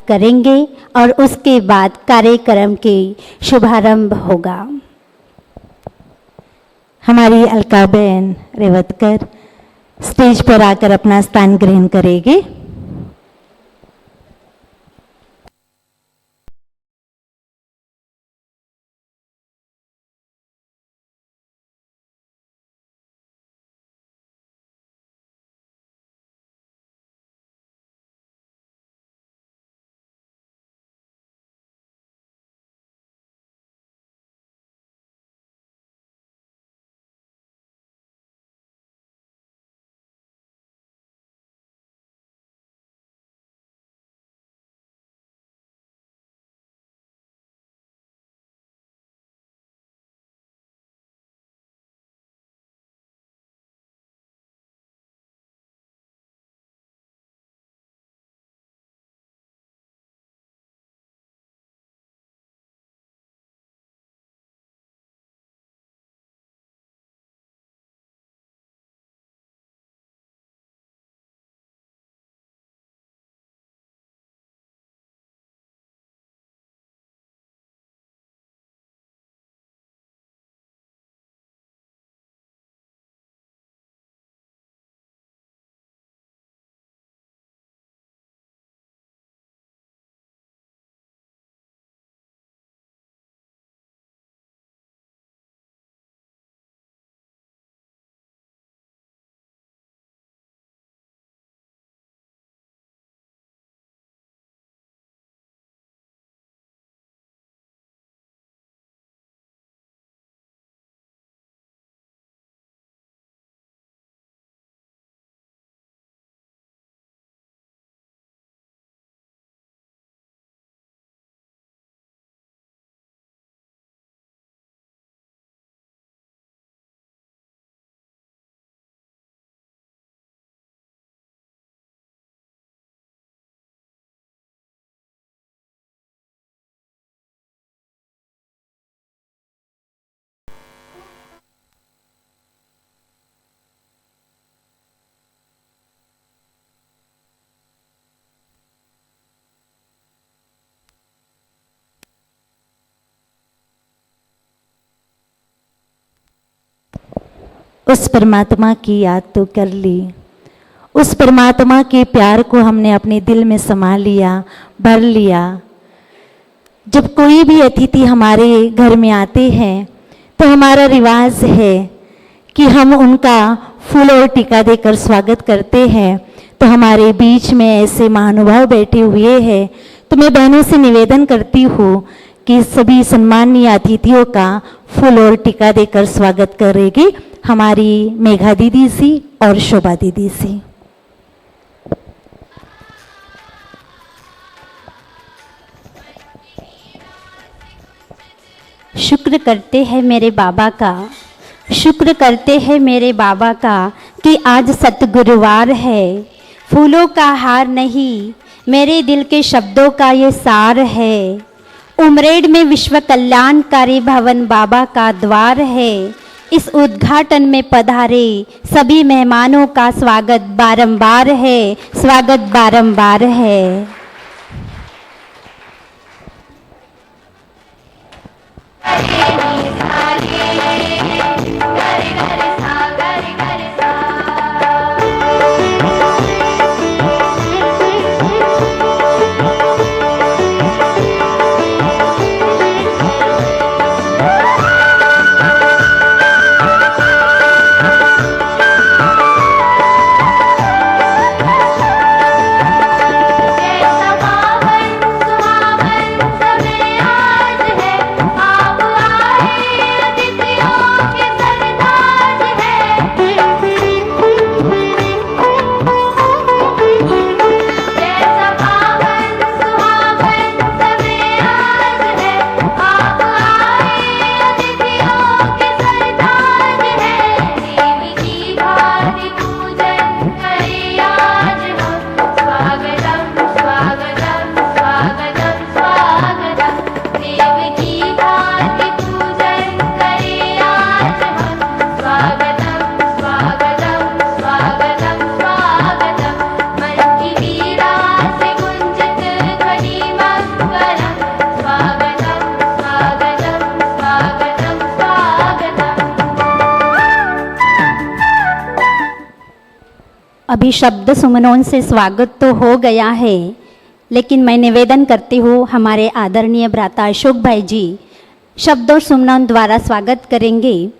करेंगे और उसके बाद कार्यक्रम के शुभारंभ होगा। हमारी अलका बहन रेवतकर स्टेज पर आकर अपना स्थान ग्रहण करेंगे। उस परमात्मा की याद तो कर ली, उस परमात्मा के प्यार को हमने अपने दिल में समा लिया, भर लिया। जब कोई भी अतिथि हमारे घर में आते हैं तो हमारा रिवाज है कि हम उनका फूल और टीका देकर स्वागत करते हैं। तो हमारे बीच में ऐसे महानुभाव बैठे हुए हैं, तो मैं बहनों से निवेदन करती हूँ कि सभी सम्मानीय अतिथियों का फूल और टीका देकर स्वागत करेगी हमारी मेघा दीदी सी और शोभा दीदी सी। शुक्र करते हैं मेरे बाबा का, शुक्र करते हैं मेरे बाबा का कि आज सतगुरुवार है। फूलों का हार नहीं, मेरे दिल के शब्दों का ये सार है। उमरेड में विश्व कल्याणकारी भवन बाबा का द्वार है। इस उद्घाटन में पधारे सभी मेहमानों का स्वागत बारंबार है, स्वागत बारंबार है। आज है आप आए अभी शब्द सुमनों से स्वागत तो हो गया है, लेकिन मैं निवेदन करती हूँ हमारे आदरणीय भ्राता अशोक भाई जी शब्द और सुमनों द्वारा स्वागत करेंगे।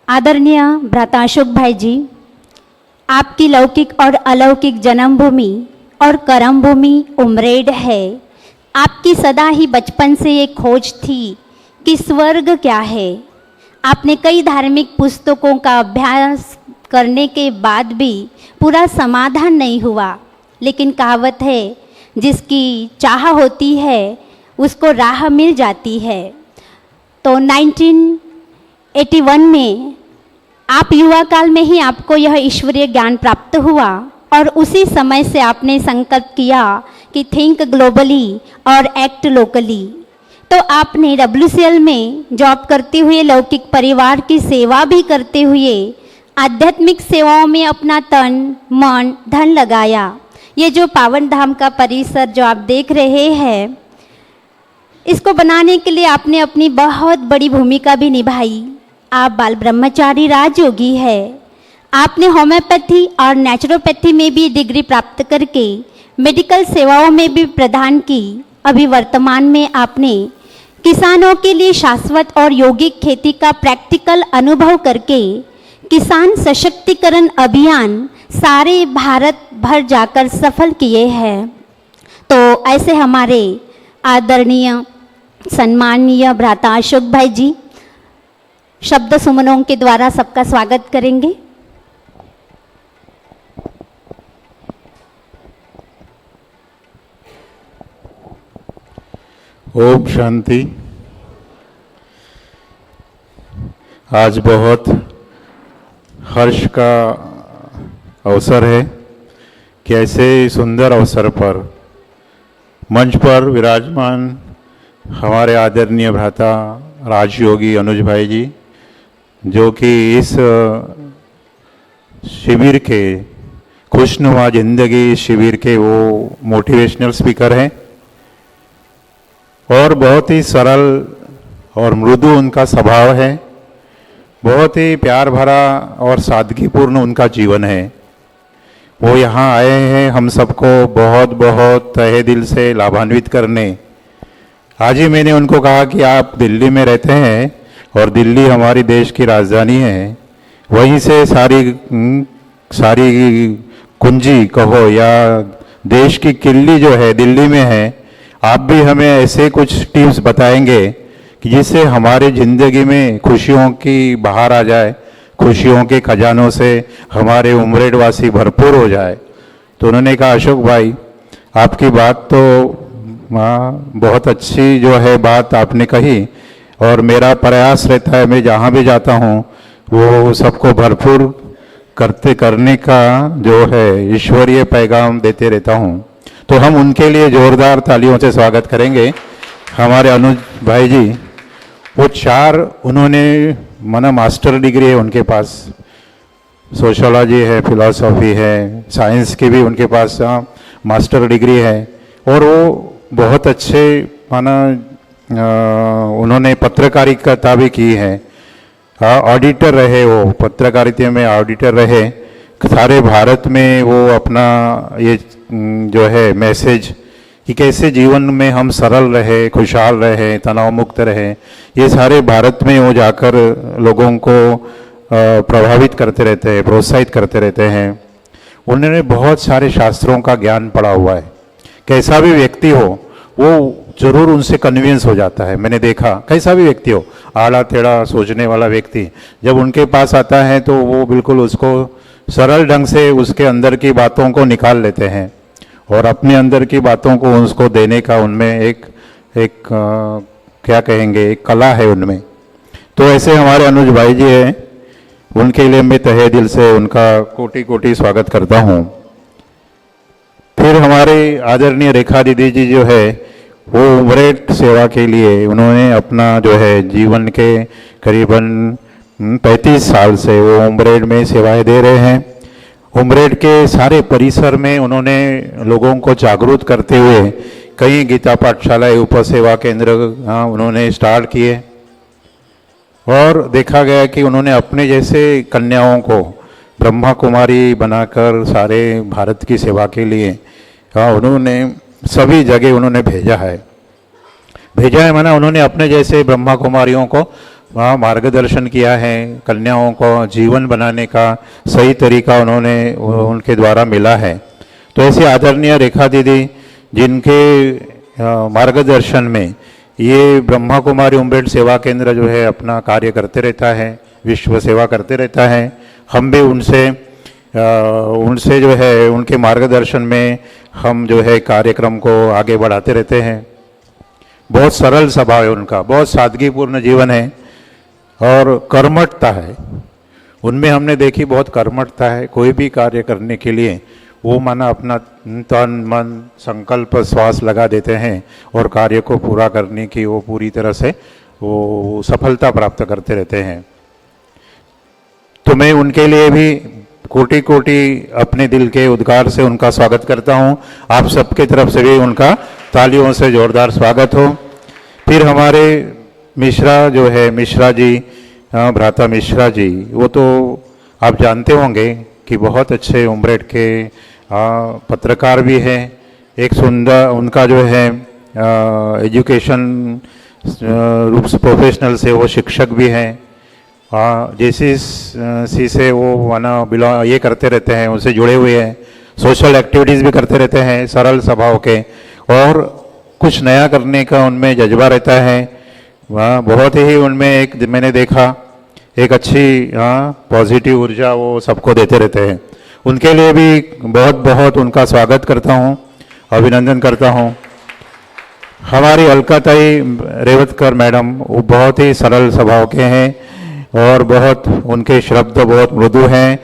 आदरणीय भ्राता अशोक भाई जी, आपकी लौकिक और अलौकिक जन्मभूमि और कर्मभूमि उमरेड है। आपकी सदा ही बचपन से ये खोज थी कि स्वर्ग क्या है। आपने कई धार्मिक पुस्तकों का अभ्यास करने के बाद भी पूरा समाधान नहीं हुआ, लेकिन कहावत है जिसकी चाह होती है उसको राह मिल जाती है। तो 1981 में आप युवा काल में ही आपको यह ईश्वरीय ज्ञान प्राप्त हुआ और उसी समय से आपने संकल्प किया कि थिंक ग्लोबली और एक्ट लोकली। तो आपने WCL में जॉब करते हुए लौकिक परिवार की सेवा भी करते हुए आध्यात्मिक सेवाओं में अपना तन मन धन लगाया। ये जो पावन धाम का परिसर जो आप देख रहे हैं, इसको बनाने के लिए आपने अपनी बहुत बड़ी भूमिका भी निभाई। आप बाल ब्रह्मचारी राजयोगी है। आपने होम्योपैथी और नेचुरोपैथी में भी डिग्री प्राप्त करके मेडिकल सेवाओं में भी प्रदान की। अभी वर्तमान में आपने किसानों के लिए शाश्वत और यौगिक खेती का प्रैक्टिकल अनुभव करके किसान सशक्तिकरण अभियान सारे भारत भर जाकर सफल किए हैं। तो ऐसे हमारे आदरणीय सम्माननीय भ्राता अशोक भाई जी शब्द सुमनों के द्वारा सबका स्वागत करेंगे। ओम शांति। आज बहुत हर्ष का अवसर है कि ऐसे सुंदर अवसर पर मंच पर विराजमान हमारे आदरणीय भ्राता राजयोगी अनुज भाई जी, जो कि इस शिविर के खुशनुमा जिंदगी शिविर के वो मोटिवेशनल स्पीकर हैं और बहुत ही सरल और मृदु उनका स्वभाव है। बहुत ही प्यार भरा और सादगीपूर्ण उनका जीवन है। वो यहाँ आए हैं हम सबको बहुत बहुत तहे दिल से लाभान्वित करने। आज ही मैंने उनको कहा कि आप दिल्ली में रहते हैं और दिल्ली हमारी देश की राजधानी है, वहीं से सारी कुंजी कहो या देश की किल्ली जो है दिल्ली में है। आप भी हमें ऐसे कुछ टिप्स बताएंगे कि जिससे हमारे ज़िंदगी में खुशियों की बहार आ जाए, खुशियों के खजानों से हमारे उमरेड वासी भरपूर हो जाए। तो उन्होंने कहा अशोक भाई, आपकी बात तो बहुत अच्छी जो है बात आपने कही और मेरा प्रयास रहता है मैं जहाँ भी जाता हूँ वो सबको भरपूर करने का जो है ईश्वरीय पैगाम देते रहता हूँ। तो हम उनके लिए जोरदार तालियों से स्वागत करेंगे। हमारे अनुज भाई जी, वो उन्होंने मास्टर डिग्री है उनके पास, सोशियोलॉजी है, फिलॉसफी है, साइंस की भी उनके पास मास्टर डिग्री है और वो बहुत अच्छे उन्होंने पत्रकारिता भी की है। ऑडिटर रहे, वो पत्रकारिता में ऑडिटर रहे। सारे भारत में वो अपना ये जो है मैसेज कि कैसे जीवन में हम सरल रहे, खुशहाल रहे, तनाव मुक्त रहे, ये सारे भारत में वो जाकर लोगों को प्रभावित करते रहते हैं, प्रोत्साहित करते रहते हैं। उन्होंने बहुत सारे शास्त्रों का ज्ञान पढ़ा हुआ है। कैसा भी व्यक्ति हो वो जरूर उनसे कन्विंस हो जाता है। मैंने देखा कैसा भी व्यक्ति हो, आड़ा टेढ़ा सोचने वाला व्यक्ति जब उनके पास आता है तो वो बिल्कुल उसको सरल ढंग से उसके अंदर की बातों को निकाल लेते हैं और अपने अंदर की बातों को उसको देने का उनमें एक क्या कहेंगे, एक कला है उनमें। तो ऐसे हमारे अनुज भाई जी हैं, उनके लिए मैं तहे दिल से उनका कोटि कोटि स्वागत करता हूँ। फिर हमारे आदरणीय रेखा दीदी जी जो है वो उमरेड सेवा के लिए उन्होंने अपना जो है जीवन के करीबन 35 साल से वो उमरेड में सेवाएं दे रहे हैं। उमरेड के सारे परिसर में उन्होंने लोगों को जागरूक करते हुए कई गीता पाठशालाएं, उपसेवा केंद्र उन्होंने स्टार्ट किए और देखा गया कि उन्होंने अपने जैसे कन्याओं को ब्रह्मा कुमारी बनाकर सारे भारत की सेवा के लिए उन्होंने सभी जगह उन्होंने भेजा है माना उन्होंने अपने जैसे ब्रह्मा कुमारियों को वहाँ मार्गदर्शन किया है, कन्याओं को जीवन बनाने का सही तरीका उन्होंने उनके द्वारा मिला है। तो ऐसी आदरणीय रेखा दीदी जिनके मार्गदर्शन में ये ब्रह्मा कुमारी उम्बेड सेवा केंद्र जो है अपना कार्य करते रहता है, विश्व सेवा करते रहता है। हम भी उनसे जो है उनके मार्गदर्शन में हम जो है कार्यक्रम को आगे बढ़ाते रहते हैं। बहुत सरल स्वभाव है उनका, बहुत सादगीपूर्ण जीवन है और कर्मठता है उनमें, हमने देखी बहुत कर्मठता है। कोई भी कार्य करने के लिए वो माना अपना तन मन संकल्प श्वास लगा देते हैं और कार्य को पूरा करने की वो पूरी तरह से वो सफलता प्राप्त करते रहते हैं। तो मैं उनके लिए भी कोटि कोटि अपने दिल के उद्गार से उनका स्वागत करता हूं। आप सबके तरफ से भी उनका तालियों से जोरदार स्वागत हो। फिर हमारे मिश्रा जो है, मिश्रा जी, भ्राता मिश्रा जी, वो तो आप जानते होंगे कि बहुत अच्छे उम्बरेड के पत्रकार भी हैं। एक सुंदर उनका जो है एजुकेशन रूप से प्रोफेशनल से वो शिक्षक भी हैं। JCC से वो माना बिलोंग ये करते रहते हैं, उनसे जुड़े हुए हैं, सोशल एक्टिविटीज़ भी करते रहते हैं, सरल स्वभाव के, और कुछ नया करने का उनमें जज्बा रहता है। वहाँ बहुत ही उनमें एक मैंने देखा एक अच्छी पॉजिटिव ऊर्जा वो सबको देते रहते हैं। उनके लिए भी बहुत बहुत उनका स्वागत करता हूँ, अभिनंदन करता हूँ। हमारी अलकाताई रेवतकर मैडम वो बहुत ही सरल स्वभाव के हैं और बहुत उनके शब्द बहुत मृदु हैं।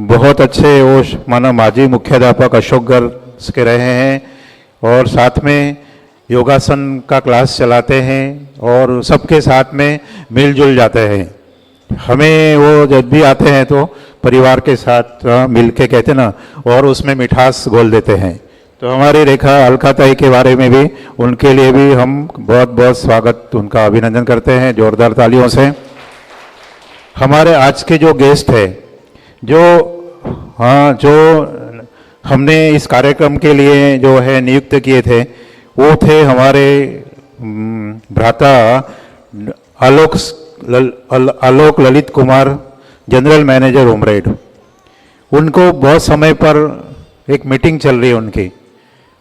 बहुत अच्छे वो माना माजी मुख्याध्यापक अशोकगढ़ के रहे हैं और साथ में योगासन का क्लास चलाते हैं और सबके साथ में मिलजुल जाते हैं। हमें वो जब भी आते हैं तो परिवार के साथ मिल के कहते ना, और उसमें मिठास घोल देते हैं। तो हमारी रेखा अलकाताई के बारे में भी उनके लिए भी हम बहुत बहुत स्वागत उनका अभिनंदन करते हैं जोरदार तालियों से। हमारे आज के जो गेस्ट है जो हमने इस कार्यक्रम के लिए जो है नियुक्त किए थे वो थे हमारे भ्राता आलोक ललित कुमार, जनरल मैनेजर उमरेड। उनको बहुत समय पर एक मीटिंग चल रही है उनकी,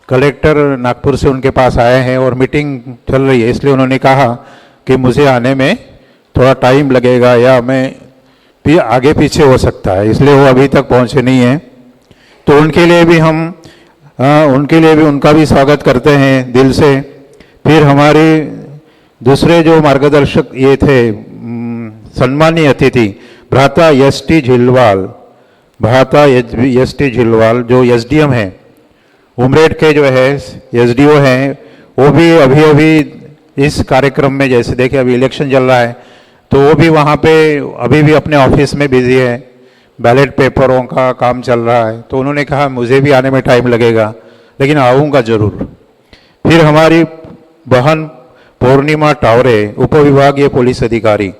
कलेक्टर नागपुर से उनके पास आए हैं और मीटिंग चल रही है, इसलिए उन्होंने कहा कि मुझे आने में थोड़ा टाइम लगेगा या मैं भी आगे पीछे हो सकता है, इसलिए वो अभी तक पहुंचे नहीं हैं। तो उनके लिए भी हम उनका भी स्वागत करते हैं दिल से। फिर हमारे दूसरे जो मार्गदर्शक ये थे सम्मानीय अतिथि भ्राता ST झिलवाल, भ्राता ST झिलवाल जो SDM हैं उमरेड के, जो है SDO हैं, वो भी अभी इस कार्यक्रम में, जैसे देखिए अभी इलेक्शन चल रहा है तो वो भी वहाँ पे अभी भी अपने ऑफिस में बिजी है, बैलेट पेपरों का काम चल रहा है। तो उन्होंने कहा मुझे भी आने में टाइम लगेगा लेकिन आऊँगा ज़रूर। फिर हमारी बहन पूर्णिमा टावरे, उपविभागीय पुलिस अधिकारी,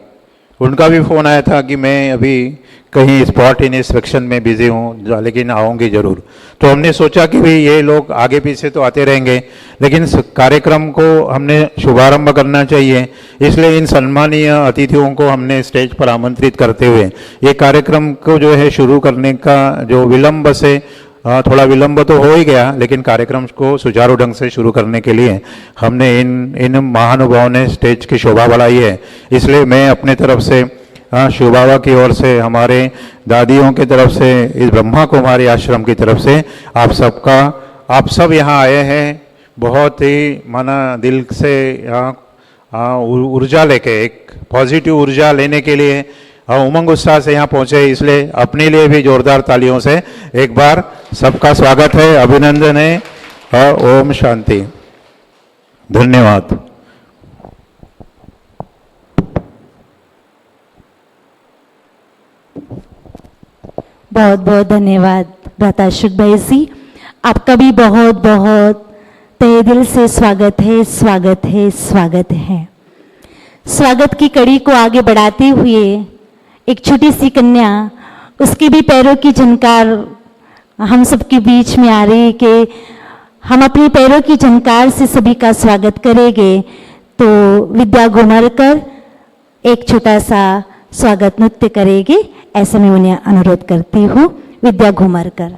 उनका भी फ़ोन आया था कि मैं अभी कहीं स्पॉट इंस्पेक्शन में बिजी हूँ लेकिन आऊँगी ज़रूर। तो हमने सोचा कि भाई ये लोग आगे पीछे तो आते रहेंगे लेकिन इस कार्यक्रम को हमने शुभारंभ करना चाहिए, इसलिए इन सम्मानीय अतिथियों को हमने स्टेज पर आमंत्रित करते हुए ये कार्यक्रम को जो है शुरू करने का जो विलंब से थोड़ा विलंब तो हो ही गया, लेकिन कार्यक्रम को सुचारू ढंग से शुरू करने के लिए हमने इन महानुभावों ने स्टेज की शोभा बढ़ाई है। इसलिए मैं अपने तरफ से शिव बाबा की ओर से, हमारे दादियों की तरफ से, इस ब्रह्मा कुमारी आश्रम की तरफ से आप सब यहाँ आए हैं बहुत ही माना दिल से ऊर्जा लेके, एक पॉजिटिव ऊर्जा लेने के लिए उमंग उत्साह से यहाँ पहुँचे, इसलिए अपने लिए भी जोरदार तालियों से एक बार सबका स्वागत है, अभिनंदन है। ओम शांति, धन्यवाद। बहुत बहुत धन्यवाद भ्राता अशोक भाई जी, आपका भी बहुत बहुत तहे दिल से स्वागत है, स्वागत है, स्वागत है। स्वागत की कड़ी को आगे बढ़ाते हुए एक छोटी सी कन्या उसकी भी पैरों की झनकार हम सबके बीच में आ रही है कि हम अपने पैरों की झनकार से सभी का स्वागत करेंगे। तो विद्या घुमरकर एक छोटा सा स्वागत नृत्य करेंगे, ऐसा मैं उन्हें अनुरोध करती हूँ। विद्या घुमरकर।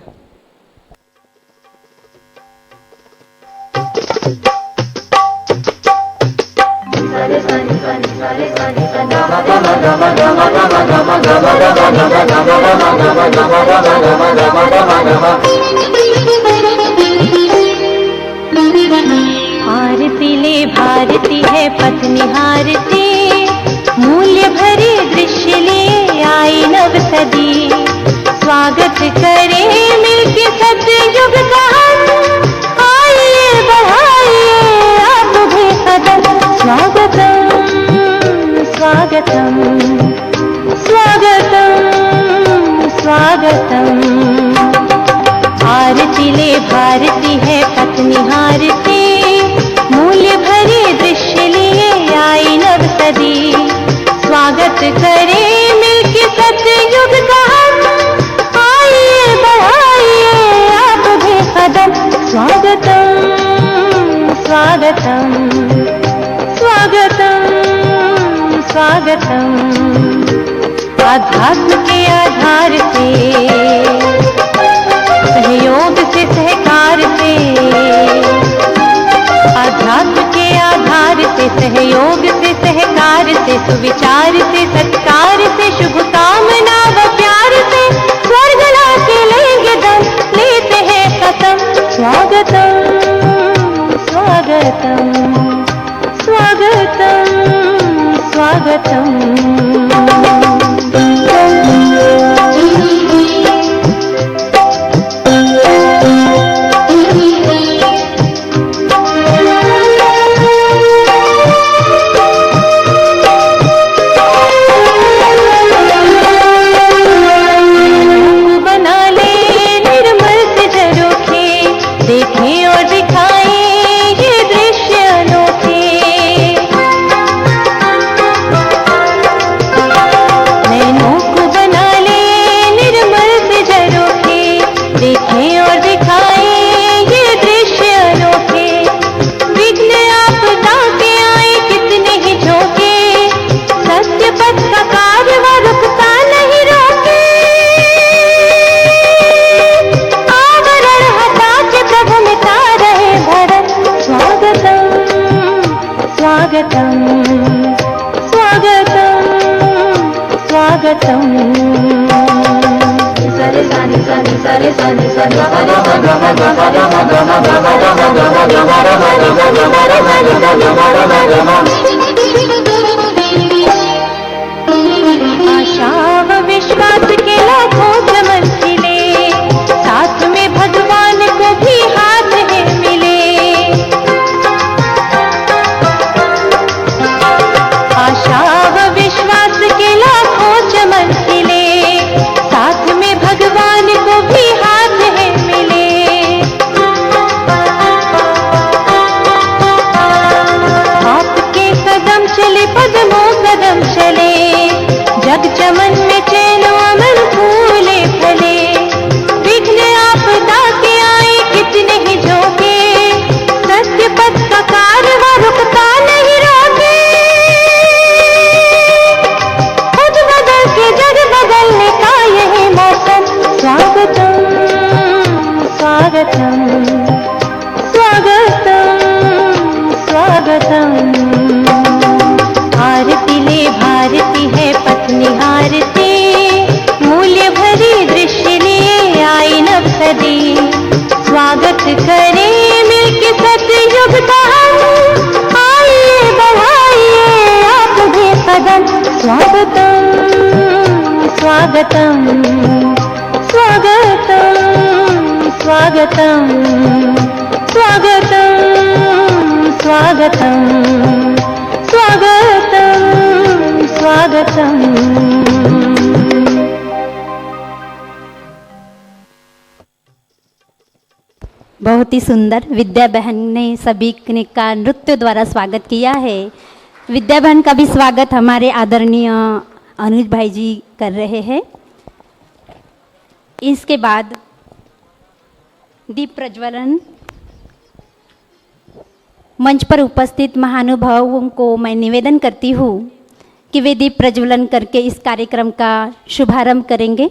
आरती ले भारती है पत्नी हारती, मूल्य भरे दृश्य ले आई नव सदी। स्वागत करें मिलके सतयुग का हम, आइए बढ़ाइए आप भी कदम। स्वागतम स्वागतम स्वागतम स्वागतम। आरती ले भारती है पत्नी हारती, मूल्य भरे दृश्य लिए आई नव सदी। स्वागत करें मिलके सतयुग का हम, आइए बढ़ाइए आप भी कदम। स्वागतम स्वागतम स्वागतम स्वागतम। आध्यात्म के आधार से, सहयोग से सहकार से, आध्यात्म के आधार से, सहयोग से सहकार से, सुविचार से सत्कार से, शुभ कामना व प्यार से स्वर्ग ला के लेंगे दम, लेते हैं कसम। स्वागतम स्वागतम स्वागतम स्वागतम। आशा व विश्वास के लाखों चमन खिले, साथ में भगवान को भी हाथ है मिले। आशा व विश्वास के लाखों चमन खिले, साथ में भगवान को भी हाथ है मिले। आपके कदम चले पदमों कदम चले, जग चमन में चैन अमन फूले फले। विघ्न आपदा के आए कितने ही झोंके, सत्य पथ का कारवां रुकता नहीं रोके। खुद बदल के जग बदलने का यही मौसम। स्वागतम स्वागतम स्वागतम स्वागतम। आरती ले भारती है पत्नी हारती, मूल्य भरी दृश्य लिए आई नव सदी। स्वागत करें मिलके सतयुग का हम, आइए बढ़ाइए आप भी कदम। स्वागतम स्वागतम स्वागतम स्वागतम स्वागतम स्वागतम स्वागतम स्वागतम। बहुत ही सुंदर विद्या बहन ने सभी का नृत्य द्वारा स्वागत किया है। विद्या बहन का भी स्वागत हमारे आदरणीय अनुज भाई जी कर रहे हैं। इसके बाद दीप प्रज्वलन। मंच पर उपस्थित महानुभावों को मैं निवेदन करती हूँ कि वे दीप प्रज्वलन करके इस कार्यक्रम का शुभारंभ करेंगे।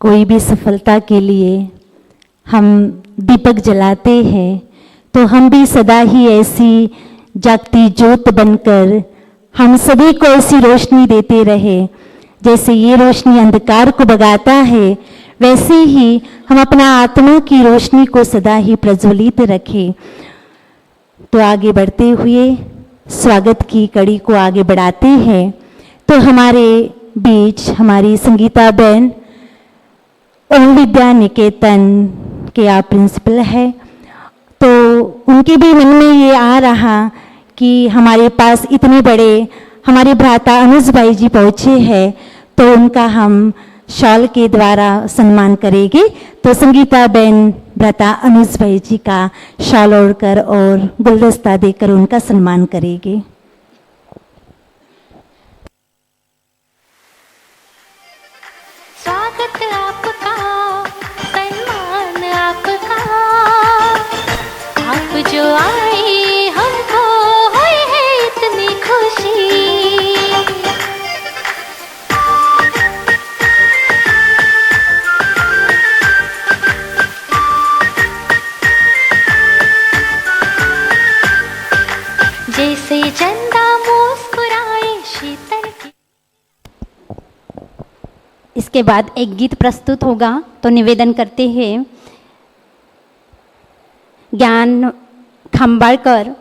कोई भी सफलता के लिए हम दीपक जलाते हैं तो हम भी सदा ही ऐसी जागती ज्योत बनकर हम सभी को ऐसी रोशनी देते रहे। जैसे ये रोशनी अंधकार को भगाता है, वैसे ही हम अपना आत्मा की रोशनी को सदा ही प्रज्वलित रखें। तो आगे बढ़ते हुए स्वागत की कड़ी को आगे बढ़ाते हैं। तो हमारे बीच हमारी संगीता बहन ओम विद्या निकेतन के आप प्रिंसिपल है, तो उनके भी मन में ये आ रहा कि हमारे पास इतने बड़े हमारे भ्राता अनुज भाई जी पहुँचे हैं, तो उनका हम शॉल के द्वारा सम्मान करेंगे। तो संगीता बहन भ्राता अनुज भाई जी का शॉल ओढ़कर और गुलदस्ता देकर उनका सम्मान करेंगे। स्वागत आपका, सम्मान आपका, आप जो आए हमको हुई है इतनी खुशी। जैसे चंदा मुस्कुराए शीतल की। इसके बाद एक गीत प्रस्तुत होगा, तो निवेदन करते हैं ज्ञान खंबाड़कर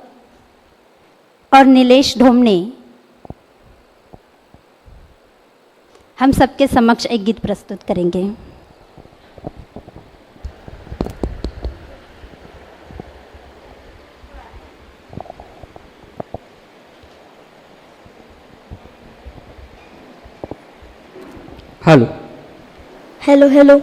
और नीलेश ढोमने हम सबके समक्ष एक गीत प्रस्तुत करेंगे। Hello hello hello.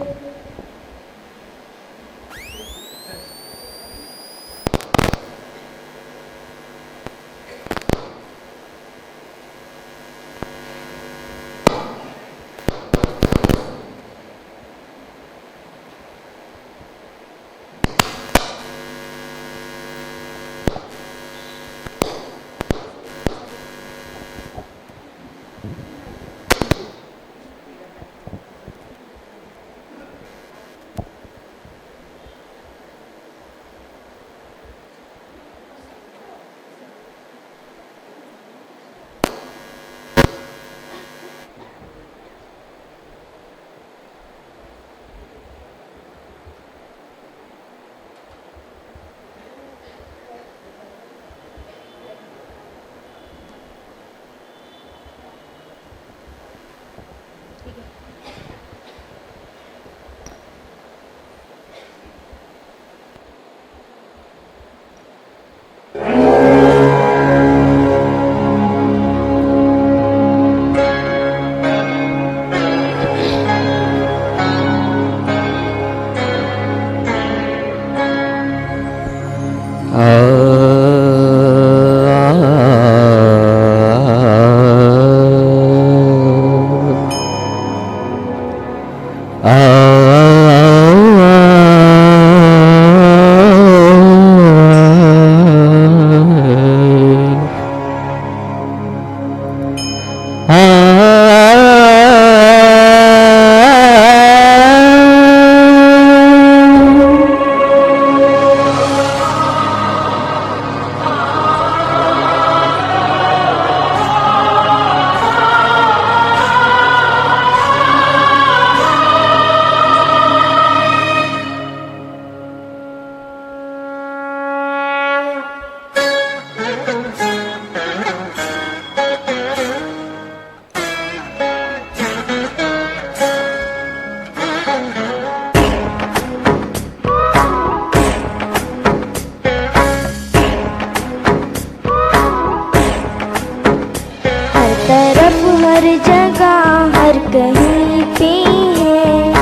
हर जगह हर कहीं पे है,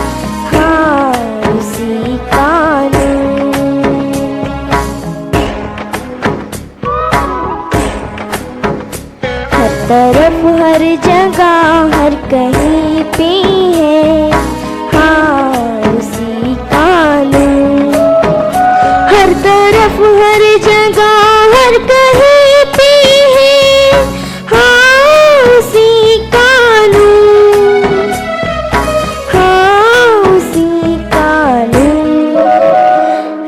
हाँ उसी का नूर। हर तरफ हर जगह हर कहीं पे है, हाँ उसी का नूर। हर तरफ हर जगह हर कहीं पे है, हाँ उसी का नूर, हाँ उसी का नूर।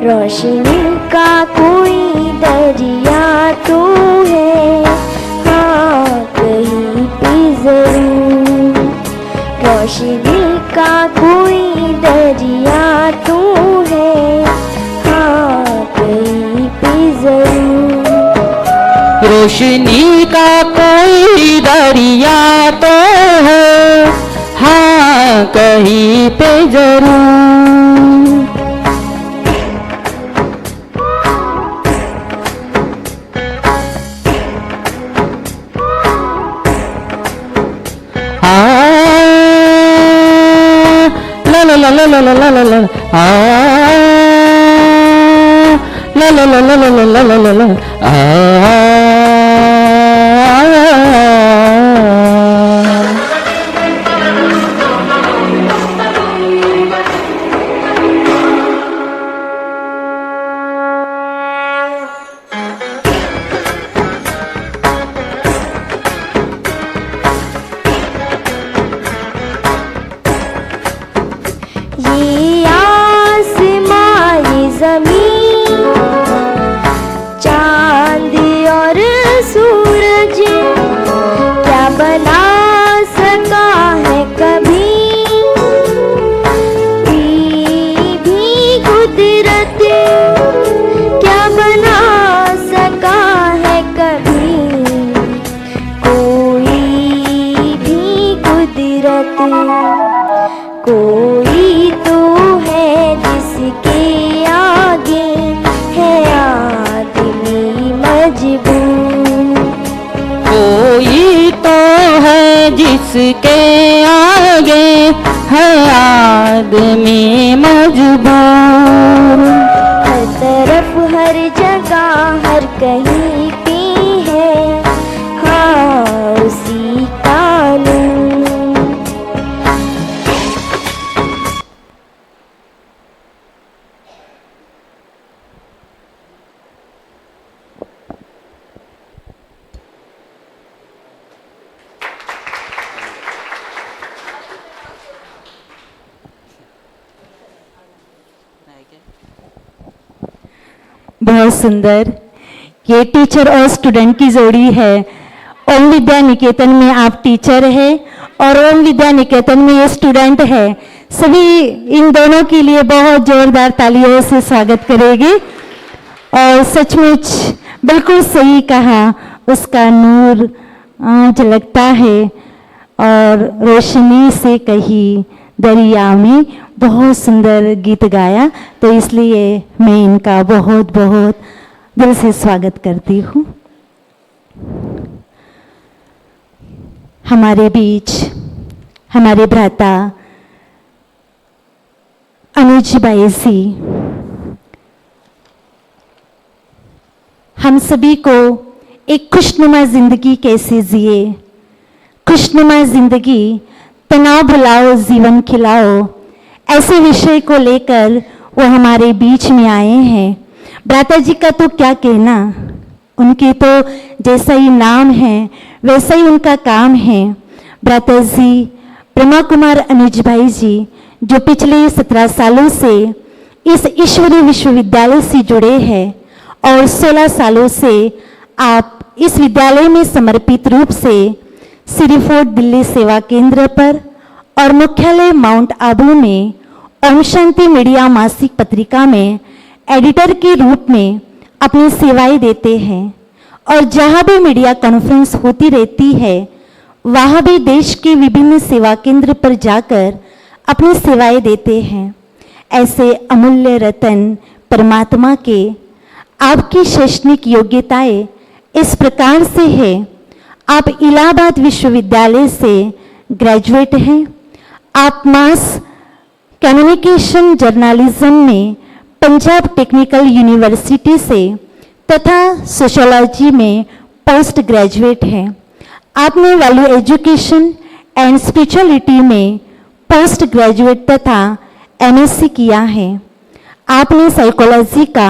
रोशनी का कोई दरिया तो है, हाँ कहीं पे जरूर। रोशनी का कोई दरिया तो है, हाँ कहीं पे जरूर। रोशनी का कोई दरिया तो है, हाँ कहीं पे जरूर। ला ला ला ला ला ला ला ला ला ला ला ला ला ला ला ला ला ये आसमां ये ज़मीन, चांद और सूरज, क्या बना सका है कभी भी कुदरत, क्या बना सका है कभी कोई भी कुदरत। कोई तो है जिसके आगे है आदमी मजबूर। कोई तो है जिसके आगे है आदमी मजबूर। हर तरफ हर जगह हर कहीं पे है, हाँ उसी का नूर। बहुत सुंदर। ये टीचर और स्टूडेंट की जोड़ी है। ओम विद्या निकेतन में आप टीचर है और ओम विद्या निकेतन में ये स्टूडेंट है। सभी इन दोनों के लिए बहुत जोरदार तालियों से स्वागत करेंगे। और सचमुच बिल्कुल सही कहा, उसका नूर झलकता है और रोशनी से कही दरिया में। बहुत सुंदर गीत गाया, तो इसलिए मैं इनका बहुत बहुत दिल से स्वागत करती हूँ। हमारे बीच हमारे भ्राता अनुज भाई जी हम सभी को एक खुशनुमा जिंदगी कैसे जिए, खुशनुमा जिंदगी, तनाव भुलाओ जीवन खिलाओ, ऐसे विषय को लेकर वो हमारे बीच में आए हैं। भ्राता जी का तो क्या कहना, उनके तो जैसा ही नाम है वैसा ही उनका काम है। भ्राता जी ब्रह्मा कुमार अनुज भाई जी जो पिछले 17 सालों से इस ईश्वरीय विश्वविद्यालय से जुड़े हैं और 16 सालों से आप इस विद्यालय में समर्पित रूप से सिरी फोर्ट दिल्ली सेवा केंद्र पर और मुख्यालय माउंट आबू में ओम शांति मीडिया मासिक पत्रिका में एडिटर के रूप में अपनी सेवाएं देते हैं। और जहां भी मीडिया कॉन्फ्रेंस होती रहती है वहां भी देश के विभिन्न सेवा केंद्र पर जाकर अपनी सेवाएं देते हैं। ऐसे अमूल्य रतन परमात्मा के आपकी शैक्षणिक योग्यताएं इस प्रकार से है, आप इलाहाबाद विश्वविद्यालय से ग्रेजुएट हैं। आप मास कम्युनिकेशन जर्नलिज्म में पंजाब टेक्निकल यूनिवर्सिटी से तथा सोशोलॉजी में पोस्ट ग्रेजुएट हैं। आपने वैल्यू एजुकेशन एंड स्पिरिचुअलिटी में पोस्ट ग्रेजुएट तथा एमएससी किया है। आपने साइकोलॉजी का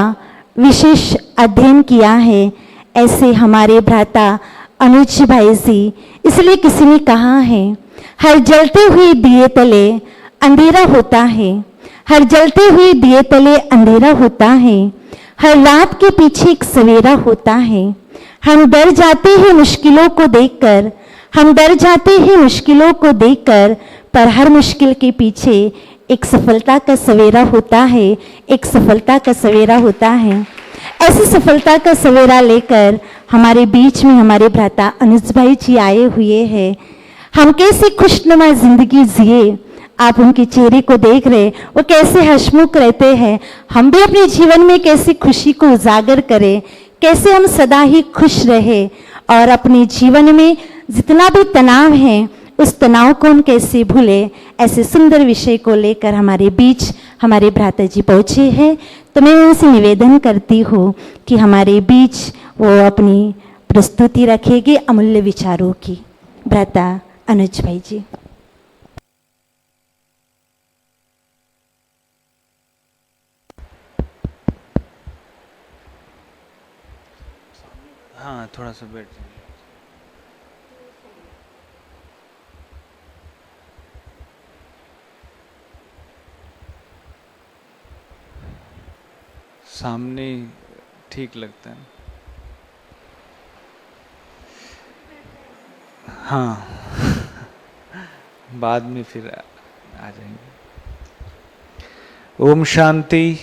विशेष अध्ययन किया है, ऐसे हमारे भ्राता अनुज भाई जी। इसलिए किसी ने कहा है, हर जलते हुए दिए तले अंधेरा होता है, हर जलते हुए दिए तले अंधेरा होता है, हर रात के पीछे एक सवेरा होता है। हम डर जाते हैं मुश्किलों को देखकर, हम डर जाते हैं मुश्किलों को देखकर, पर हर मुश्किल के पीछे एक सफलता का सवेरा होता है, एक सफलता का सवेरा होता है। ऐसी सफलता का सवेरा लेकर हमारे बीच में हमारे भ्राता अनुज भाई जी आए हुए हैं। हम कैसे खुशनुमा जिंदगी जिए, आप उनके चेहरे को देख रहे, वो कैसे हंसमुख रहते हैं। हम भी अपने जीवन में कैसे खुशी को उजागर करें, कैसे हम सदा ही खुश रहे और अपने जीवन में जितना भी तनाव है उस तनाव को हम कैसे भूले, ऐसे सुंदर विषय को लेकर हमारे बीच हमारे भ्राता जी पहुँचे हैं। तो मैं उनसे निवेदन करती हूँ कि हमारे बीच वो अपनी प्रस्तुति रखेंगे अमूल्य विचारों की। भ्राता अनुज भाई जी। हाँ, थोड़ा सा बैठ जाइए। सामने ठीक लगता है। हाँ बाद में फिर आ जाएंगे। ओम शांति।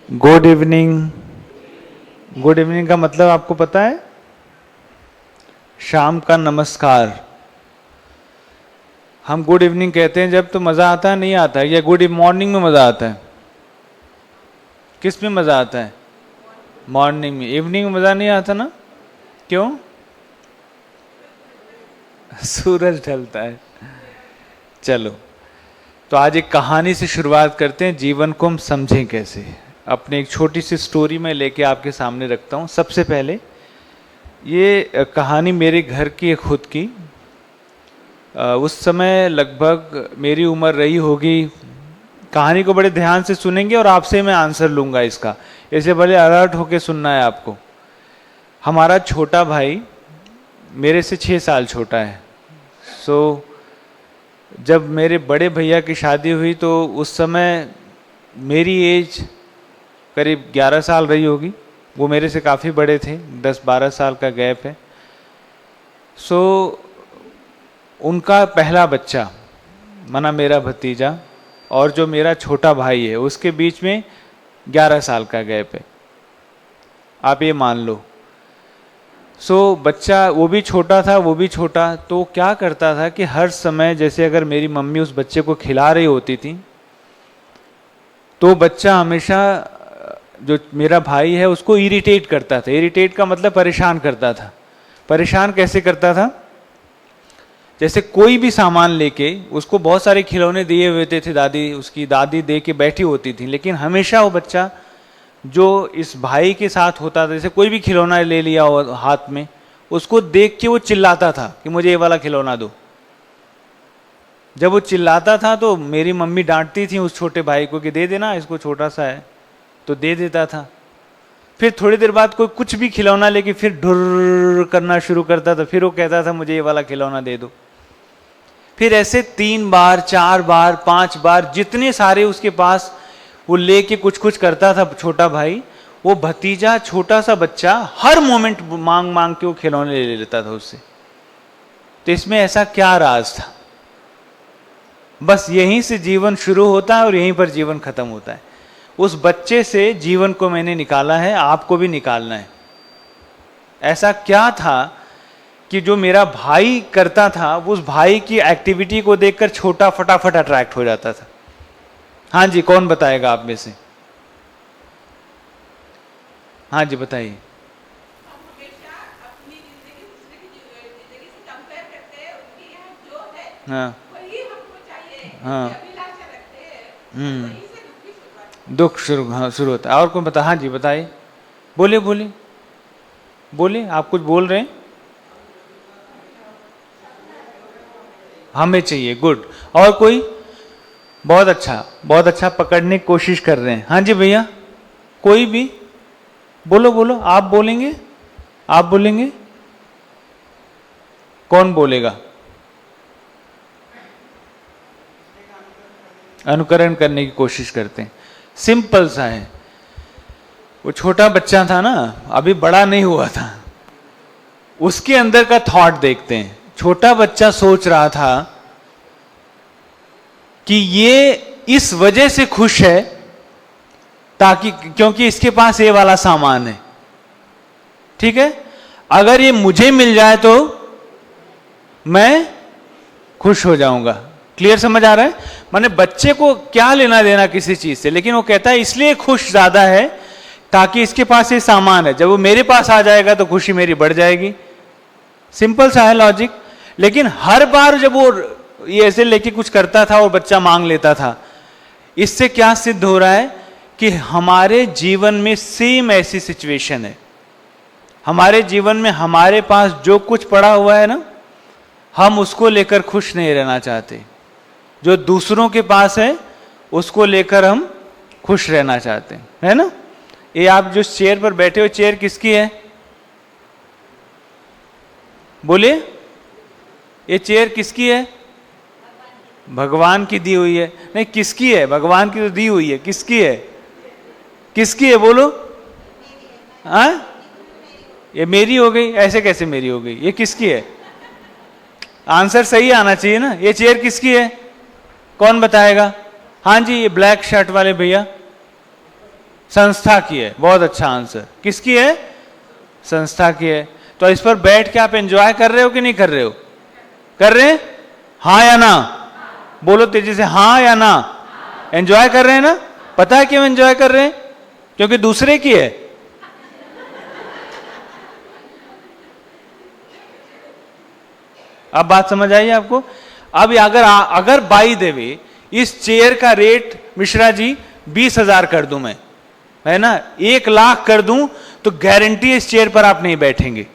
Good evening. गुड इवनिंग का मतलब आपको पता है? शाम का नमस्कार। हम गुड इवनिंग कहते हैं जब तो मज़ा आता है, नहीं आता है, या गुड मॉर्निंग में मज़ा आता है? किस में मज़ा आता है? मॉर्निंग में। इवनिंग में मज़ा नहीं आता ना? क्यों? सूरज ढलता है। चलो, तो आज एक कहानी से शुरुआत करते हैं, जीवन को हम समझें कैसे। अपने एक छोटी सी स्टोरी में लेके आपके सामने रखता हूँ। सबसे पहले ये कहानी मेरे घर की है, खुद की। उस समय लगभग मेरी उम्र रही होगी, कहानी को बड़े ध्यान से सुनेंगे और आपसे मैं आंसर लूँगा इसका, इसलिए भले अलर्ट होके सुनना है आपको। हमारा छोटा भाई मेरे से 6 साल छोटा है। जब मेरे बड़े भैया की शादी हुई तो उस समय मेरी एज करीब 11 साल रही होगी। वो मेरे से काफ़ी बड़े थे, 10-12 साल का गैप है। उनका पहला बच्चा माना मेरा भतीजा और जो मेरा छोटा भाई है उसके बीच में 11 साल का गैप है, आप ये मान लो। बच्चा वो भी छोटा था, वो भी छोटा। तो क्या करता था कि हर समय जैसे अगर मेरी मम्मी उस बच्चे को खिला रही होती थी तो बच्चा हमेशा, जो मेरा भाई है, उसको इरिटेट करता था। इरिटेट का मतलब परेशान करता था। परेशान कैसे करता था? जैसे कोई भी सामान लेके, उसको बहुत सारे खिलौने दिए हुए थे दादी, उसकी दादी दे के बैठी होती थी, लेकिन हमेशा वो बच्चा जो इस भाई के साथ होता था, जैसे कोई भी खिलौना ले लिया हो हाथ में, उसको देख के वो चिल्लाता था कि मुझे ये वाला खिलौना दो। जब वो चिल्लाता था तो मेरी मम्मी डांटती थी उस छोटे भाई को कि दे देना, इसको छोटा सा है, तो दे देता था। फिर थोड़ी देर बाद कोई कुछ भी खिलौना लेके फिर ढुर्र करना शुरू करता था, फिर वो कहता था मुझे ये वाला खिलौना दे दो। फिर ऐसे 3 बार, 4 बार, 5 बार, जितने सारे उसके पास वो लेके कुछ कुछ करता था छोटा भाई। वो भतीजा, छोटा सा बच्चा, हर मोमेंट मांग मांग के वो खिलौने ले लेता था उससे। तो इसमें ऐसा क्या राज था? बस यहीं से जीवन शुरू होता है और यहीं पर जीवन खत्म होता है। उस बच्चे से जीवन को मैंने निकाला है, आपको भी निकालना है। ऐसा क्या था कि जो मेरा भाई करता था, उस भाई की एक्टिविटी को देखकर छोटा फटाफट अट्रैक्ट हो जाता था। हाँ जी, कौन बताएगा आप में से? हाँ जी बताइए। हाँ हाँ दुख शुरू होता है। और कोई बता, हाँ जी बताइए, बोलिए बोलिए बोलिए, आप कुछ बोल रहे हैं? हमें चाहिए, गुड। और कोई? बहुत अच्छा पकड़ने की कोशिश कर रहे हैं। हाँ जी भैया, कोई भी बोलो बोलो, आप बोलेंगे, आप बोलेंगे, कौन बोलेगा? अनुकरण करने की कोशिश करते हैं। सिंपल सा है। वो छोटा बच्चा था ना, अभी बड़ा नहीं हुआ था, उसके अंदर का थॉट देखते हैं। छोटा बच्चा सोच रहा था कि ये इस वजह से खुश है ताकि, क्योंकि इसके पास ये वाला सामान है, ठीक है, अगर ये मुझे मिल जाए तो मैं खुश हो जाऊंगा। क्लियर समझ आ रहा है? माने बच्चे को क्या लेना देना किसी चीज से, लेकिन वो कहता है इसलिए खुश ज्यादा है ताकि इसके पास ये सामान है, जब वो मेरे पास आ जाएगा तो खुशी मेरी बढ़ जाएगी। सिंपल सा है लॉजिक। लेकिन हर बार जब वो ये ऐसे लेके कुछ करता था और बच्चा मांग लेता था, इससे क्या सिद्ध हो रहा है कि हमारे जीवन में सेम ऐसी सिचुएशन है। हमारे जीवन में हमारे पास जो कुछ पड़ा हुआ है ना, हम उसको लेकर खुश नहीं रहना चाहते। जो दूसरों के पास है उसको लेकर हम खुश रहना चाहते हैं, है ना? ये आप जो चेयर पर बैठे हो, चेयर किसकी है? बोलिए, ये चेयर किसकी है? भगवान की दी हुई है। नहीं, किसकी है? भगवान की तो दी हुई है, किसकी है? किसकी है बोलो? हाँ, ये मेरी हो गई। ऐसे कैसे मेरी हो गई? ये किसकी है? आंसर सही आना चाहिए ना। ये चेयर किसकी है? कौन बताएगा? हाँ जी, ये ब्लैक शर्ट वाले भैया, संस्था की है। बहुत अच्छा आंसर। किसकी है? संस्था की है। तो इस पर बैठ के आप एंजॉय कर रहे हो कि नहीं कर रहे हो? कर रहे हैं? हाँ या ना? बोलो तेजी से, हाँ या ना? एंजॉय कर रहे हैं ना? पता है क्यों एंजॉय कर रहे हैं? क्योंकि दूसरे की है। अब बात समझ आई आपको? अब अगर बाई देवी इस चेयर का रेट मिश्रा जी 20,000 कर दूं मैं, है ना, 1 लाख कर दूं, तो गारंटी इस चेयर पर आप नहीं बैठेंगे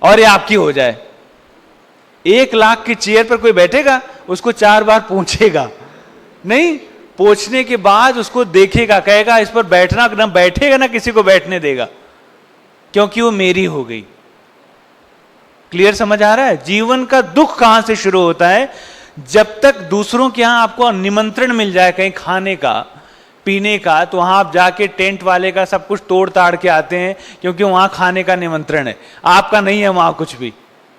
और ये आपकी हो जाए। 1 लाख की चेयर पर कोई बैठेगा? उसको 4 बार पूछेगा नहीं, पूछने के बाद उसको देखेगा, कहेगा इस पर बैठना, ना बैठेगा ना किसी को बैठने देगा, क्योंकि वो मेरी हो गई। क्लियर समझ आ रहा है? जीवन का दुख कहां से शुरू होता है? जब तक दूसरों के यहां आपको निमंत्रण मिल जाए कहीं खाने का पीने का, तो वहां आप जाके टेंट वाले का सब कुछ तोड़ ताड़ के आते हैं, क्योंकि वहां खाने का निमंत्रण है, आपका नहीं है वहां कुछ भी।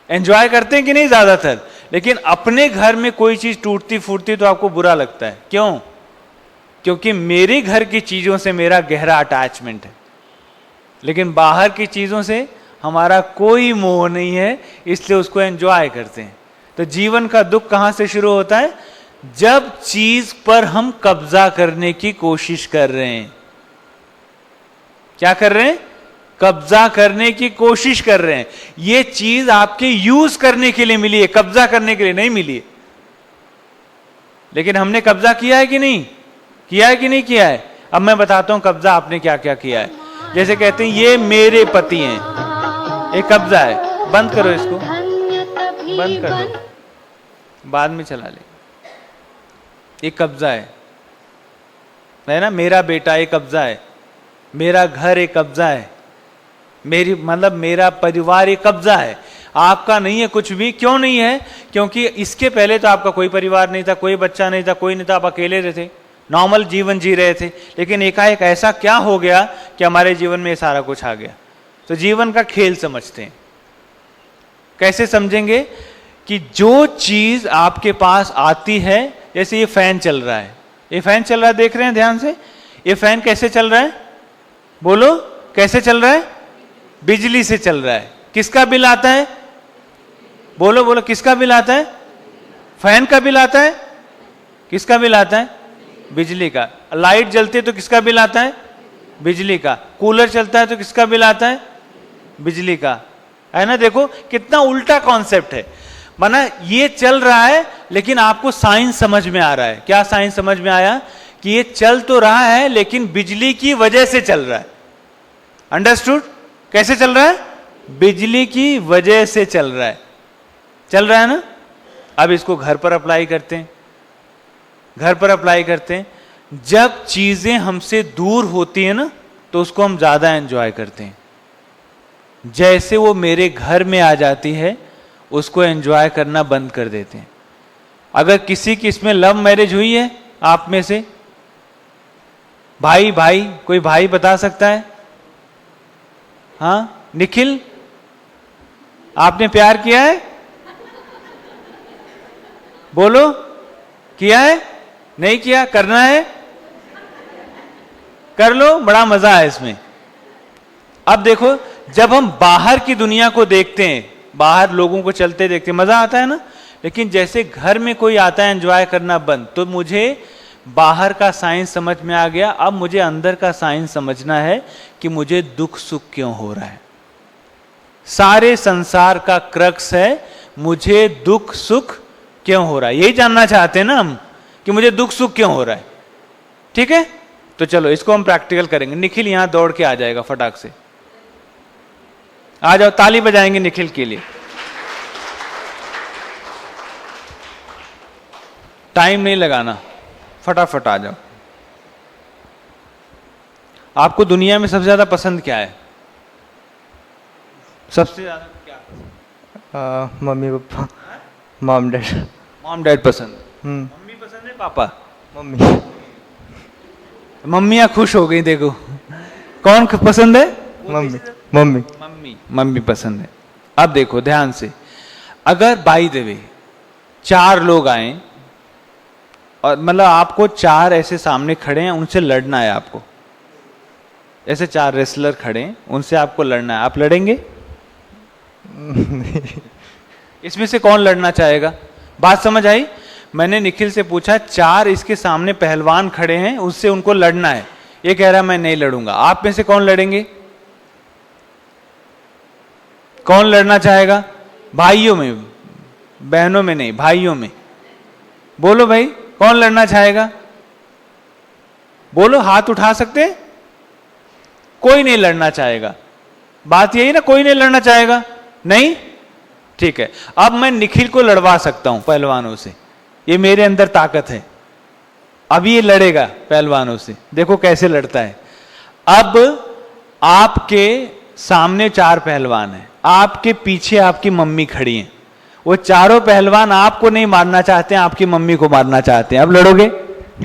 एंजॉय करते हैं कि नहीं ज्यादातर? लेकिन अपने घर में कोई चीज टूटती फूटती तो आपको बुरा लगता है। क्यों? क्योंकि मेरे घर की चीजों से मेरा गहरा अटैचमेंट है, लेकिन बाहर की चीजों से हमारा कोई मोह नहीं है, इसलिए उसको एंजॉय करते हैं। तो जीवन का दुख कहां से शुरू होता है? जब चीज पर हम कब्जा करने की कोशिश कर रहे हैं। क्या कर रहे हैं? कब्जा करने की कोशिश कर रहे हैं। ये चीज आपके यूज करने के लिए मिली है, कब्जा करने के लिए नहीं मिली है। लेकिन हमने कब्जा किया है कि नहीं? किया है कि नहीं किया है? अब मैं बताता हूं कब्जा आपने क्या क्या किया है। जैसे कहते हैं ये मेरे पति हैं, ये कब्जा है। बंद करो इसको, बंद कर दो, बाद में चला ले। ये कब्जा है ना? मेरा बेटा एक कब्जा है, मेरा घर एक कब्जा है, मेरी मतलब मेरा परिवार एक कब्जा है। आपका नहीं है कुछ भी। क्यों नहीं है? क्योंकि इसके पहले तो आपका कोई परिवार नहीं था, कोई बच्चा नहीं था, कोई नहीं था, आप अकेले रहते, नॉर्मल जीवन जी रहे थे। लेकिन एकाएक ऐसा क्या हो गया कि हमारे जीवन में सारा कुछ आ गया। तो जीवन का खेल समझते हैं। कैसे समझेंगे? कि जो चीज आपके पास आती है, जैसे ये फैन चल रहा है, ये फैन चल रहा है, देख रहे हैं ध्यान से? ये फैन कैसे चल रहा है? बोलो, कैसे चल रहा है? बिजली से चल रहा है। किसका बिल आता है? बोलो बोलो, किसका बिल आता है? फैन का बिल आता है। किसका बिल आता है? बिजली का। लाइट जलती है तो किसका बिल आता है? बिजली का। कूलर चलता है तो किसका बिल आता है? बिजली का। है ना? देखो कितना उल्टा कॉन्सेप्ट है। माना ये चल रहा है लेकिन आपको साइंस समझ में आ रहा है। क्या साइंस समझ में आया? कि ये चल तो रहा है लेकिन बिजली की वजह से चल रहा है। अंडरस्टूड? कैसे चल रहा है? बिजली की वजह से चल रहा है। चल रहा है ना? अब इसको घर पर अप्लाई करते हैं। घर पर अप्लाई करते हैं। जब चीजें हमसे दूर होती है ना तो उसको हम ज्यादा एंजॉय करते हैं। जैसे वो मेरे घर में आ जाती है उसको एंजॉय करना बंद कर देते हैं। अगर किसी की इसमें लव मैरिज हुई है आप में से, भाई भाई कोई भाई बता सकता है? हाँ निखिल, आपने प्यार किया है? बोलो, किया है? नहीं किया? करना है? कर लो, बड़ा मजा है इसमें। अब देखो, जब हम बाहर की दुनिया को देखते हैं, बाहर लोगों को चलते देखते हैं, मजा आता है ना। लेकिन जैसे घर में कोई आता है एंजॉय करना बंद, तो मुझे बाहर का साइंस समझ में आ गया। अब मुझे अंदर का साइंस समझना है कि मुझे दुख सुख क्यों हो रहा है। सारे संसार का क्रक्स है मुझे दुख सुख क्यों हो रहा है। यही जानना चाहते हैं ना हम, कि मुझे दुख सुख क्यों हो रहा है। ठीक है, तो चलो इसको हम प्रैक्टिकल करेंगे। निखिल यहां दौड़ के आ जाएगा फटाक से। आ जाओ, ताली बजाएंगे निखिल के लिए। टाइम नहीं लगाना, फटाफट आ जाओ। आपको दुनिया में सबसे ज्यादा पसंद क्या है? सबसे ज्यादा क्या पसंद? Mummy papa, mom dad. Mom dad पसंद? मम्मी पसंद है पापा? मम्मी। मम्मियां खुश हो गई। देखो कौन पसंद है? मम्मी। मम्मी। मम्मी। मम्मी पसंद है। अब देखो ध्यान से, अगर बाई द वे 4 लोग आए और मतलब आपको 4 ऐसे सामने खड़े हैं, उनसे लड़ना है आपको। ऐसे 4 रेसलर खड़े हैं, उनसे आपको लड़ना है। आप लड़ेंगे? इसमें से कौन लड़ना चाहेगा? बात समझ आई? मैंने निखिल से पूछा, 4 इसके सामने पहलवान खड़े हैं, उससे उनको लड़ना है। ये कह रहा है मैं नहीं लड़ूंगा। आप में से कौन लड़ेंगे? कौन लड़ना चाहेगा? भाइयों में, बहनों में नहीं, भाइयों में। बोलो भाई, कौन लड़ना चाहेगा? बोलो, हाथ उठा सकते? कोई नहीं लड़ना चाहेगा। बात यही ना, कोई नहीं लड़ना चाहेगा? नहीं? ठीक है, अब मैं निखिल को लड़वा सकता हूं पहलवानों से। ये मेरे अंदर ताकत है। अभी ये लड़ेगा पहलवानों से, देखो कैसे लड़ता है। अब आपके सामने 4 पहलवान हैं, आपके पीछे आपकी मम्मी खड़ी हैं। वो चारों पहलवान आपको नहीं मारना चाहते हैं, आपकी मम्मी को मारना चाहते हैं। अब लड़ोगे?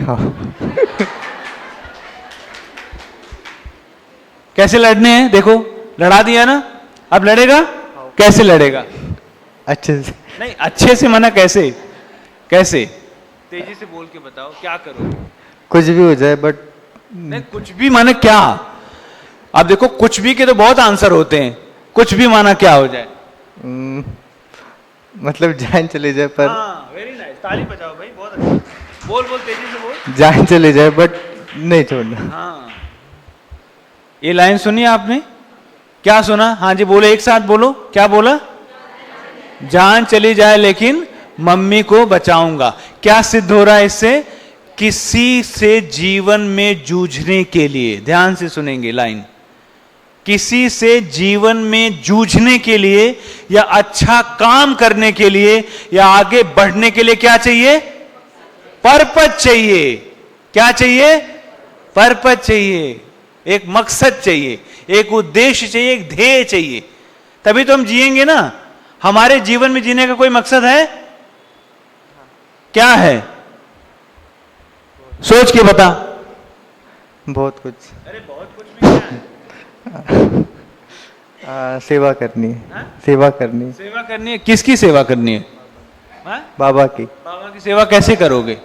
हाँ। कैसे लड़ने हैं? देखो, लड़ा दिया ना। अब लड़ेगा? कैसे लड़ेगा? अच्छे से। नहीं, अच्छे से मना कैसे? कैसे? तेजी से बोल के बताओ, क्या करो? कुछ भी हो जाए, बट नहीं, कुछ भी माने क्या? अब देखो, कुछ भी के तो बहुत आंसर होते हैं। कुछ भी माना क्या हो जाए? मतलब जान चली जाए, पर वेरी नाइस, ताली बजाओ भाई, बहुत अच्छा। बोल बोल, तेजी से बोल। जान चली जाए बट नहीं छोड़ना। हाँ, ये लाइन सुनी आपने? क्या सुना? हाँ जी बोलो, एक साथ बोलो। क्या बोला? जान चली जाए लेकिन मम्मी को बचाऊंगा। क्या सिद्ध हो रहा है इससे? किसी से जीवन में जूझने के लिए, ध्यान से सुनेंगे लाइन, किसी से जीवन में जूझने के लिए या अच्छा काम करने के लिए या आगे बढ़ने के लिए क्या चाहिए? पर्पज चाहिए। क्या चाहिए? पर्पज चाहिए, एक मकसद चाहिए, एक उद्देश्य चाहिए, एक ध्येय चाहिए। तभी तो हम जिएंगे ना। हमारे जीवन में जीने का कोई मकसद है? क्या है? सोच के बता। बहुत कुछ। अरे बहुत कुछ भी क्या है? सेवा करनी है। सेवा करनी। सेवा करनी है? किसकी सेवा करनी है? बाबा की। बाबा की सेवा कैसे करोगे?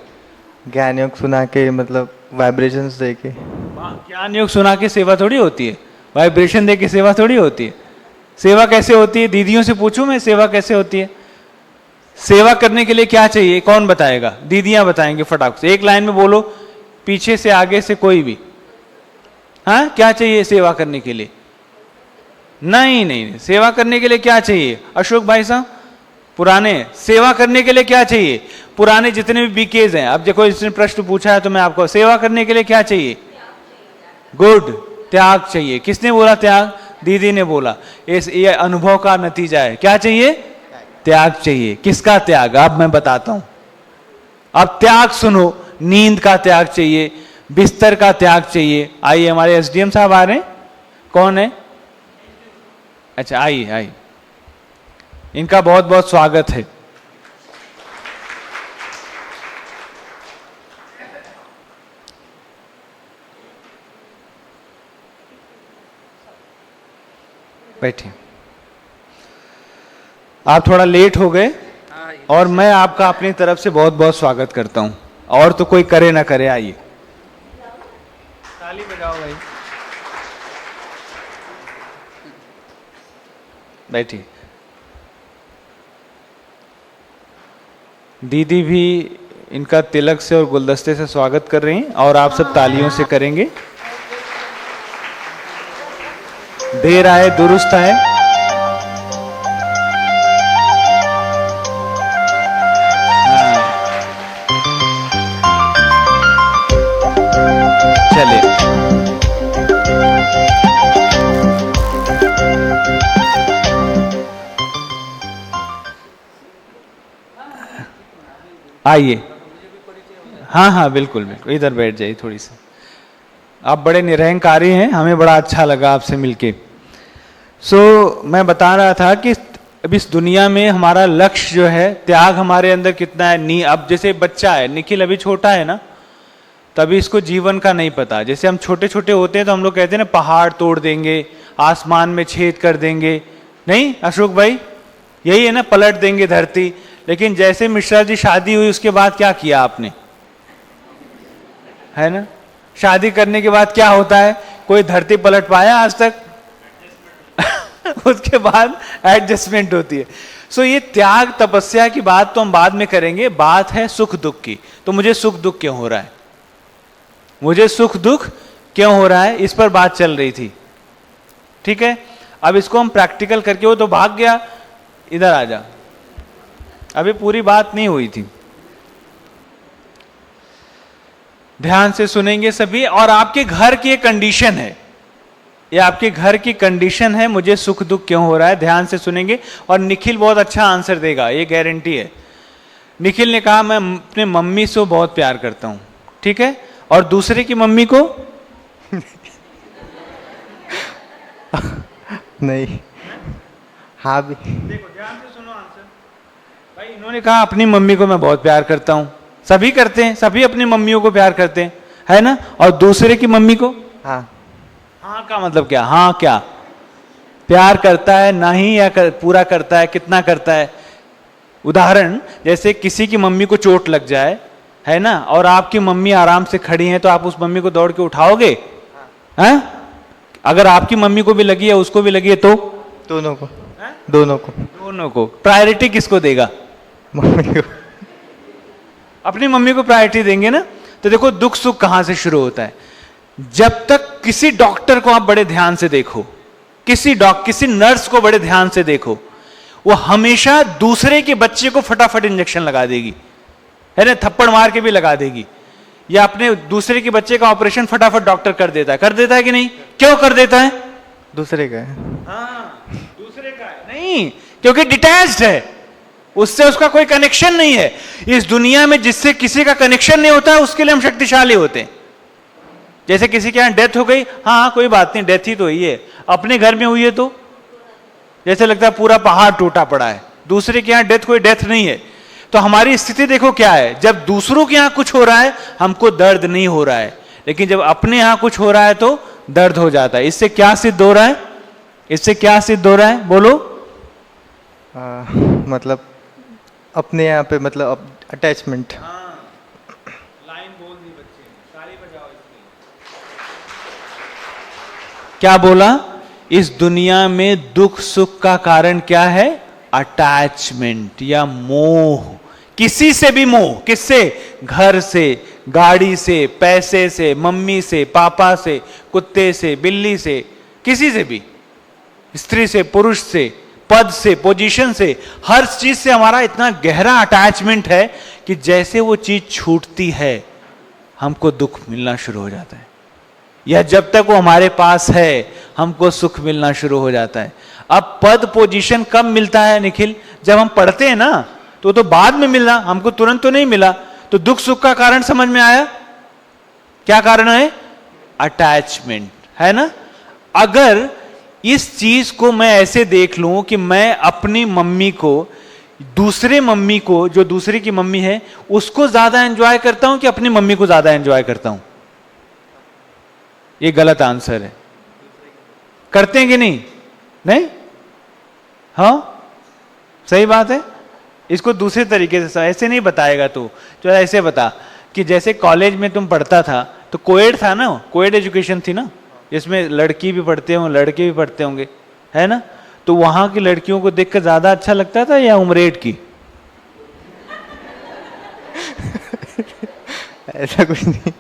ज्ञान योग सुना के, मतलब वाइब्रेशंस दे के। ज्ञान योग सुना के सेवा थोड़ी होती है, वाइब्रेशन दे के सेवा थोड़ी होती है। सेवा कैसे होती है? दीदियों से पूछूं मैं, सेवा कैसे होती है? सेवा करने के लिए क्या चाहिए? कौन बताएगा? दीदियां बताएंगे फटाक से। एक लाइन में बोलो, पीछे से आगे से कोई भी। हाँ, क्या चाहिए सेवा करने के लिए? नहीं नहीं, सेवा करने के लिए क्या चाहिए? अशोक भाई साहब, पुराने सेवा करने के लिए क्या चाहिए? पुराने जितने भी बीकेज हैं, अब देखो इसने प्रश्न पूछा है तो मैं आपको, सेवा करने के लिए क्या चाहिए? गुड, त्याग चाहिए। किसने बोला त्याग? दीदी ने बोला। ये अनुभव का नतीजा है। क्या चाहिए? त्याग चाहिए। किसका त्याग? अब मैं बताता हूं। अब त्याग सुनो, नींद का त्याग चाहिए, बिस्तर का त्याग चाहिए। आइए, हमारे एसडीएम साहब आ रहे हैं। कौन है? अच्छा, आइए आइए, इनका बहुत बहुत स्वागत है। बैठिए। आप थोड़ा लेट हो गए और मैं आपका अपनी तरफ से बहुत बहुत स्वागत करता हूं, और तो कोई करे ना करे। आइए, ताली बजाओ भाई। बैठिए। दीदी भी इनका तिलक से और गुलदस्ते से स्वागत कर रही हैं, और आप सब तालियों से करेंगे। देर आए दुरुस्त आए। चले, आइए। हाँ हाँ, बिल्कुल बिल्कुल, इधर बैठ जाइए थोड़ी सी। आप बड़े निरहंकारी हैं, हमें बड़ा अच्छा लगा आपसे मिलके। मैं बता रहा था कि अब इस दुनिया में हमारा लक्ष्य जो है, त्याग हमारे अंदर कितना है। अब जैसे बच्चा है, निखिल अभी छोटा है ना, तभी इसको जीवन का नहीं पता। जैसे हम छोटे छोटे होते हैं तो हम लोग कहते हैं ना, पहाड़ तोड़ देंगे, आसमान में छेद कर देंगे। नहीं अशोक भाई, यही है ना, पलट देंगे धरती। लेकिन जैसे मिश्रा जी शादी हुई, उसके बाद क्या किया आपने? है ना, शादी करने के बाद क्या होता है? कोई धरती पलट पाया आज तक? उसके बाद एडजस्टमेंट होती है। ये त्याग तपस्या की बात तो हम बाद में करेंगे। बात है सुख दुख की। तो मुझे सुख दुख क्यों हो रहा है? मुझे सुख दुख क्यों हो रहा है, इस पर बात चल रही थी। ठीक है, अब इसको हम प्रैक्टिकल करके, वो तो भाग गया, इधर आ जा, अभी पूरी बात नहीं हुई थी। ध्यान से सुनेंगे सभी। और आपके घर की एक कंडीशन है, ये आपके घर की कंडीशन है, मुझे सुख दुख क्यों हो रहा है। ध्यान से सुनेंगे और निखिल बहुत अच्छा आंसर देगा, ये गारंटी है। निखिल ने कहा, मैं अपने मम्मी से बहुत प्यार करता हूं। ठीक है, और दूसरे की मम्मी को नहीं। हाँ भी। देखो ध्यान से सुनो आंसर भाई। इन्होंने कहा अपनी मम्मी को मैं बहुत प्यार करता हूं। सभी करते हैं, सभी अपनी मम्मियों को प्यार करते हैं, है ना। और दूसरे की मम्मी को? हाँ। हाँ का मतलब क्या? हाँ क्या प्यार करता है? नहीं, या पूरा करता है? कितना करता है? उदाहरण, जैसे किसी की मम्मी को चोट लग जाए, है ना, और आपकी मम्मी आराम से खड़ी हैं, तो आप उस मम्मी को दौड़ के उठाओगे? हैं? अगर आपकी मम्मी को भी लगी है, उसको भी लगी है, तो दोनों को। दोनों को। दोनों को। प्रायोरिटी किसको देगा? मम्मी को। अपनी मम्मी को प्रायोरिटी देंगे ना। तो देखो दुख सुख कहां से शुरू होता है। जब तक किसी डॉक्टर को आप बड़े ध्यान से देखो, किसी नर्स को बड़े ध्यान से देखो, वो हमेशा दूसरे के बच्चे को फटाफट इंजेक्शन लगा देगी, है ना, थप्पड़ मार के भी लगा देगी, या अपने दूसरे के बच्चे का ऑपरेशन फटाफट डॉक्टर कर देता है कि नहीं? क्यों कर देता है? दूसरे का है। हाँ, दूसरे का है। नहीं, क्योंकि डिटैच्ड है, उससे उसका कोई कनेक्शन नहीं है। इस दुनिया में जिससे किसी का कनेक्शन नहीं होता है, उसके लिए हम शक्तिशाली होते हैं। जैसे किसी के यहां डेथ हो गई, हाँ कोई बात नहीं, डेथ ही तो हुई है। अपने घर में हुई है तो जैसे लगता है पूरा पहाड़ टूटा पड़ा है। दूसरे के यहां डेथ, कोई डेथ नहीं है। तो हमारी स्थिति देखो क्या है। जब दूसरों के यहां कुछ हो रहा है, हमको दर्द नहीं हो रहा है, लेकिन जब अपने यहां कुछ हो रहा है तो दर्द हो जाता है। इससे क्या सिद्ध हो रहा है? इससे क्या सिद्ध हो रहा है, बोलो? मतलब अपने यहाँ पे, मतलब अटैचमेंट। लाइन बोल दी बच्चे, ताली बजाओ इसकी। क्या बोला? इस दुनिया में दुख सुख का कारण क्या है? अटैचमेंट या मोह। किसी से भी मोह। किससे? घर से, गाड़ी से, पैसे से, मम्मी से, पापा से, कुत्ते से, बिल्ली से, किसी से भी, स्त्री से, पुरुष से, पद से, पोजीशन से, हर चीज से हमारा इतना गहरा अटैचमेंट है कि जैसे वो चीज छूटती है हमको दुख मिलना शुरू हो जाता है, या जब तक वो हमारे पास है हमको सुख मिलना शुरू हो जाता है। अब पद पोजीशन कब मिलता है निखिल? जब हम पढ़ते हैं ना, तो बाद में मिलना, हमको तुरंत तो नहीं मिला। तो दुख सुख का कारण समझ में आया? क्या कारण है? अटैचमेंट, है ना। अगर इस चीज को मैं ऐसे देख लूं कि मैं अपनी मम्मी को, दूसरे मम्मी को, जो दूसरे की मम्मी है उसको ज्यादा एंजॉय करता हूं कि अपनी मम्मी को ज्यादा एंजॉय करता हूं, ये गलत आंसर है। करते हैं कि नहीं? नहीं? हाँ, सही बात है। इसको दूसरे तरीके से ऐसे नहीं बताएगा तू, तो ऐसे बता कि जैसे कॉलेज में तुम पढ़ता था तो कोएड था ना, कोएड एजुकेशन थी ना, इसमें लड़की भी पढ़ते होंगे लड़के भी पढ़ते होंगे, है ना। तो वहां की लड़कियों को देखकर ज्यादा अच्छा लगता था या उमरेड की? ऐसा कुछ नहीं।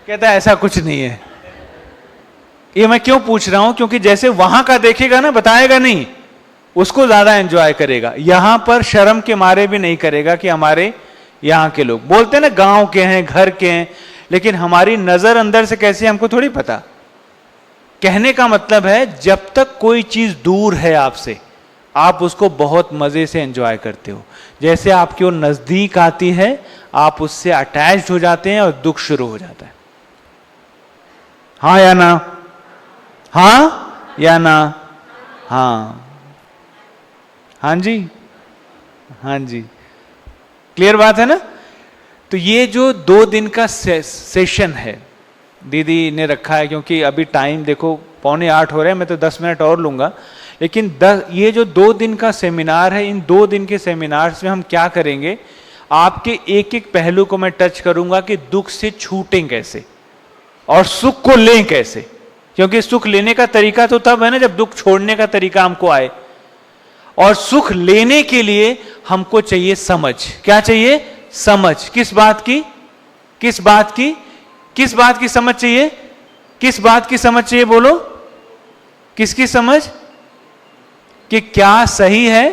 कहता है ऐसा कुछ नहीं है। ये मैं क्यों पूछ रहा हूं? क्योंकि जैसे वहां का देखेगा ना, बताएगा नहीं, उसको ज्यादा एंजॉय करेगा। यहां पर शर्म के मारे भी नहीं करेगा कि हमारे यहां के लोग बोलते हैं ना गांव के हैं, घर के हैं, लेकिन हमारी नजर अंदर से कैसी हमको थोड़ी पता। कहने का मतलब है जब तक कोई चीज दूर है आपसे, आप उसको बहुत मजे से एंजॉय करते हो। जैसे आपकी वो नजदीक आती है, आप उससे अटैच्ड हो जाते हैं और दुख शुरू हो जाता है। हाँ या ना? हाँ या ना? हाँ, हाँ जी, हाँ जी, क्लियर बात है ना। तो ये जो 2 दिन का सेशन है दीदी ने रखा है, क्योंकि अभी टाइम देखो 7:45 हो रहे हैं, मैं तो 10 मिनट और लूंगा, लेकिन ये जो 2 दिन का सेमिनार है, इन 2 दिन के सेमिनार्स में हम क्या करेंगे, आपके एक एक पहलू को मैं टच करूंगा कि दुख से छूटें कैसे और सुख को लें कैसे। क्योंकि सुख लेने का तरीका तो तब है ना जब दुख छोड़ने का तरीका हमको आए, और सुख लेने के लिए हमको चाहिए समझ। क्या चाहिए? समझ। किस बात की? किस बात की? किस बात की समझ चाहिए? किस बात की समझ चाहिए? बोलो, किसकी समझ? कि क्या सही है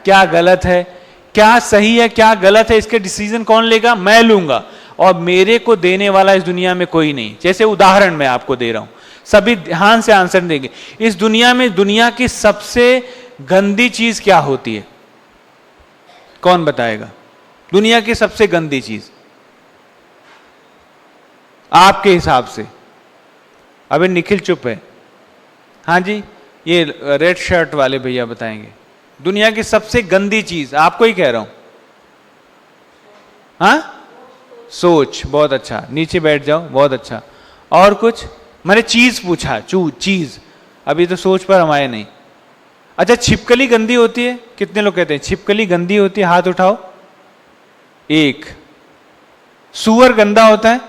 क्या गलत है, क्या सही है क्या गलत है, इसके डिसीजन कौन लेगा? मैं लूंगा, और मेरे को देने वाला इस दुनिया में कोई नहीं। जैसे उदाहरण मैं आपको दे रहा हूं, सभी ध्यान से आंसर देंगे। इस दुनिया में दुनिया की सबसे गंदी चीज क्या होती है? कौन बताएगा? दुनिया की सबसे गंदी चीज आपके हिसाब से? अबे निखिल चुप है। हाँ जी, ये रेड शर्ट वाले भैया बताएंगे। दुनिया की सबसे गंदी चीज, आपको ही कह रहा हूं। हाँ, सोच। बहुत अच्छा, नीचे बैठ जाओ। बहुत अच्छा। और कुछ? मैंने चीज पूछा, चीज। अभी तो सोच पर हम आए नहीं। अच्छा, छिपकली गंदी होती है? कितने लोग कहते हैं छिपकली गंदी होती है? हाथ उठाओ। 1। सुअर गंदा होता है?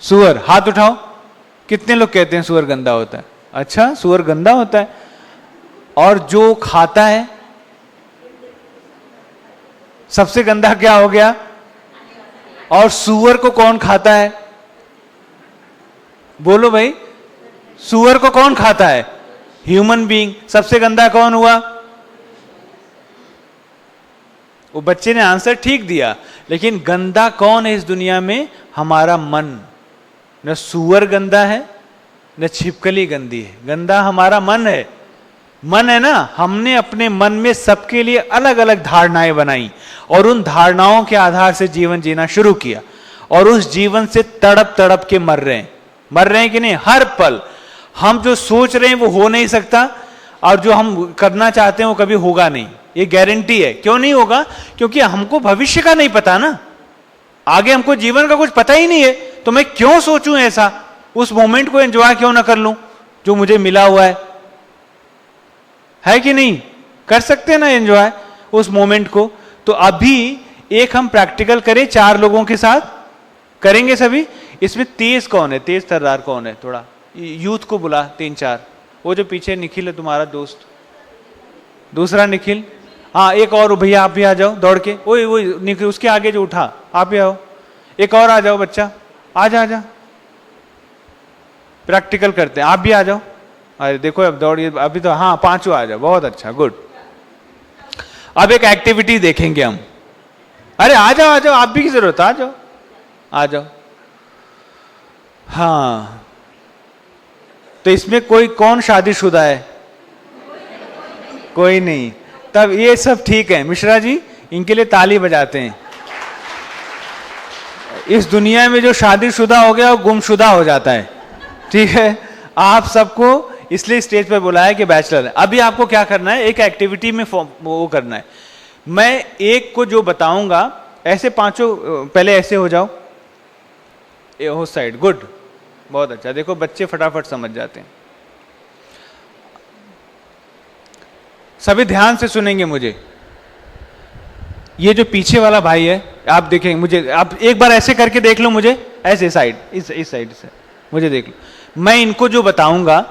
सुअर, हाथ उठाओ। कितने लोग कहते हैं सुअर गंदा होता है? अच्छा, सुअर गंदा होता है। और जो खाता है सबसे गंदा क्या हो गया? और सुअर को कौन खाता है? बोलो भाई, सुअर को कौन खाता है? Human being. सबसे गंदा कौन हुआ? वो बच्चे ने आंसर ठीक दिया, लेकिन गंदा कौन है इस दुनिया में? हमारा मन। न सुअर गंदा है न छिपकली गंदी है, गंदा हमारा मन है। मन है ना, हमने अपने मन में सबके लिए अलग अलग धारणाएं बनाई और उन धारणाओं के आधार से जीवन जीना शुरू किया, और उस जीवन से तड़प तड़प के मर रहे हैं कि नहीं? हर पल हम जो सोच रहे हैं वो हो नहीं सकता, और जो हम करना चाहते हैं वो कभी होगा नहीं, ये गारंटी है। क्यों नहीं होगा? क्योंकि हमको भविष्य का नहीं पता ना, आगे हमको जीवन का कुछ पता ही नहीं है। तो मैं क्यों सोचूं ऐसा? उस मोमेंट को एंजॉय क्यों ना कर लूं जो मुझे मिला हुआ है कि नहीं? कर सकते हैं ना एंजॉय उस मोमेंट को। तो अभी एक हम प्रैक्टिकल करें 4 लोगों के साथ, करेंगे सभी। इसमें तेज कौन है? तेज तर्रार कौन है? थोड़ा यूथ को बुला 3-4। वो जो पीछे निखिल है तुम्हारा दोस्त, दूसरा निखिल। हाँ, एक और भैया, आप भी आ जाओ दौड़ के। वो निखिल, उसके आगे जो उठा, आप भी आओ। एक और आ जाओ बच्चा, आजा। प्रैक्टिकल करते हैं, आप भी आ जाओ। अरे देखो अब दौड़िए, अभी तो। हाँ, 5 आ जाओ। बहुत अच्छा, गुड। अब एक एक्टिविटी देखेंगे हम। अरे आ जाओ आ जाओ, आप भी की जरूरत, आ जाओ आ जाओ। हाँ, तो इसमें कोई कौन शादीशुदा है? कोई नहीं। तब ये सब ठीक है। मिश्रा जी, इनके लिए ताली बजाते हैं। इस दुनिया में जो शादीशुदा हो गया वो गुमशुदा हो जाता है। ठीक है, आप सबको इसलिए स्टेज पे बुलाया कि बैचलर है। अभी आपको क्या करना है, एक एक्टिविटी में वो करना है। मैं एक को जो बताऊंगा, ऐसे पांचों पहले ऐसे हो जाओ, ये हो साइड, गुड, बहुत अच्छा। देखो बच्चे फटाफट समझ जाते हैं। सभी ध्यान से सुनेंगे मुझे। ये जो पीछे वाला भाई है, आप देखेंगे मुझे, आप एक बार ऐसे करके देख लो मुझे, ऐसे साइड, इस साइड से मुझे देख लो। मैं इनको जो बताऊंगा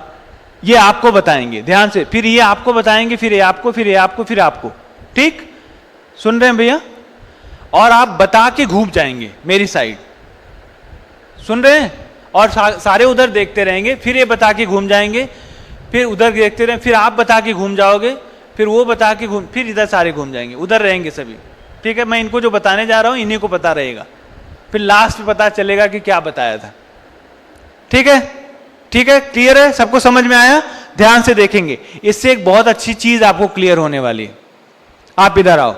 ये आपको बताएंगे, ध्यान से। फिर ये आपको बताएंगे, फिर ये आपको, फिर ये आपको, फिर आपको। ठीक, सुन रहे हैं भैया? और आप बता के घूम जाएंगे मेरी साइड, सुन रहे हैं? और सारे उधर देखते रहेंगे, फिर ये बता के घूम जाएंगे, फिर उधर देखते रहेंगे, फिर आप बता के घूम जाओगे, फिर वो बता के घूम, फिर इधर सारे घूम जाएंगे, उधर रहेंगे सभी। ठीक है, मैं इनको जो बताने जा रहा हूं इन्हीं को पता रहेगा, फिर लास्ट में पता चलेगा कि क्या बताया था। ठीक है, ठीक है, क्लियर है? सबको समझ में आया? ध्यान से देखेंगे, इससे एक बहुत अच्छी चीज आपको क्लियर होने वाली है। आप इधर आओ।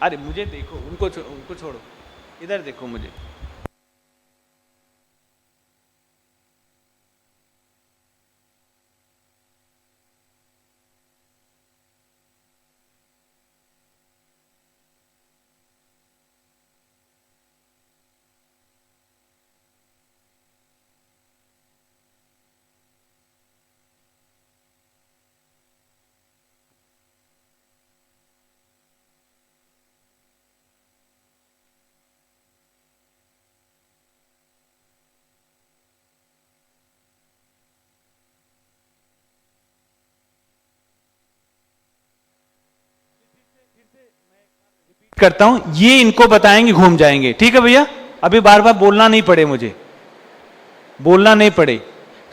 अरे मुझे देखो, उनको छोड़ो, इधर देखो मुझे। करता हूं, ये इनको बताएंगे, घूम जाएंगे। ठीक है भैया, अभी बार बार बोलना नहीं पड़े, मुझे बोलना नहीं पड़े।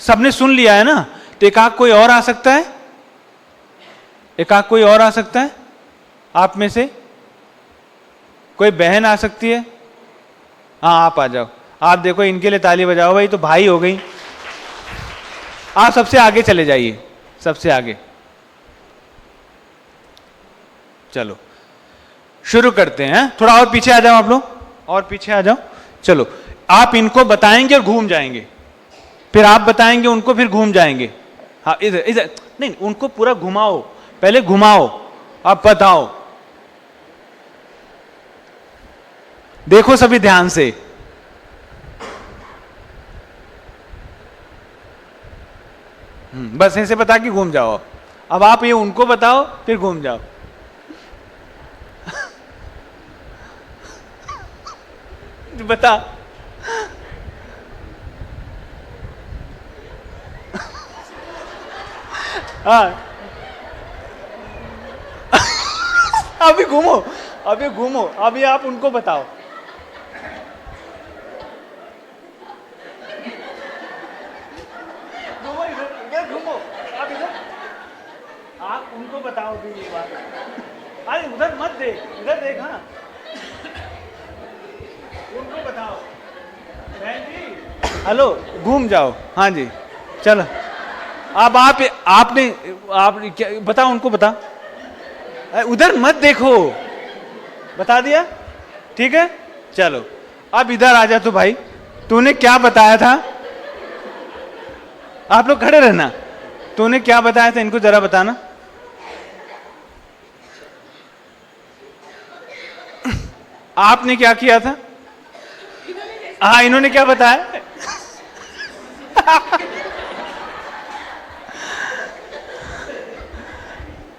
सबने सुन लिया है ना? तो एक आध कोई और आ सकता है, एक आध कोई और आ सकता है आप में से? कोई बहन आ सकती है? हाँ, आप आ जाओ। आप देखो, इनके लिए ताली बजाओ भाई, तो भाई हो गई। आप सबसे आगे चले जाइए, सबसे आगे। चलो शुरू करते हैं। थोड़ा और पीछे आ जाओ आप लोग, और पीछे आ जाओ। चलो, आप इनको बताएंगे और घूम जाएंगे, फिर आप बताएंगे उनको, फिर घूम जाएंगे। हाँ, इधर इधर नहीं, उनको पूरा घुमाओ, पहले घुमाओ, आप बताओ। देखो सभी ध्यान से। बस ऐसे बता के घूम जाओ। अब आप ये उनको बताओ, फिर घूम जाओ। बता। हाँ, अभी घूमो, अभी घूमो, अभी आप उनको बताओ। घूमो, इधर घूमो, आप इधर, आप उनको बताओ भी ये बात। अरे उधर मत देख, इधर देख। हाँ, उनको बताओ। बहन जी, हेलो, घूम जाओ। हाँ जी, चलो। अब आपने क्या बताओ, उनको बता। उधर मत देखो, बता दिया? ठीक है, चलो। अब इधर आ जा। तो भाई, तूने क्या बताया था? आप लोग खड़े रहना। तूने क्या बताया था, इनको जरा बताना। आपने क्या किया था? हाँ, इन्होंने क्या बताया?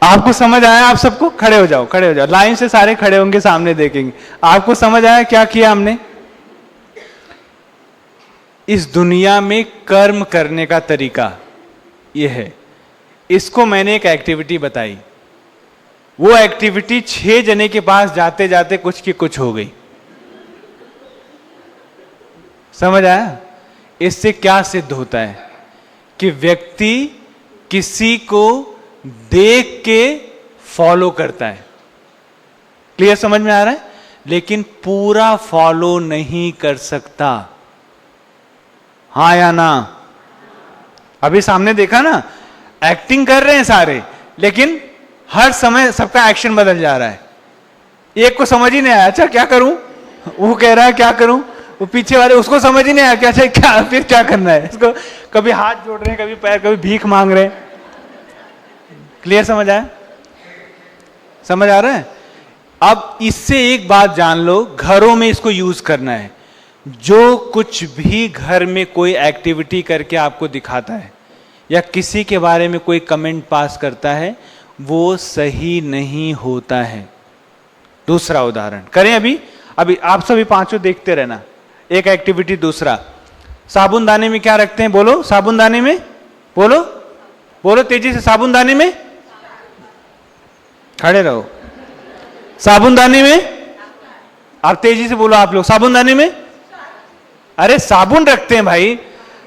आपको समझ आया? आप सबको खड़े हो जाओ, खड़े हो जाओ, लाइन से सारे खड़े होंगे, सामने देखेंगे। आपको समझ आया क्या किया हमने? इस दुनिया में कर्म करने का तरीका ये है। इसको मैंने एक एक्टिविटी बताई। वो एक्टिविटी 6 जने के पास जाते जाते कुछ की कुछ हो गई। समझ आया? इससे क्या सिद्ध होता है कि व्यक्ति किसी को देख के फॉलो करता है। क्लियर समझ में आ रहा है? लेकिन पूरा फॉलो नहीं कर सकता। हाँ या ना? अभी सामने देखा ना, एक्टिंग कर रहे हैं सारे, लेकिन हर समय सबका एक्शन बदल जा रहा है। एक को समझ ही नहीं आया, अच्छा क्या करूं, वो कह रहा है क्या करूं, वो पीछे वाले उसको समझ ही नहीं आया कि अच्छा क्या फिर क्या करना है इसको। कभी हाथ जोड़ रहे हैं, कभी पैर, कभी भीख मांग रहे हैं। क्लियर समझ आया? समझ आ रहा है? अब इससे एक बात जान लो, घरों में इसको यूज करना है। जो कुछ भी घर में कोई एक्टिविटी करके आपको दिखाता है या किसी के बारे में कोई कमेंट पास करता है, वो सही नहीं होता है। दूसरा उदाहरण करें, अभी आप सभी पांचों देखते रहना। एक एक्टिविटी, दूसरा, साबुनदाने में क्या रखते हैं? बोलो, साबुनदाने में, बोलो बोलो तेजी से, साबुनदाने में, खड़े रहो, साबुनदाने में, आप तेजी से बोलो आप लोग, साबुनदाने में, अरे साबुन रखते हैं भाई,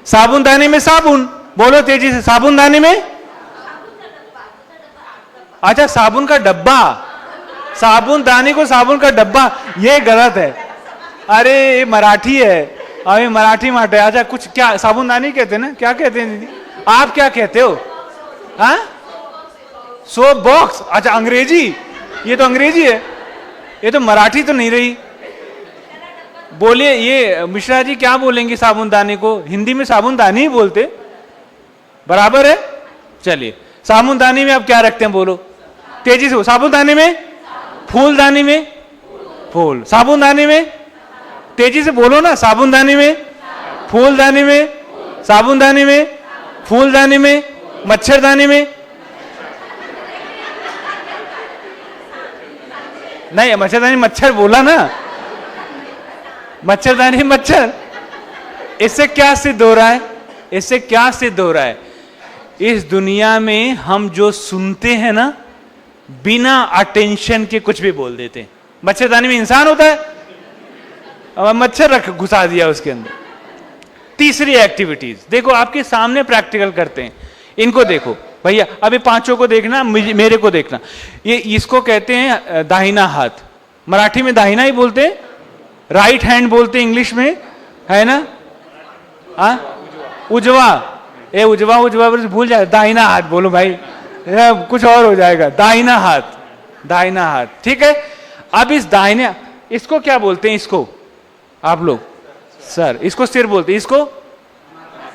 साबुनदाने में साबुन, बोलो तेजी से, साबुनदाने में, अच्छा साबुन का डब्बा, साबुनदाने को साबुन का डब्बा, ये गलत है। अरे ये मराठी है, अभी मराठी माटे, अच्छा कुछ क्या साबुनदानी कहते हैं ना, क्या कहते हैं दीदी, आप क्या कहते हो? हाँ, सोप बॉक्स, अच्छा अंग्रेजी, ये तो अंग्रेजी है, ये तो मराठी तो नहीं रही। बोलिए, ये मिश्रा जी क्या बोलेंगे साबुनदाने को? हिंदी में साबुनदानी ही बोलते, बराबर है। चलिए, साबुनदानी में आप क्या रखते हैं? बोलो तेजी से, साबुनदानी में, फूलदानी में, फूल, साबुनदानी में, तेजी से बोलो ना, साबुनदानी में, फूलदानी में, साबुनदानी में, फूलदानी में, मच्छरदानी में, नहीं मच्छरदानी, मच्छर बोला ना, मच्छरदानी मच्छर। इससे क्या सिद्ध हो रहा है? इससे क्या सिद्ध हो रहा है? इस दुनिया में हम जो सुनते हैं ना, बिना अटेंशन के कुछ भी बोल देते हैं। मच्छरदानी में इंसान होता है, अब मच्छर रख घुसा दिया उसके अंदर। तीसरी एक्टिविटीज देखो, आपके सामने प्रैक्टिकल करते हैं, इनको देखो भैया, अभी पांचों को देखना, मेरे को देखना। ये इसको कहते हैं दाहिना हाथ, मराठी में दाहिना ही बोलते हैं, राइट हैंड बोलते हैं इंग्लिश में, है ना? उजवा, ए उजवा उजवा भूल जाए, दाहिना हाथ बोलो भाई, कुछ और हो जाएगा। दाहिना हाथ, दाहिना हाथ, ठीक है। अब इस दाहिने, इसको क्या बोलते हैं? इसको आप लोग सर, इसको सिर बोलते हैं,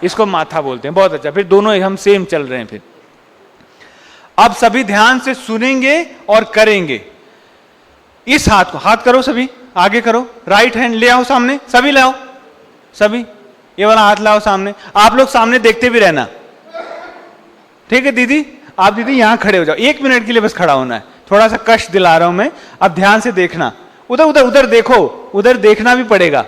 इसको माथा बोलते हैं। बहुत अच्छा, फिर दोनों हम सेम चल रहे हैं। फिर अब सभी ध्यान से सुनेंगे और करेंगे। इस हाथ को, हाथ करो सभी, आगे करो, राइट हैंड ले आओ सामने, सभी ले आओ, सभी ये वाला हाथ लाओ सामने। आप लोग सामने देखते भी रहना, ठीक है दीदी? आप दीदी यहां खड़े हो जाओ, 1 मिनट के लिए बस खड़ा होना है, थोड़ा सा कष्ट दिला रहा हूं मैं। अब ध्यान से देखना, उधर उधर उधर देखो, उधर देखना भी पड़ेगा।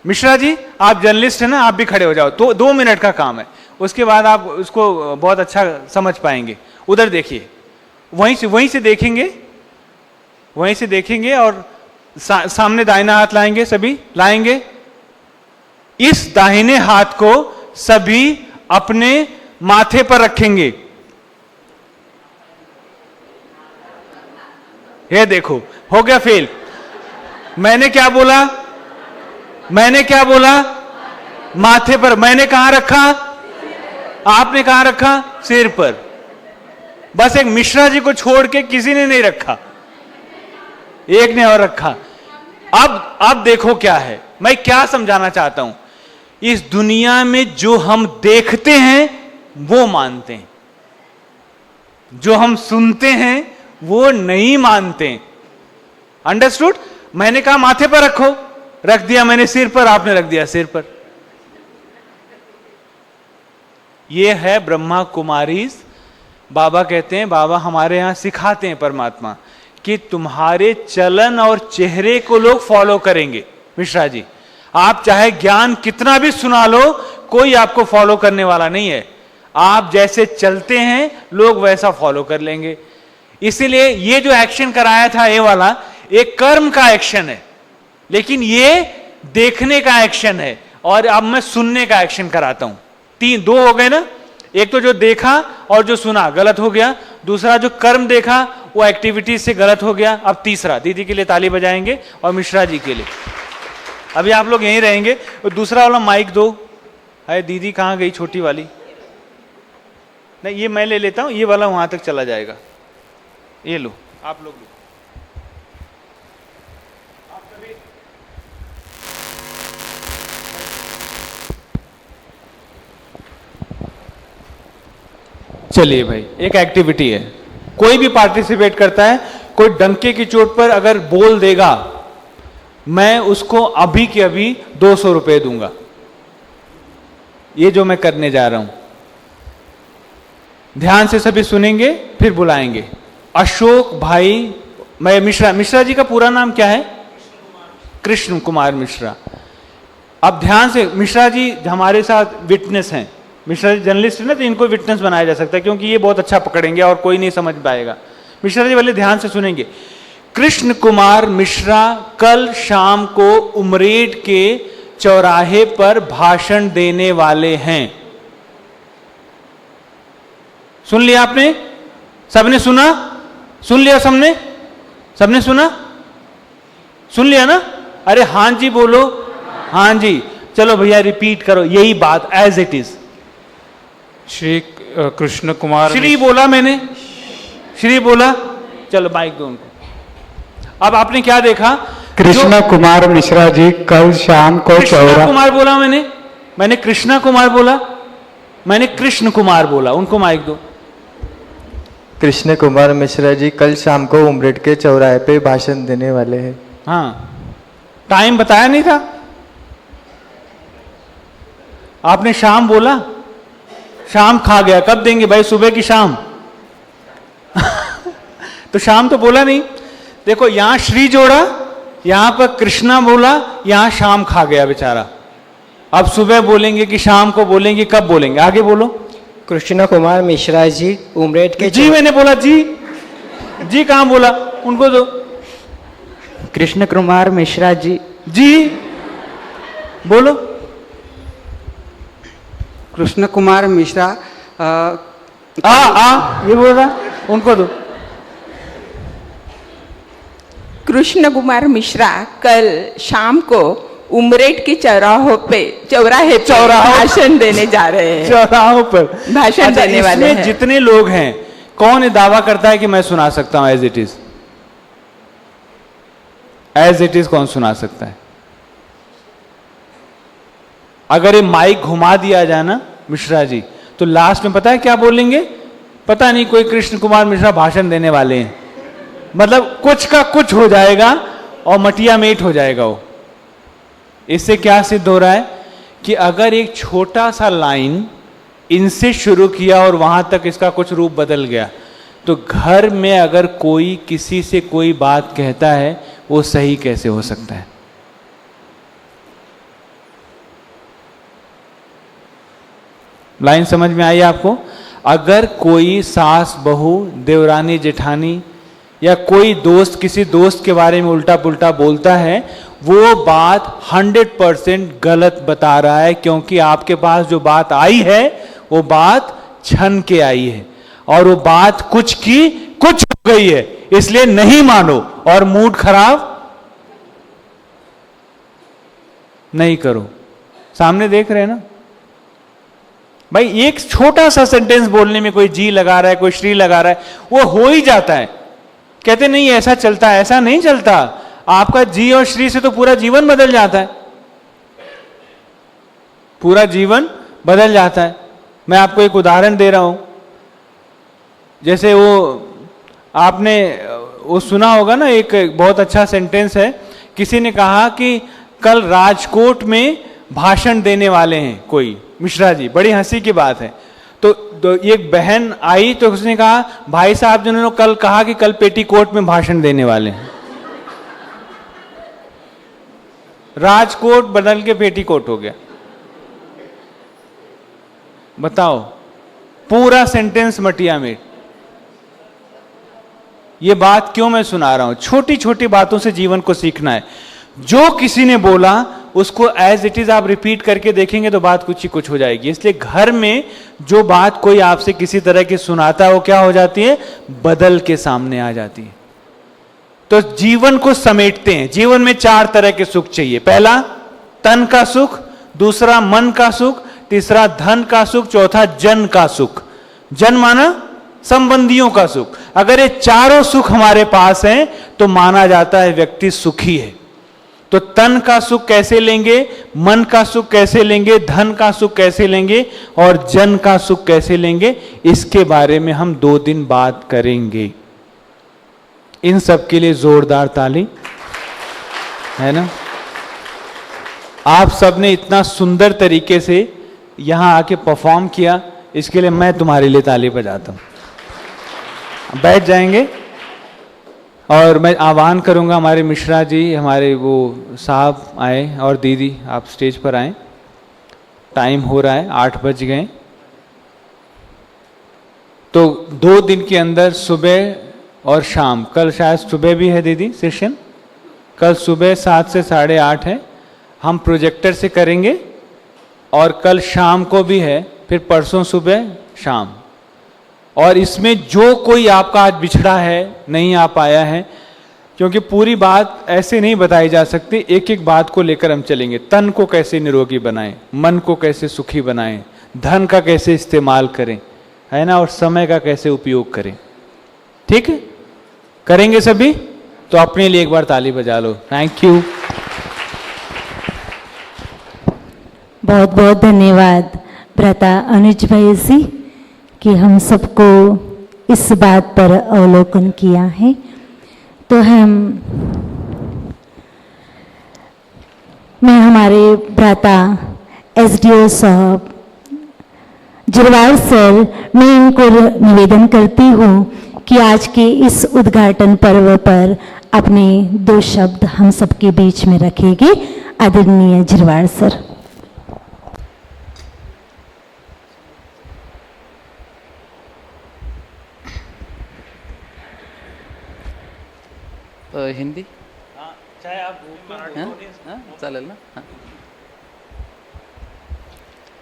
मिश्रा जी आप जर्नलिस्ट है ना, आप भी खड़े हो जाओ, तो 2 मिनट का काम है, उसके बाद आप उसको बहुत अच्छा समझ पाएंगे। उधर देखिए, वहीं से देखेंगे, वहीं से देखेंगे और सामने दाहिना हाथ लाएंगे, सभी लाएंगे। इस दाहिने हाथ को सभी अपने माथे पर रखेंगे। ये देखो, हो गया फेल। मैंने क्या बोला? मैंने क्या बोला? माथे पर। मैंने कहां रखा? आपने कहां रखा? सिर पर। बस एक मिश्रा जी को छोड़ के किसी ने नहीं रखा, एक ने और रखा। अब देखो क्या है, मैं क्या समझाना चाहता हूं। इस दुनिया में जो हम देखते हैं वो मानते हैं, जो हम सुनते हैं वो नहीं मानते। अंडरस्टूड? मैंने कहा माथे पर रखो, रख दिया मैंने सिर पर, आपने रख दिया सिर पर। यह है ब्रह्मा कुमारीज। बाबा कहते हैं, बाबा हमारे यहां सिखाते हैं परमात्मा कि तुम्हारे चलन और चेहरे को लोग फॉलो करेंगे। मिश्रा जी, आप चाहे ज्ञान कितना भी सुना लो, कोई आपको फॉलो करने वाला नहीं है। आप जैसे चलते हैं लोग वैसा फॉलो कर लेंगे। इसीलिए ये जो एक्शन कराया था, ये वाला एक कर्म का एक्शन है, लेकिन ये देखने का एक्शन है। और अब मैं सुनने का एक्शन कराता हूं। 2 हो गए ना। एक तो जो देखा और जो सुना गलत हो गया, दूसरा जो कर्म देखा वो एक्टिविटीज से गलत हो गया। अब तीसरा, दीदी के लिए ताली बजाएंगे और मिश्रा जी के लिए। अभी आप लोग यहीं रहेंगे। दूसरा वाला माइक दो। है दीदी कहाँ गई छोटी वाली? नहीं, ये मैं ले लेता हूँ, ये वाला वहां तक चला जाएगा। ये लो, आप लोग लो। चलिए भाई, एक एक्टिविटी है, कोई भी पार्टिसिपेट करता है, कोई डंके की चोट पर अगर बोल देगा मैं उसको अभी के अभी 200 रुपए दूंगा। ये जो मैं करने जा रहा हूं, ध्यान से सभी सुनेंगे फिर बुलाएंगे। अशोक भाई, मैं मिश्रा जी का पूरा नाम क्या है? कृष्ण कुमार मिश्रा। अब ध्यान से, मिश्रा जी हमारे साथ विटनेस हैं। मिश्रा जी जर्नलिस्ट है ना, तो इनको विटनेस बनाया जा सकता है क्योंकि ये बहुत अच्छा पकड़ेंगे और कोई नहीं समझ पाएगा। मिश्रा जी वाले ध्यान से सुनेंगे। कृष्ण कुमार मिश्रा कल शाम को उमरेड के चौराहे पर भाषण देने वाले हैं। सुन लिया आपने? सबने सुना? सुन लिया सबने? सबने सुना? सुन लिया ना? अरे हां जी बोलो। हां जी, चलो भैया रिपीट करो यही बात as it is. Shri Krishna Kumar, Shri बोला मैंने, श्री बोला। चलो माइक दो उनको। अब आपने क्या देखा? कृष्ण कुमार मिश्रा जी कल शाम को कृष्णा कुमार बोला मैंने कृष्णा कुमार बोला, मैंने कृष्ण कुमार बोला। उनको माइक दो। कृष्ण कुमार मिश्रा जी कल शाम को उमरेड के चौराहे पे भाषण देने वाले हैं। हाँ, टाइम बताया नहीं था आपने? शाम बोला, शाम खा गया। कब देंगे भाई? सुबह की शाम। तो शाम तो बोला नहीं। देखो यहां श्री जोड़ा, यहां पर कृष्णा बोला, यहां शाम खा गया बेचारा। अब सुबह बोलेंगे कि शाम को बोलेंगे? कब बोलेंगे? आगे बोलो। कृष्ण कुमार मिश्रा जी उमरेड के जी मैंने बोला जी। जी कहां बोला? उनको दो। कृष्ण कुमार मिश्रा जी बोलो। कृष्ण कुमार मिश्रा ये बोल रहा, उनको दो। कृष्ण कुमार मिश्रा कल शाम को उमरेड के चौराहे भाषण देने जा रहे हैं। चौराहों पर भाषण देने वाले हैं। जितने लोग हैं, कौन ये दावा करता है कि मैं सुना सकता हूं as it is? As it is कौन सुना सकता है? अगर ये माइक घुमा दिया जाए ना मिश्रा जी, तो लास्ट में पता है क्या बोलेंगे? पता नहीं, कोई कृष्ण कुमार मिश्रा भाषण देने वाले हैं। मतलब कुछ का कुछ हो जाएगा और मटिया मेट हो जाएगा वो। इससे क्या सिद्ध हो रहा है कि अगर एक छोटा सा लाइन इनसे शुरू किया और वहां तक इसका कुछ रूप बदल गया, तो घर में अगर कोई किसी से कोई बात कहता है वो सही कैसे हो सकता है? लाइन समझ में आई आपको? अगर कोई सास बहू, देवरानी जेठानी या कोई दोस्त किसी दोस्त के बारे में उल्टा पुल्टा बोलता है, वो बात 100% गलत बता रहा है, क्योंकि आपके पास जो बात आई है वो बात छन के आई है और वो बात कुछ की कुछ हो गई है। इसलिए नहीं मानो और मूड खराब नहीं करो। सामने देख रहे हैं ना भाई, एक छोटा सा सेंटेंस बोलने में कोई जी लगा रहा है, कोई श्री लगा रहा है, वो हो ही जाता है। कहते नहीं ऐसा चलता है, ऐसा नहीं चलता। आपका जी और श्री से तो पूरा जीवन बदल जाता है, पूरा जीवन बदल जाता है। मैं आपको एक उदाहरण दे रहा हूं। जैसे वो आपने वो सुना होगा ना, एक बहुत अच्छा सेंटेंस है। किसी ने कहा कि कल राजकोट में भाषण देने वाले हैं कोई मिश्रा जी, बड़ी हंसी की बात है। तो एक बहन आई तो उसने कहा, भाई साहब जिन्होंने कल कहा कि कल पेटीकोट में भाषण देने वाले हैं। राजकोट बदल के पेटीकोट हो गया। बताओ, पूरा सेंटेंस मटिया मेट। ये बात क्यों मैं सुना रहा हूं? छोटी छोटी बातों से जीवन को सीखना है। जो किसी ने बोला उसको एज इट इज आप रिपीट करके देखेंगे तो बात कुछ ही कुछ हो जाएगी। इसलिए घर में जो बात कोई आपसे किसी तरह की सुनाता है वो क्या हो जाती है, बदल के सामने आ जाती है। तो जीवन को समेटते हैं। जीवन में 4 तरह के सुख चाहिए। पहला तन का सुख, दूसरा मन का सुख, तीसरा धन का सुख, चौथा जन का सुख। जन माना संबंधियों का सुख। अगर ये चारों सुख हमारे पास हैं तो माना जाता है व्यक्ति सुखी है। तो तन का सुख कैसे लेंगे, मन का सुख कैसे लेंगे, धन का सुख कैसे लेंगे और जन का सुख कैसे लेंगे, इसके बारे में हम 2 दिन बात करेंगे। इन सब के लिए जोरदार ताली, है ना। आप सबने इतना सुंदर तरीके से यहां आके परफॉर्म किया, इसके लिए मैं तुम्हारे लिए ताली बजाता हूं। बैठ जाएंगे और मैं आह्वान करूंगा हमारे मिश्रा जी, हमारे वो साहब आए और दीदी आप स्टेज पर आए। टाइम हो रहा है, 8 बज गए। तो 2 दिन के अंदर सुबह और शाम, कल शायद सुबह भी है दीदी सेशन, कल सुबह 7 से 8:30 है, हम प्रोजेक्टर से करेंगे। और कल शाम को भी है, फिर परसों सुबह शाम। और इसमें जो कोई आपका आज बिछड़ा है, नहीं आ पाया है, क्योंकि पूरी बात ऐसे नहीं बताई जा सकती, एक एक बात को लेकर हम चलेंगे। तन को कैसे निरोगी बनाएं, मन को कैसे सुखी बनाएं, धन का कैसे इस्तेमाल करें, है ना, और समय का कैसे उपयोग करें। ठीक है, करेंगे सभी। तो अपने लिए एक बार ताली बजा लो। Thank you. बहुत बहुत धन्यवाद भ्राता अनुज भाई जी कि हम सबको इस बात पर अवलोकन किया है। तो मैं हमारे भ्राता एसडीओ साहब जिरवार सर, मैं इनको निवेदन करती हूँ कि आज के इस उद्घाटन पर्व पर अपने 2 शब्द हम सबके बीच में रखेंगे। आदरणीय जिरवार सर। हिंदी चाहे आप चालेल ना।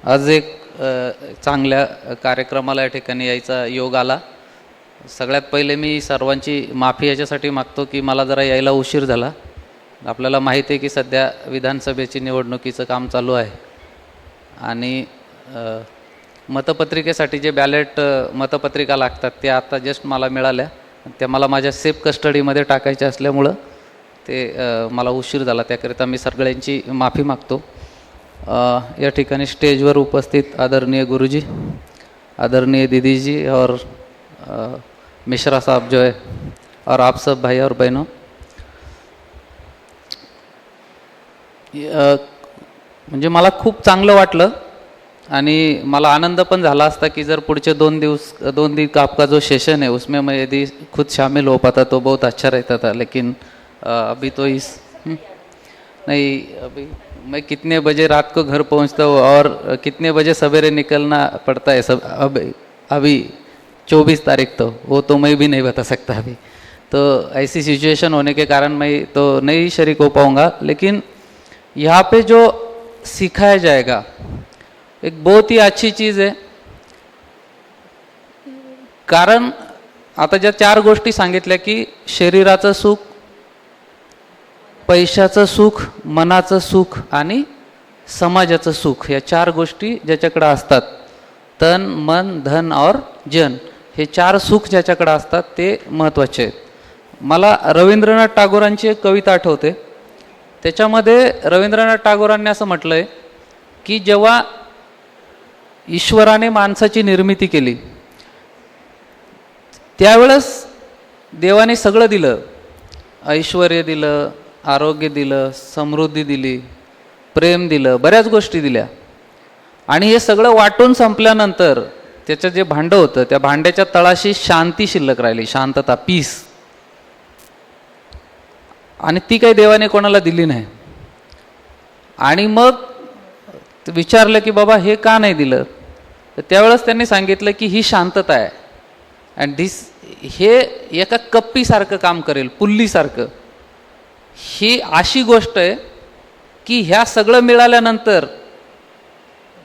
आज एक चांगल्या कार्यक्रमाला या ठिकाणी यायचा योग आला। सगळ्यात पहिले मी सर्वांची माफी याच्यासाठी मागतो की मला जरा यायला उशीर झाला। आपल्याला माहिती आहे की सध्या विधानसभेची निवडणुकीचं काम चालू आहे आणि मतपत्रिकेसाठी जे बॅलेट मतपत्रिका लागतात ते आता जस्ट मला मिळाल्या। त्या मला माझ्या सेफ कस्टडीमध्ये टाकायच्या असल्यामुळं ते मला उशीर झाला, त्याकरिता मी सगळ्यांची माफी मागतो। या ठिकाणी स्टेजवर उपस्थित आदरणीय गुरुजी, आदरणीय दीदी जी और मिश्रा साहब जो है, और आप सब भाई और बहनों, म्हणजे मला खूप चांगलं वाटलं आणि मला आनंद पण झाला असता कि जर पुढचे 2 दिन का आपका जो सेशन है उसमें मैं यदि खुद शामिल हो पाता तो बहुत अच्छा रहता था। लेकिन अभी तो अभी मैं कितने बजे रात को घर पहुंचता हूँ और कितने बजे सवेरे निकलना पड़ता है सब अभी 24 तारीख तो वो तो मैं भी नहीं बता सकता अभी। तो ऐसी सिचुएशन होने के कारण मैं तो नहीं शरीक हो पाऊँगा। लेकिन यहाँ पे जो सिखाया जाएगा एक बहुत ही अच्छी चीज़ है। कारण आता ज्या 4 गोष्टी सांगितल्या की शरीराचं सुख, पैशाचं सुख, मनाचं सुख आणि समाजाचं सुख, या 4 गोष्टी ज्याच्याकडे असतात, तन मन धन और जन, हे 4 सुख ज्याच्याकडे असतात ते महत्त्वाचे आहेत। मला रवींद्रनाथ टागोरांची एक कविता आठवते। त्याच्यामध्ये रवींद्रनाथ टागोरांनी असं म्हटलं आहे की जेव्हा ईश्वराने माणसाची निर्मिती केली त्यावेळेस देवाने सगळं दिलं, ऐश्वर्य दिलं, आरोग्य दिलं, समृद्धी दिली, प्रेम दिलं, बऱ्याच गोष्टी दिल्या। आणि हे सगळं वाटून संपल्यानंतर त्याचं जे भांडं होतं त्या भांड्याच्या तळाशी शांती शिल्लक राहिली, शांतता, पीस, आणि ती काही देवाने कोणाला दिली नाही। आणि मग विचारलं की बाबा हे का नाही दिलं, तर त्यावेळेस त्यांनी सांगितलं की ही शांतता आहे अँड हे एका कप्पीसारखं काम करेल, पुल्लीसारखं। ही अशी गोष्ट आहे की ह्या सगळं मिळाल्यानंतर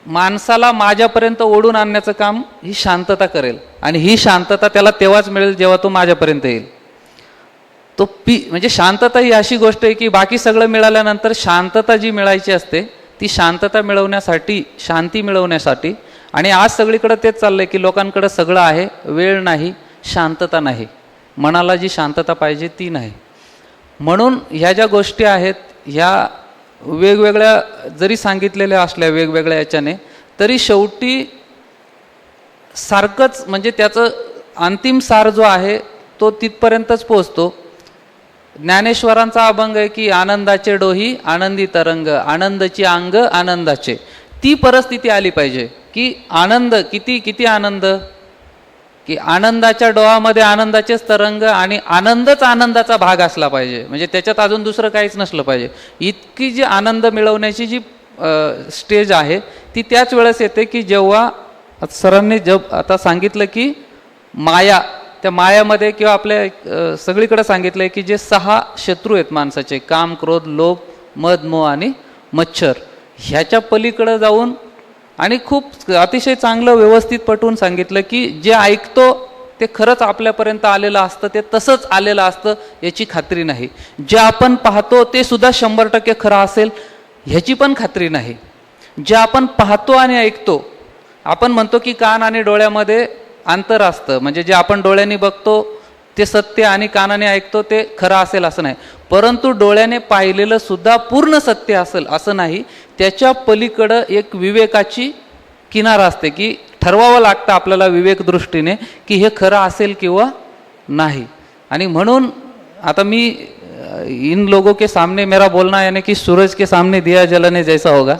माणसाला माझ्यापर्यंत ओढून आणण्याचं काम ही शांतता करेल, आणि ही शांतता त्याला तेव्हाच मिळेल जेव्हा तो माझ्यापर्यंत येईल. तो म्हणजे शांतता ही अशी गोष्ट आहे की बाकी सगळं मिळाल्यानंतर शांतता जी मिळायची असते ती शांतता मिळवण्यासाठी, शांती मिळवण्यासाठी. आणि आज सगळीकडे तेच चाललंय की लोकांकडे सगळं आहे, वेळ नाही, शांतता नाही, मनाला जी शांतता पाहिजे ती नाही. म्हणून ह्या ज्या गोष्टी आहेत ह्या वेगवेगळ्या जरी सांगितलेल्या असल्या वेगवेगळ्या याच्याने, तरी शेवटी सारखंच म्हणजे त्याचं अंतिम सार जो आहे तो तिथपर्यंतच पोहोचतो. ज्ञानेश्वरांचा अभंग आहे की आनंदाचे डोही आनंदी तरंग, आनंदाची अंग आनंदाचे. ती परिस्थिती आली पाहिजे की आनंद किती किती आनंद, की आनंदाच्या डोहामध्ये आनंदाचेच तरंग आणि आनंदच आनंदाचा भाग असला पाहिजे, म्हणजे त्याच्यात अजून दुसरं काहीच नसलं पाहिजे. इतकी जी आनंद मिळवण्याची जी स्टेज आहे ती त्याच वेळेस येते की जेव्हा सरांनी आता सांगितलं की माया, त्या मायामध्ये किंवा आपल्या सगळीकडे सांगितलं आहे की जे 6 शत्रू आहेत माणसाचे, काम, क्रोध, लोभ, मद, मोह आणि मच्छर, ह्याच्या पलीकडं जाऊन आणि खूप अतिशय चांगलं व्यवस्थित पटवून सांगितलं की जे ऐकतो ते खरंच आपल्यापर्यंत आलेलं असतं, ते तसंच आलेलं असतं याची खात्री नाही. जे आपण पाहतो ते सुद्धा 100% खरं असेल ह्याची पण खात्री नाही. जे आपण पाहतो आणि ऐकतो, आपण म्हणतो की कान आणि डोळ्यामध्ये अंतर असतं, म्हणजे जे आपण डोळ्यांनी बघतो ते सत्य आणि कानाने ऐकतो ते खरं असेल असं नाही. परंतु डोळ्याने पाहिलेलं सुद्धा पूर्ण सत्य असेल असं नाही. त्याच्या पलीकडं एक विवेकाची किनार असते की ठरवावं लागतं आपल्याला विवेक दृष्टीने की हे खरं असेल किंवा नाही. आणि म्हणून आता मी इन लोगों के सामने मेरा बोलना यानी कि सूरज के सामने दिया जलने जैसा होगा,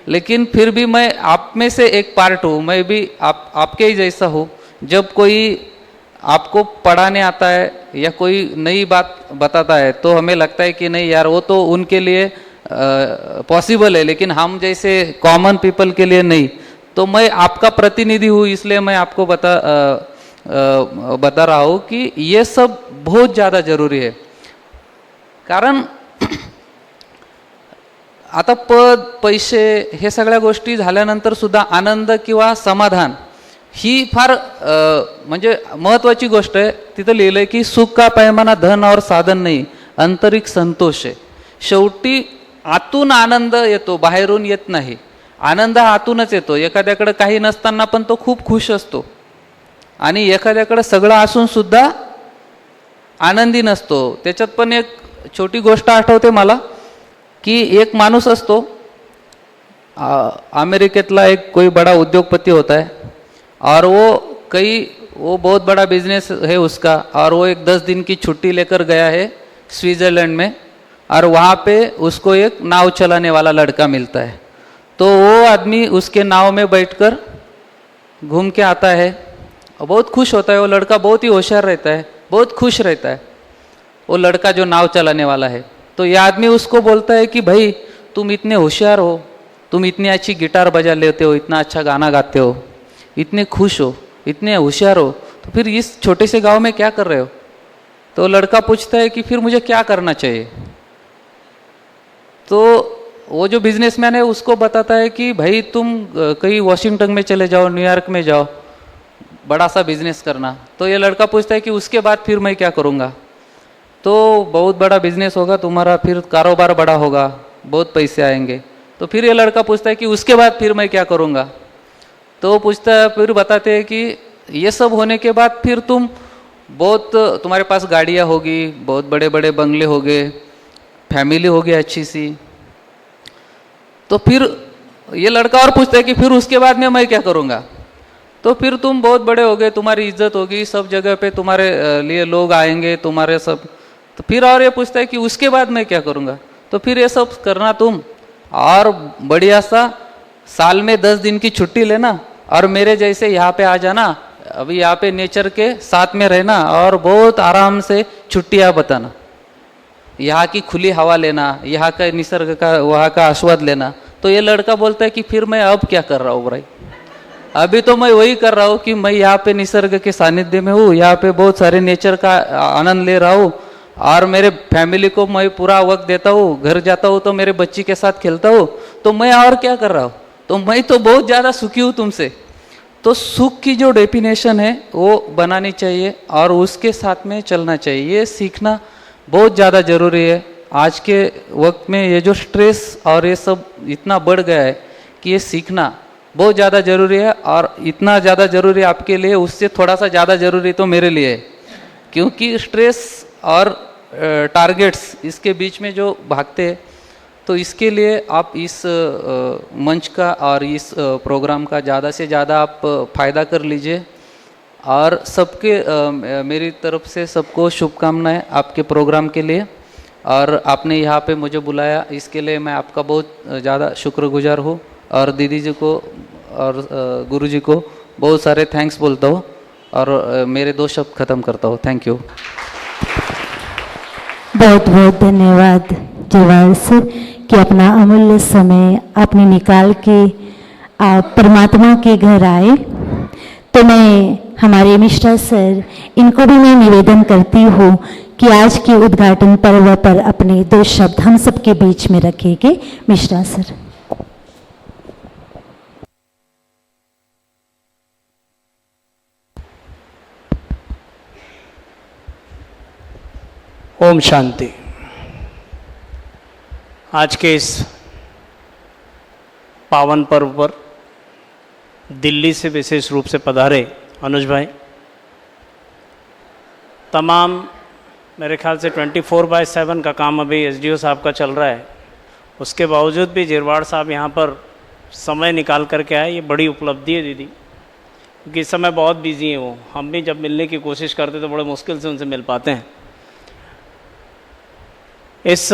लेकिन फिर भी मैं आप में से एक पार्ट हूँ, मैं भी आपके ही जैसा हूँ. जब कोई आपको पढ़ाने आता है या कोई नई बात बताता है तो हमें लगता है कि नहीं यार वो तो उनके लिए पॉसिबल है, लेकिन हम जैसे कॉमन पीपल के लिए नहीं. तो मैं आपका प्रतिनिधि हूँ, इसलिए मैं आपको बता रहा हूँ कि ये सब बहुत ज़्यादा जरूरी है. कारण आता पद, पैसे हे सगळ्या गोष्टी झाल्यानंतर सुद्धा आनंद किंवा समाधान ही फार म्हणजे महत्त्वाची गोष्ट आहे. तिथं लिहिलं आहे की सुख का पैमाना धन और साधन नाही, आंतरिक संतोष आहे. शेवटी आतून आनंद येतो, बाहेरून येत नाही. आनंद हा आतूनच येतो. एखाद्याकडे काही नसताना पण तो खूप खुश असतो, आणि एखाद्याकडे सगळं असून सुद्धा आनंदी नसतो. त्याच्यात पण एक छोटी गोष्ट आठवते मला की एक माणूस असतो, अमेरिकेतला एक कोई बड़ा उद्योगपति होता है और वो बहुत बड़ा बिजनेस है उसका, और वो एक 10 दिन की छुट्टी लेकर गया है स्विट्ज़रलैंड में, और वहाँ पे उसको एक नाव चलाने वाला लड़का मिलता है. तो वो आदमी उसके नाव में बैठकर घूम के आता है और बहुत खुश होता है. वो लड़का बहुत ही होशियार रहता है, बहुत खुश रहता है वो लड़का जो नाव चलाने वाला है. तो ये आदमी उसको बोलता है कि भाई तुम इतने होशियार हो, तुम इतनी अच्छी गिटार बजा लेते हो, इतना अच्छा गाना गाते हो, इतने खुश हो, इतने होशियार हो, तो फिर इस छोटे से गांव में क्या कर रहे हो? तो लड़का पूछता है कि फिर मुझे क्या करना चाहिए? तो वो जो बिजनेसमैन है उसको बताता है कि भाई तुम कहीं वॉशिंगटन में चले जाओ, न्यूयॉर्क में जाओ, बड़ा सा बिजनेस करना. तो ये लड़का पूछता है कि उसके बाद फिर मैं क्या करूँगा? तो बहुत बड़ा बिजनेस होगा तुम्हारा, फिर कारोबार बड़ा होगा, बहुत पैसे आएंगे. तो फिर ये लड़का पूछता है कि उसके बाद फिर मैं क्या करूँगा? तो वो पूछता है, फिर बताते हैं कि ये सब होने के बाद फिर तुम बहुत, तुम्हारे पास गाड़ियाँ होगी, बहुत बड़े बड़े बंगले होंगे, फैमिली होगी अच्छी सी. तो फिर ये लड़का और पूछता है कि फिर उसके बाद में मैं क्या करूँगा? तो फिर तुम बहुत बड़े हो गए, तुम्हारी इज्जत होगी, सब जगह पे तुम्हारे लिए लोग आएंगे, तुम्हारे सब. तो फिर और ये पूछता है कि उसके बाद मैं क्या करूँगा? तो फिर ये सब करना तुम, और बढ़िया सा साल में 10 दिन की छुट्टी लेना और मेरे जैसे यहाँ पे आ जाना, अभी यहाँ पे नेचर के साथ में रहना और बहुत आराम से छुट्टियाँ बताना, यहाँ की खुली हवा लेना, यहाँ का निसर्ग का, वहाँ का आस्वाद लेना. तो ये लड़का बोलता है कि फिर मैं अब क्या कर रहा हूँ भाई? अभी तो मैं वही कर रहा हूँ कि मैं यहाँ पे निसर्ग के सानिध्य में हूँ, यहाँ पे बहुत सारे नेचर का आनंद ले रहा हूँ, और मेरे फैमिली को मैं पूरा वक्त देता हूँ, घर जाता हूँ तो मेरे बच्ची के साथ खेलता हूँ, तो मैं और क्या कर रहा हूँ? तो मैं तो बहुत ज़्यादा सुखी हूँ तुमसे। तो सुख की जो डेफिनेशन है वो बनानी चाहिए और उसके साथ में चलना चाहिए। ये सीखना बहुत ज़्यादा ज़रूरी है। आज के वक्त में ये जो स्ट्रेस और ये सब इतना बढ़ गया है कि ये सीखना बहुत ज़्यादा ज़रूरी है, और इतना ज़्यादा ज़रूरी आपके लिए, उससे थोड़ा सा ज़्यादा ज़रूरी तो मेरे लिए है, क्योंकि स्ट्रेस और टारगेट्स इसके बीच में जो भागते हैं, तो इसके लिए आप इस मंच का और इस प्रोग्राम का ज़्यादा से ज़्यादा आप फ़ायदा कर लीजिए। और सबके मेरी तरफ से सबको शुभकामनाएं आपके प्रोग्राम के लिए, और आपने यहाँ पे मुझे बुलाया इसके लिए मैं आपका बहुत ज़्यादा शुक्रगुजार हूँ, और दीदी जी को और गुरु जी को बहुत सारे थैंक्स बोलता हूँ, और मेरे 2 शब्द ख़त्म करता हूँ। Thank you. बहुत बहुत धन्यवाद जवाहर सर कि अपना अमूल्य समय आपने निकाल के आप परमात्मा के घर आए। तो मैं हमारे मिश्रा सर, इनको भी मैं निवेदन करती हूँ कि आज के उद्घाटन पर्व पर अपने 2 शब्द हम सबके बीच में रखेंगे। मिश्रा सर। ओम शांति। आज के इस पावन पर्व पर दिल्ली से विशेष रूप से पधारे अनुज भाई, तमाम मेरे ख्याल से 24/7 का काम अभी एसडीओ साहब का चल रहा है, उसके बावजूद भी जिरवाड़ साहब यहाँ पर समय निकाल करके आए, ये बड़ी उपलब्धि है दीदी, क्योंकि इस समय बहुत बिजी हैं वो। हम भी जब मिलने की कोशिश करते तो बड़े मुश्किल से उनसे मिल पाते हैं। इस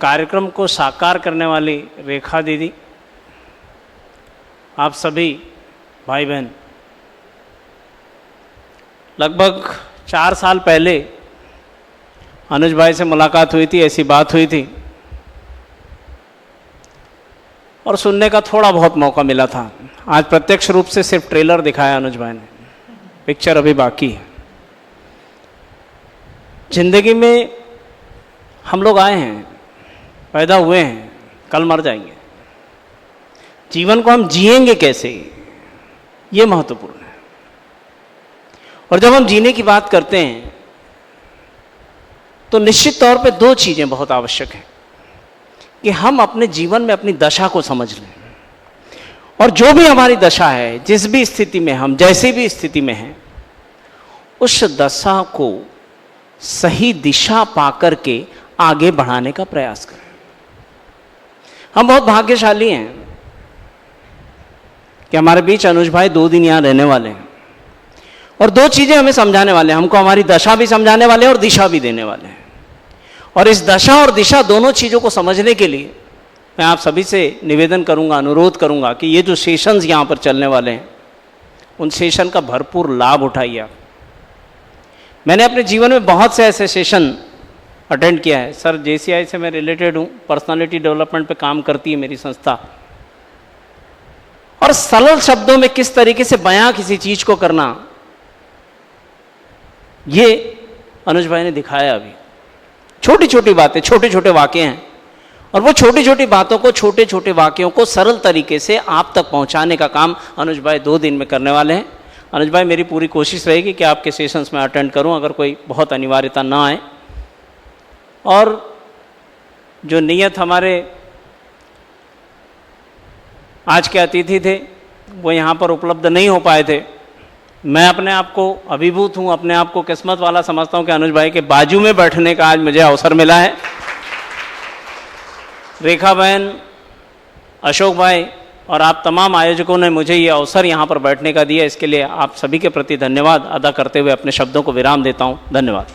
कार्यक्रम को साकार करने वाली रेखा दीदी, आप सभी भाई बहन, लगभग 4 साल पहले अनुज भाई से मुलाकात हुई थी, ऐसी बात हुई थी, और सुनने का थोड़ा बहुत मौका मिला था। आज प्रत्यक्ष रूप से सिर्फ ट्रेलर दिखाया अनुज भाई ने, पिक्चर अभी बाकी है। जिंदगी में हम लोग आए हैं, पैदा हुए हैं, कल मर जाएंगे। जीवन को हम जिएंगे कैसे, ये महत्वपूर्ण है। और जब हम जीने की बात करते हैं तो निश्चित तौर पे 2 चीज़ें बहुत आवश्यक हैं कि हम अपने जीवन में अपनी दशा को समझ लें, और जो भी हमारी दशा है, जिस भी स्थिति में हम, जैसे भी स्थिति में हैं, उस दशा को सही दिशा पाकर के आगे बढ़ाने का प्रयास करें। हम बहुत भाग्यशाली हैं कि हमारे बीच अनुज भाई 2 दिन यहाँ रहने वाले हैं, और 2 चीज़ें हमें समझाने वाले हैं। हमको हमारी दशा भी समझाने वाले हैं और दिशा भी देने वाले हैं। और इस दशा और दिशा दोनों चीज़ों को समझने के लिए मैं आप सभी से निवेदन करूंगा, अनुरोध करूंगा कि ये जो सेशंस यहाँ पर चलने वाले हैं, उन सेशन का भरपूर लाभ उठाइए आप। मैंने अपने जीवन में बहुत से ऐसे सेशन अटेंड किया है। सर, JCI से मैं रिलेटेड हूँ, पर्सनालिटी डेवलपमेंट पे काम करती है मेरी संस्था, और सरल शब्दों में किस तरीके से बयां किसी चीज़ को करना, ये अनुज भाई ने दिखाया। अभी छोटी छोटी बातें, छोटे छोटे वाक्य हैं, और वो छोटी छोटी बातों को, छोटे छोटे वाक्यों को सरल तरीके से आप तक पहुंचाने का काम अनुज भाई 2 दिन में करने वाले हैं। अनुज भाई, मेरी पूरी कोशिश रहेगी कि आपके सेशंस में अटेंड करूं, अगर कोई बहुत अनिवार्यता ना आए। और जो नियत हमारे आज के अतिथि थे वो यहाँ पर उपलब्ध नहीं हो पाए थे। मैं अपने आप को अभिभूत हूँ, अपने आप को किस्मत वाला समझता हूँ कि अनुज भाई के बाजू में बैठने का आज मुझे अवसर मिला है। रेखा बहन, अशोक भाई और आप तमाम आयोजकों ने मुझे ये अवसर यहाँ पर बैठने का दिया, इसके लिए आप सभी के प्रति धन्यवाद अदा करते हुए अपने शब्दों को विराम देता हूँ। धन्यवाद।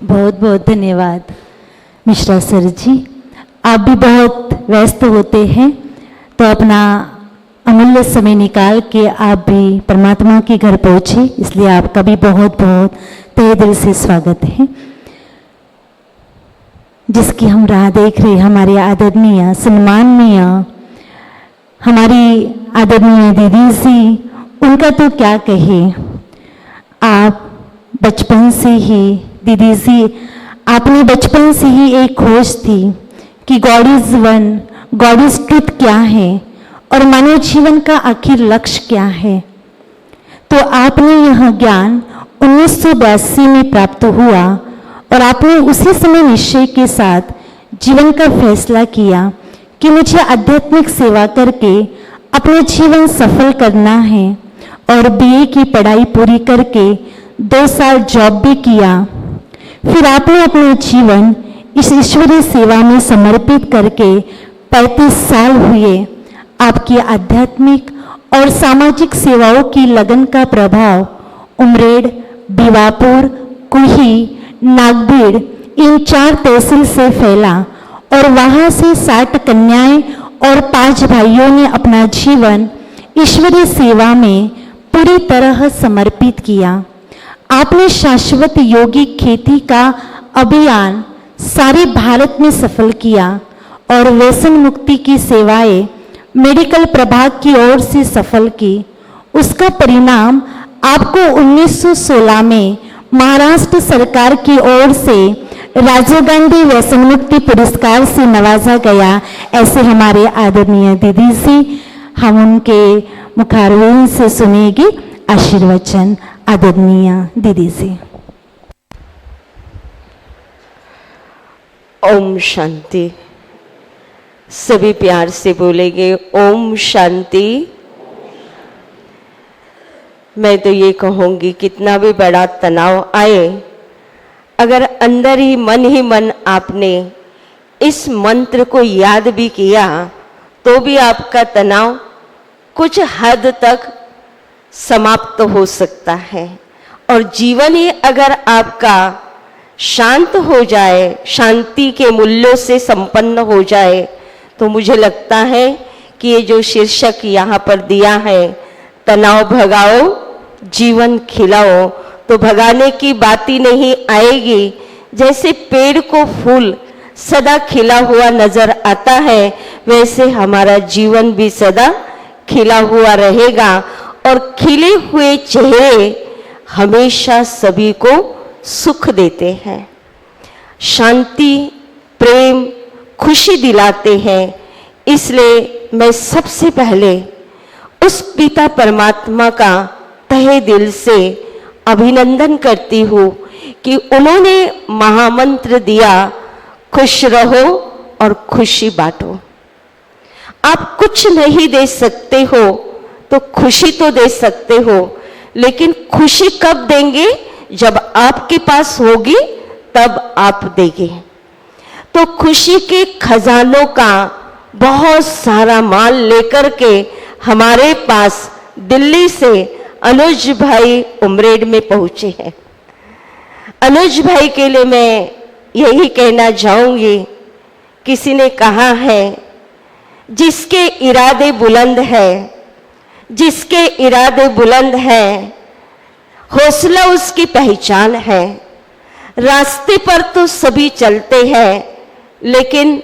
बहुत बहुत धन्यवाद मिश्रा सर जी। आप भी बहुत व्यस्त होते हैं, तो अपना अमूल्य समय निकाल के आप भी परमात्मा के घर पहुँचे, इसलिए आपका भी बहुत बहुत तहे दिल से स्वागत है। जिसकी हम राह देख रहे हमारे आदरणीय सम्माननीय हमारी आदरणीय दीदी जी, उनका तो क्या कहे। आप बचपन से ही दीदी जी, आपने बचपन से ही एक खोज थी कि God is one, God is truth क्या है और मानव जीवन का आखिर लक्ष्य क्या है। तो आपने यह ज्ञान 1982 में प्राप्त हुआ और आपने उसी समय निश्चय के साथ जीवन का फैसला किया कि मुझे आध्यात्मिक सेवा करके अपना जीवन सफल करना है और बीए की पढ़ाई पूरी करके 2 साल जॉब भी किया। फिर आपने अपना जीवन इस ईश्वरीय सेवा में समर्पित करके 35 साल हुए। आपकी आध्यात्मिक और सामाजिक सेवाओं की लगन का प्रभाव उमरेड, बीवापुर, कुही, नागभीड़ इन 4 तहसील से फैला और वहां से 60 कन्याएं और 5 भाइयों ने अपना जीवन ईश्वरीय सेवा में पूरी तरह समर्पित किया। आपने शाश्वत योगिक खेती का अभियान सारे भारत में सफल किया और व्यसन मुक्ति की सेवाएं मेडिकल प्रभाग की ओर से सफल की। उसका परिणाम आपको 1916 में महाराष्ट्र सरकार की ओर से राजीव गांधी व्यसन मुक्ति पुरस्कार से नवाजा गया। ऐसे हमारे आदरणीय दीदी जी, हम उनके मुखारविंद से सुनेगी आशीर्वचन। आदरणीय दीदी जी। ओम शांति। सभी प्यार से बोलेंगे ओम शांति। मैं तो ये कहूँगी कितना भी बड़ा तनाव आए, अगर अंदर ही मन आपने इस मंत्र को याद भी किया तो भी आपका तनाव कुछ हद तक समाप्त हो सकता है। और जीवन ही अगर आपका शांत हो जाए, शांति के मूल्यों से संपन्न हो जाए, तो मुझे लगता है कि ये जो शीर्षक यहाँ पर दिया है, तनाव भगाओ जीवन खिलाओ, तो भगाने की बात ही नहीं आएगी। जैसे पेड़ को फूल सदा खिला हुआ नजर आता है, वैसे हमारा जीवन भी सदा खिला हुआ रहेगा और खिले हुए चेहरे हमेशा सभी को सुख देते हैं, शांति, प्रेम, खुशी दिलाते हैं। इसलिए मैं सबसे पहले उस पिता परमात्मा का तहे दिल से अभिनंदन करती हूँ कि उन्होंने महामंत्र दिया, खुश रहो और खुशी बांटो। आप कुछ नहीं दे सकते हो तो खुशी तो दे सकते हो, लेकिन खुशी कब देंगे? जब आपके पास होगी तब आप देंगे। तो खुशी के खजानों का बहुत सारा माल लेकर के हमारे पास दिल्ली से अनुज भाई उमरेड में पहुंचे हैं। अनुज भाई के लिए मैं यही कहना चाहूंगी, किसी ने कहा है जिसके इरादे बुलंद है, जिसके इरादे बुलंद हैं, हौसला उसकी पहचान है। रास्ते पर तो सभी चलते हैं, लेकिन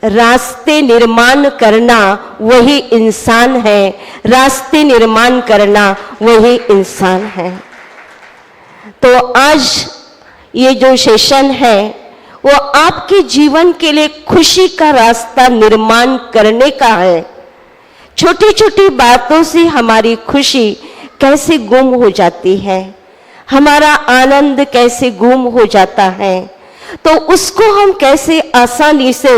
रास्ते निर्माण करना वही इंसान है। रास्ते निर्माण करना वही इंसान है। तो आज ये जो सेशन है वो आपके जीवन के लिए खुशी का रास्ता निर्माण करने का है। छोटी छोटी बातों से हमारी खुशी कैसे गुम हो जाती है, हमारा आनंद कैसे गुम हो जाता है, तो उसको हम कैसे आसानी से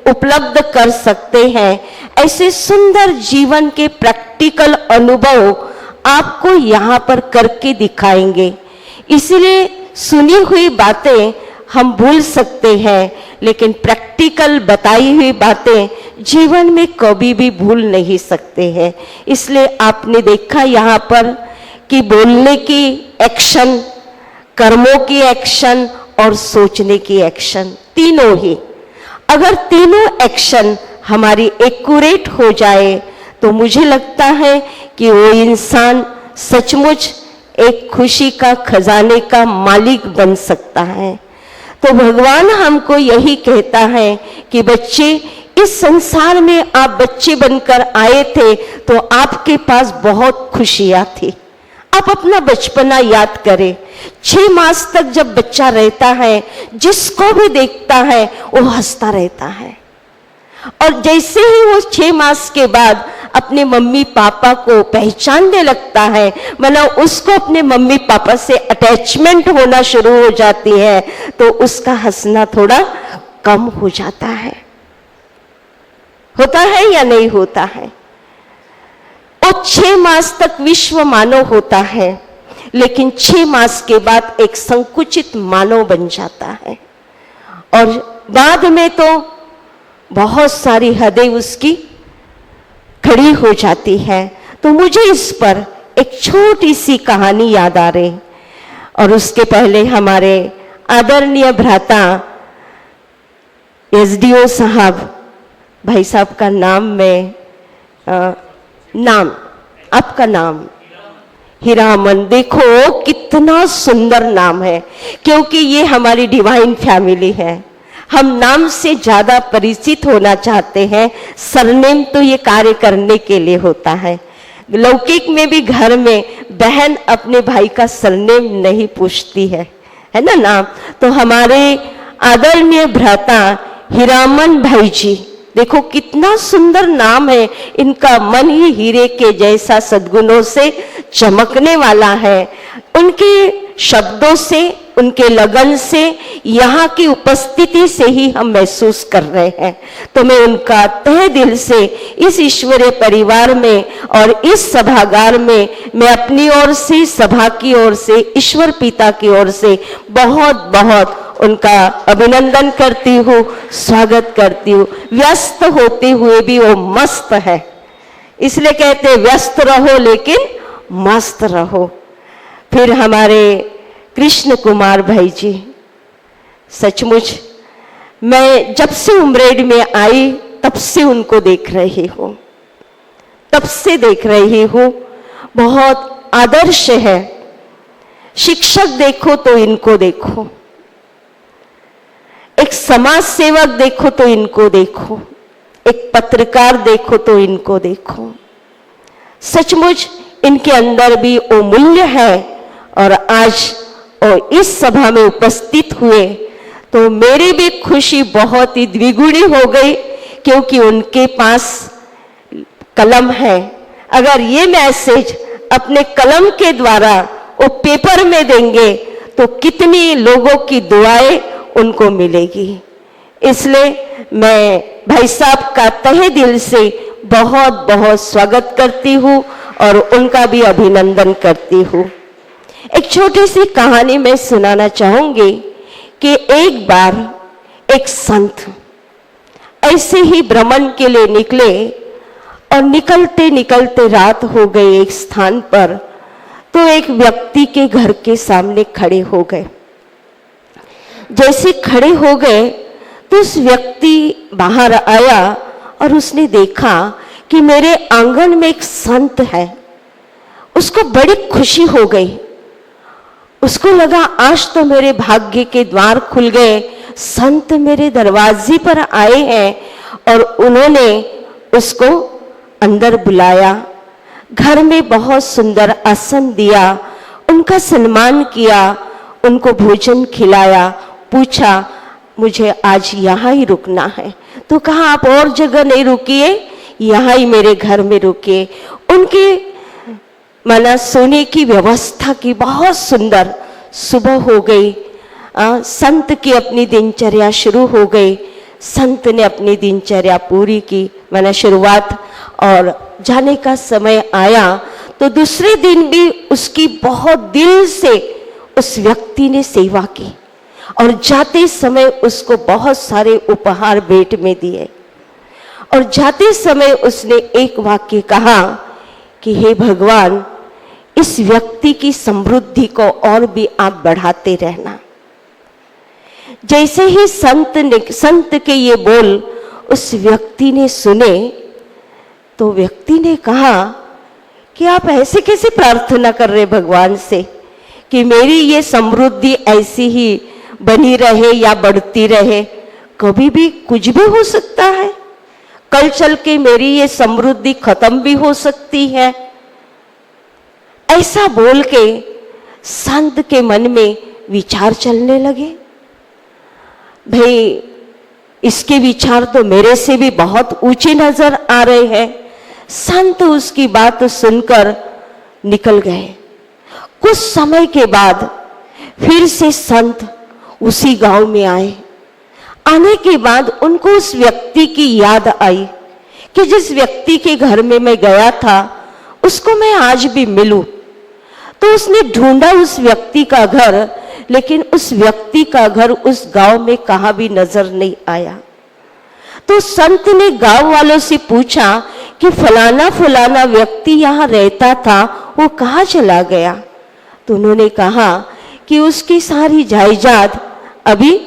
उपलब्ध कर सकते हैं। ऐसे सुंदर जीवन के प्रैक्टिकल अनुभव आपको यहाँ पर करके दिखाएंगे। इसलिए सुनी हुई बातें हम भूल सकते हैं, लेकिन प्रैक्टिकल बताई हुई बातें जीवन में कभी भी भूल नहीं सकते हैं। इसलिए आपने देखा यहाँ पर कि बोलने की एक्शन, कर्मों की एक्शन और सोचने की एक्शन, तीनों ही, अगर तीनों एक्शन हमारी एक्यूरेट हो जाए तो मुझे लगता है कि वो इंसान सचमुच एक खुशी का खजाने का मालिक बन सकता है। तो भगवान हमको यही कहता है कि बच्चे, इस संसार में आप बच्चे बनकर आए थे तो आपके पास बहुत खुशियां थी, आप अपना बचपना याद करें। 6 मास तक जब बच्चा रहता है, जिसको भी देखता है वो हंसता रहता है, और जैसे ही वो 6 मास के बाद अपने मम्मी पापा को पहचानने लगता है, मतलब उसको अपने मम्मी पापा से अटैचमेंट होना शुरू हो जाती है, तो उसका हंसना थोड़ा कम हो जाता है। होता है या नहीं होता है? वो 6 मास तक विश्व मानव होता है, लेकिन 6 मास के बाद एक संकुचित मानव बन जाता है, और बाद में तो बहुत सारी हदें उसकी खड़ी हो जाती है। तो मुझे इस पर एक छोटी सी कहानी याद आ रही, और उसके पहले हमारे आदरणीय भ्राता एसडीओ साहब, भाई साहब का नाम में आपका नाम हीरामन, देखो कितना सुंदर नाम है, क्योंकि ये हमारी डिवाइन फैमिली है। हम नाम से ज्यादा परिचित होना चाहते हैं, सरनेम तो ये कार्य करने के लिए होता है। लौकिक में भी घर में बहन अपने भाई का सरनेम नहीं पूछती है ना नाम। तो हमारे आदरणीय भ्राता हीरामन भाई जी, देखो कितना सुंदर नाम है इनका, मन ही हीरे के जैसा सद्गुणों से चमकने वाला है। उनके शब्दों से, उनके लगन से, यहाँ की उपस्थिति से ही हम महसूस कर रहे हैं। तो मैं उनका तहे दिल से इस ईश्वरीय परिवार में और इस सभागार में मैं अपनी ओर से, सभा की ओर से, ईश्वर पिता की ओर से बहुत बहुत उनका अभिनंदन करती हूँ, स्वागत करती हूँ। व्यस्त होते हुए भी वो मस्त है, इसलिए कहते व्यस्त रहो लेकिन मस्त रहो। फिर हमारे कृष्ण कुमार भाई जी, सचमुच मैं जब से उमरेड में आई तब से उनको देख रही हूँ, तब से देख रही हूँ। बहुत आदर्श है। शिक्षक देखो तो इनको देखो, एक समाज सेवक देखो तो इनको देखो, एक पत्रकार देखो तो इनको देखो। सचमुच इनके अंदर भी वो मूल्य है, और आज और इस सभा में उपस्थित हुए तो मेरी भी खुशी बहुत ही द्विगुणी हो गई, क्योंकि उनके पास कलम है। अगर ये मैसेज अपने कलम के द्वारा वो पेपर में देंगे तो कितनी लोगों की दुआएं उनको मिलेगी। इसलिए मैं भाई साहब का तहे दिल से बहुत बहुत स्वागत करती हूँ और उनका भी अभिनंदन करती हूँ। एक छोटी सी कहानी मैं सुनाना चाहूंगी कि एक बार एक संत ऐसे ही भ्रमण के लिए निकले, और निकलते निकलते रात हो गई एक स्थान पर, तो एक व्यक्ति के घर के सामने खड़े हो गए। जैसे खड़े हो गए तो उस व्यक्ति बाहर आया और उसने देखा कि मेरे आंगन में एक संत है। उसको बड़ी खुशी हो गई, उसको लगा आज तो मेरे भाग्य के द्वार खुल गए, संत मेरे दरवाजे पर आए हैं। और उन्होंने उसको अंदर बुलाया, घर में बहुत सुंदर आसन दिया, उनका सम्मान किया, उनको भोजन खिलाया, पूछा मुझे आज यहाँ ही रुकना है। तो कहा आप और जगह नहीं रुकिए, यहाँ ही मेरे घर में रुकिए। उनके माना सोने की व्यवस्था की, बहुत सुंदर। सुबह हो गई, संत की अपनी दिनचर्या शुरू हो गई। संत ने अपनी दिनचर्या पूरी की, माना शुरुआत, और जाने का समय आया तो दूसरे दिन भी उसकी बहुत दिल से उस व्यक्ति ने सेवा की, और जाते समय उसको बहुत सारे उपहार भेंट में दिए। और जाते समय उसने एक वाक्य कहा कि हे भगवान, इस व्यक्ति की समृद्धि को और भी आप बढ़ाते रहना। जैसे ही संत के ये बोल उस व्यक्ति ने सुने, तो व्यक्ति ने कहा कि आप ऐसे कैसे प्रार्थना कर रहे भगवान से कि मेरी ये समृद्धि ऐसी ही बनी रहे या बढ़ती रहे? कभी भी कुछ भी हो सकता है, कल चल के मेरी ये समृद्धि खत्म भी हो सकती है। ऐसा बोल के संत के मन में विचार चलने लगे, भाई इसके विचार तो मेरे से भी बहुत ऊंचे नजर आ रहे हैं। संत उसकी बात सुनकर निकल गए। कुछ समय के बाद फिर से संत उसी गांव में आए। आने के बाद उनको उस व्यक्ति की याद आई कि जिस व्यक्ति के घर में मैं गया था उसको मैं आज भी मिलूं। तो उसने ढूंढा उस व्यक्ति का घर, लेकिन उस व्यक्ति का घर उस गांव में कहीं भी नजर नहीं आया। तो संत ने गांव वालों से पूछा कि फलाना फलाना व्यक्ति यहाँ रहता था, वो कहाँ चला गया? तो उन्होंने कहा कि उसकी सारी जायदाद अभी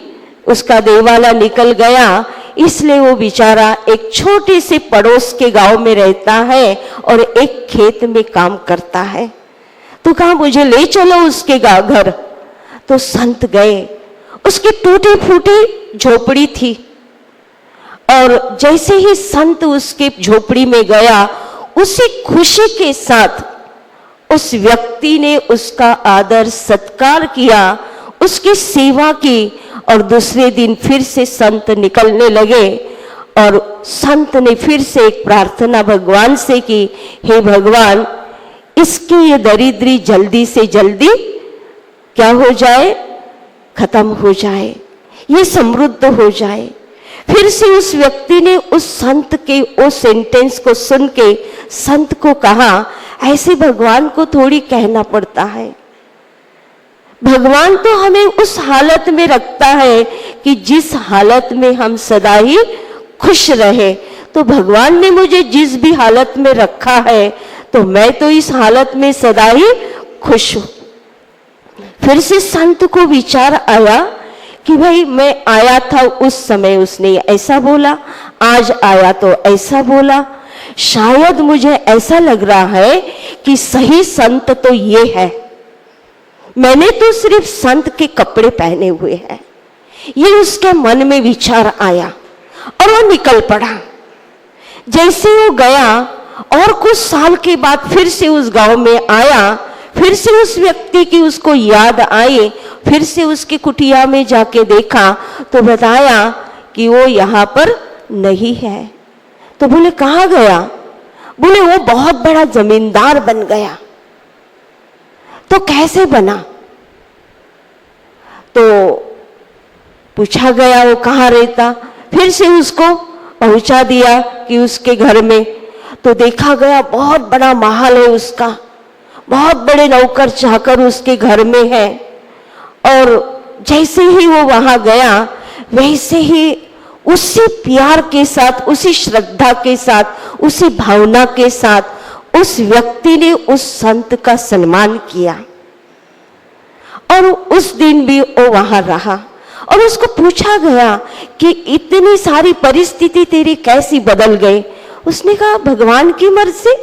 उसका देवाला निकल गया, इसलिए वो बेचारा एक छोटे से पड़ोस के गांव में रहता है और एक खेत में काम करता है। तो कहा मुझे ले चलो उसके घर। तो संत गए। उसकी टूटी फूटी झोपड़ी थी और जैसे ही संत उसके झोपड़ी में गया, उसी खुशी के साथ उस व्यक्ति ने उसका आदर सत्कार किया, उसकी सेवा की और दूसरे दिन फिर से संत निकलने लगे। और संत ने फिर से एक प्रार्थना भगवान से की, हे भगवान इसकी ये दरिद्री जल्दी से जल्दी क्या हो जाए, खत्म हो जाए, ये समृद्ध हो जाए। फिर से उस व्यक्ति ने उस संत के उस सेंटेंस को सुन के संत को कहा, ऐसे भगवान को थोड़ी कहना पड़ता है। भगवान तो हमें उस हालत में रखता है कि जिस हालत में हम सदा ही खुश रहे। तो भगवान ने मुझे जिस भी हालत में रखा है तो मैं तो इस हालत में सदा ही खुश हूं। फिर से संत को विचार आया कि भाई मैं आया था उस समय उसने ऐसा बोला, आज आया तो ऐसा बोला, शायद मुझे ऐसा लग रहा है कि सही संत तो ये है, मैंने तो सिर्फ संत के कपड़े पहने हुए हैं। ये उसके मन में विचार आया और वो निकल पड़ा। जैसे वो गया और कुछ साल के बाद फिर से उस गांव में आया, फिर से उस व्यक्ति की उसको याद आई, फिर से उसकी कुटिया में जाके देखा तो बताया कि वो यहाँ पर नहीं है। तो बोले कहाँ गया? बोले वो बहुत बड़ा जमींदार बन गया। तो कैसे बना? तो पूछा गया वो कहाँ रहता, फिर से उसको पहुंचा दिया कि उसके घर में। तो देखा गया बहुत बड़ा महल है उसका, बहुत बड़े नौकर चाकर उसके घर में है। और जैसे ही वो वहां गया वैसे ही उसी प्यार के साथ, उसी श्रद्धा के साथ, उसी भावना के साथ उस व्यक्ति ने उस संत का सम्मान किया और उस दिन भी वो वहां रहा। और उसको पूछा गया कि इतनी सारी परिस्थिति तेरी कैसी बदल गई? उसने कहा भगवान की मर्जी।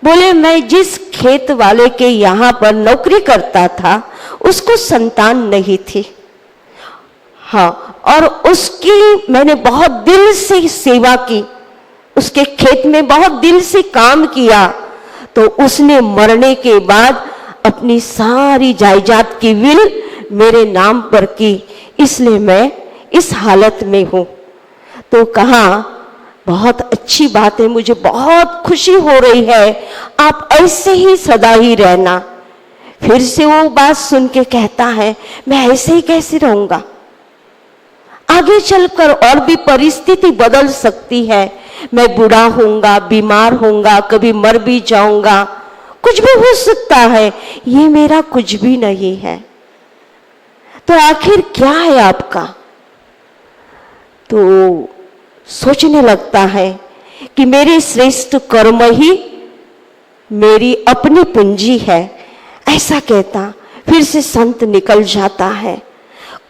बोले मैं जिस खेत वाले के यहाँ पर नौकरी करता था उसको संतान नहीं थी, हाँ, और उसकी मैंने बहुत दिल से सेवा की, उसके खेत में बहुत दिल से काम किया। तो उसने मरने के बाद अपनी सारी जायदाद की विल मेरे नाम पर की, इसलिए मैं इस हालत में हूं। तो कहा बहुत अच्छी बात है, मुझे बहुत खुशी हो रही है, आप ऐसे ही सदा ही रहना। फिर से वो बात सुन के कहता है मैं ऐसे ही कैसे रहूंगा, आगे चलकर और भी परिस्थिति बदल सकती है, मैं बूढ़ा होऊंगा, बीमार होऊंगा, कभी मर भी जाऊंगा, कुछ भी हो सकता है, ये मेरा कुछ भी नहीं है। तो आखिर क्या है आपका? तो सोचने लगता है कि मेरे श्रेष्ठ कर्म ही मेरी अपनी पूंजी है, ऐसा कहता फिर से संत निकल जाता है।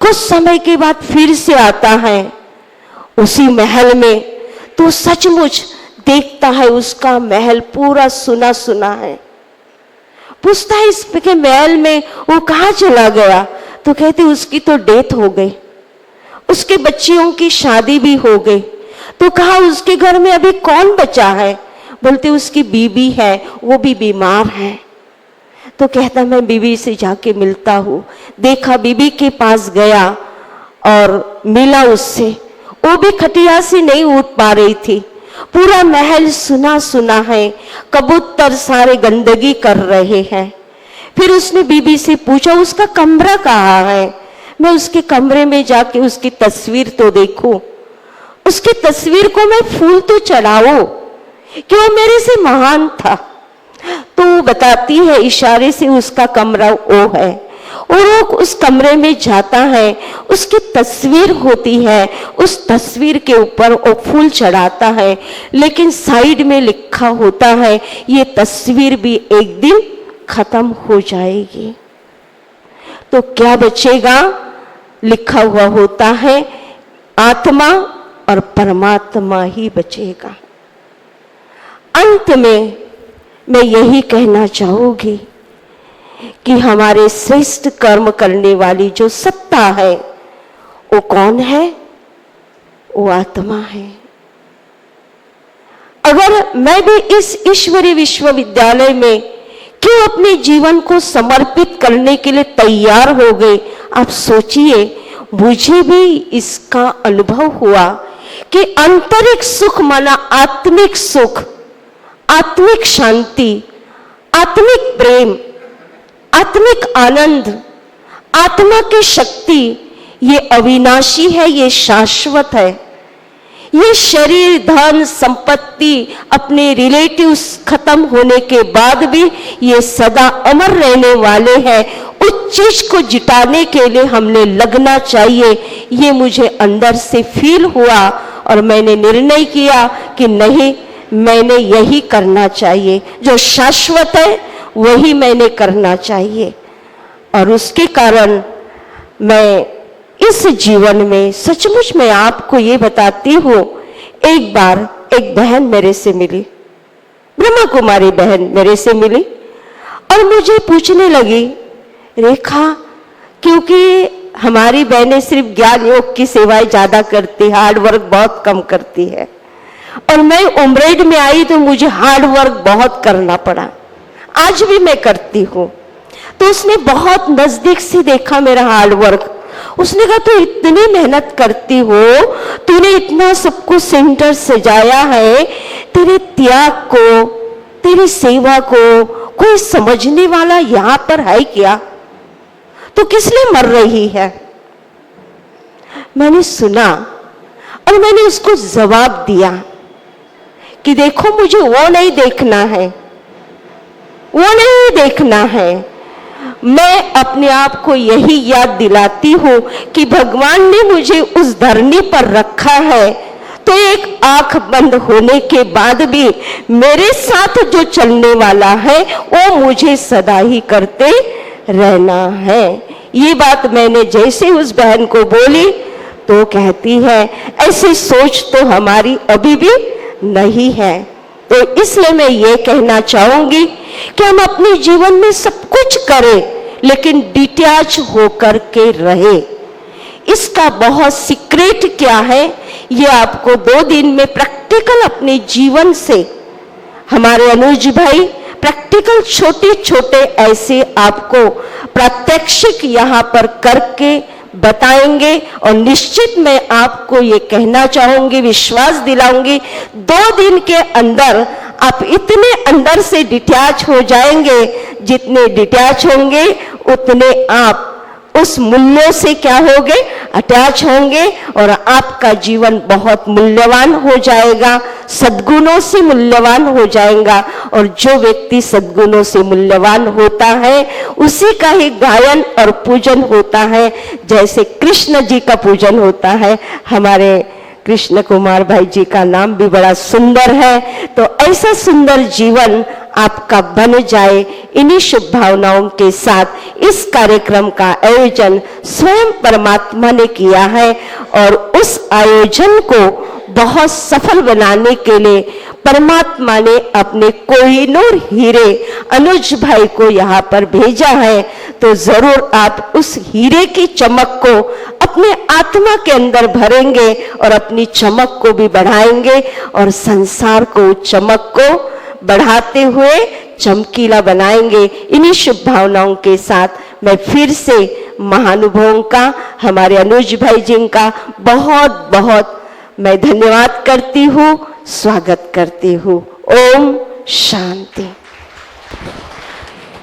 कुछ समय के बाद फिर से आता है उसी महल में, तो सचमुच देखता है उसका महल पूरा सुना सुना है। पूछता है इसके महल में वो कहाँ चला गया? तो कहते उसकी तो डेथ हो गई, उसके बच्चियों की शादी भी हो गई। तो कहा उसके घर में अभी कौन बचा है? बोलते उसकी बीबी है, वो भी बीमार है। तो कहता मैं बीबी से जाके मिलता हूँ। देखा, बीबी के पास गया और मिला उससे। वो भी खटिया से नहीं उठ पा रही थी। पूरा महल सुना सुना है, कबूतर सारे गंदगी कर रहे हैं। फिर उसने बीबी से पूछा उसका कमरा कहाँ है, मैं उसके कमरे में जाके उसकी तस्वीर तो देखूं, उसकी तस्वीर को मैं फूल तो चढ़ाऊं कि वो मेरे से महान था। तो वो बताती है इशारे से उसका कमरा वो है, और वो उस कमरे में जाता है, उसकी तस्वीर होती है, उस तस्वीर के ऊपर वो फूल चढ़ाता है, लेकिन साइड में लिखा होता है ये तस्वीर भी एक दिन खत्म हो जाएगी। तो क्या बचेगा? लिखा हुआ होता है आत्मा और परमात्मा ही बचेगा। अंत में मैं यही कहना चाहूंगी कि हमारे श्रेष्ठ कर्म करने वाली जो सत्ता है वो कौन है? वो आत्मा है। अगर मैं भी इस ईश्वरीय विश्वविद्यालय में क्यों अपने जीवन को समर्पित करने के लिए तैयार हो गए, आप सोचिए। मुझे भी इसका अनुभव हुआ कि आंतरिक सुख माना आत्मिक सुख, आत्मिक शांति, आत्मिक प्रेम, आत्मिक आनंद, आत्मा की शक्ति, ये अविनाशी है, ये शाश्वत है। ये शरीर, धन, संपत्ति, अपने रिलेटिव्स खत्म होने के बाद भी ये सदा अमर रहने वाले हैं। उस चीज को जिताने के लिए हमने लगना चाहिए। ये मुझे अंदर से फील हुआ और मैंने निर्णय किया कि नहीं, मैंने यही करना चाहिए, जो शाश्वत है वही मैंने करना चाहिए। और उसके कारण मैं इस जीवन में सचमुच मैं आपको ये बताती हूँ, एक बार एक बहन मेरे से मिली, ब्रह्मा कुमारी बहन मेरे से मिली और मुझे पूछने लगी, रेखा, क्योंकि हमारी बहनें सिर्फ ज्ञान योग की सेवाएं ज्यादा करती, हार्ड वर्क बहुत कम करती है, और मैं उम्रेड में आई तो मुझे हार्ड वर्क बहुत करना पड़ा। आज भी मैं करती हूँ। तो उसने बहुत नजदीक से देखा मेरा हार्ड वर्क। उसने कहा, तू इतनी मेहनत करती हो, तूने इतना सबको सेंटर सजाया है, तेरे त्याग को, तेरी सेवा को कोई समझने वाला यहाँ पर है क्या? तो किस लिए मर रही है? मैंने सुना और मैंने उसको जवाब दिया कि देखो, मुझे वो नहीं देखना है, वो नहीं देखना है। मैं अपने आप को यही याद दिलाती हूँ कि भगवान ने मुझे उस धरनी पर रखा है, तो एक आंख बंद होने के बाद भी मेरे साथ जो चलने वाला है वो मुझे सदा ही करते रहना है। ये बात मैंने जैसे उस बहन को बोली तो कहती है, ऐसी सोच तो हमारी अभी भी नहीं है। तो इसलिए मैं ये कहना चाहूंगी कि हम अपने जीवन में सब कुछ करें, लेकिन डिटैच होकर के रहे। इसका बहुत सीक्रेट क्या है, ये आपको 2 दिन में प्रैक्टिकल अपने जीवन से हमारे अनुज भाई प्रैक्टिकल छोटे छोटे ऐसे आपको प्रात्यक्षिक यहाँ पर करके बताएंगे। और निश्चित मैं आपको ये कहना चाहूंगी, विश्वास दिलाऊंगी, 2 दिन के अंदर आप इतने अंदर से डिटैच हो जाएंगे, जितने डिटैच होंगे उतने आप उस मूल्यों से क्या होंगे, अटैच होंगे, और आपका जीवन बहुत मूल्यवान हो जाएगा, सद्गुणों से मूल्यवान हो जाएगा। और जो व्यक्ति सद्गुणों से मूल्यवान होता है उसी का ही गायन और पूजन होता है, जैसे कृष्ण जी का पूजन होता है। हमारे कृष्ण कुमार भाई जी का नाम भी बड़ा सुंदर है। तो ऐसा सुंदर जीवन आपका बन जाए, इन्हीं शुभ भावनाओं के साथ इस कार्यक्रम का आयोजन स्वयं परमात्मा ने किया है। और उस आयोजन को बहुत सफल बनाने के लिए परमात्मा ने अपने कोहिनूर हीरे अनुज भाई को यहाँ पर भेजा है। तो जरूर आप उस हीरे की चमक को अपने आत्मा के अंदर भरेंगे और अपनी चमक को भी बढ़ाएंगे और संसार को चमक को बढ़ाते हुए चमकीला बनाएंगे। इन्हीं शुभ भावनाओं के साथ मैं फिर से महानुभवों का, हमारे अनुज भाई जी का बहुत बहुत मैं धन्यवाद करती हूँ, स्वागत करती हूँ। ओम शांति।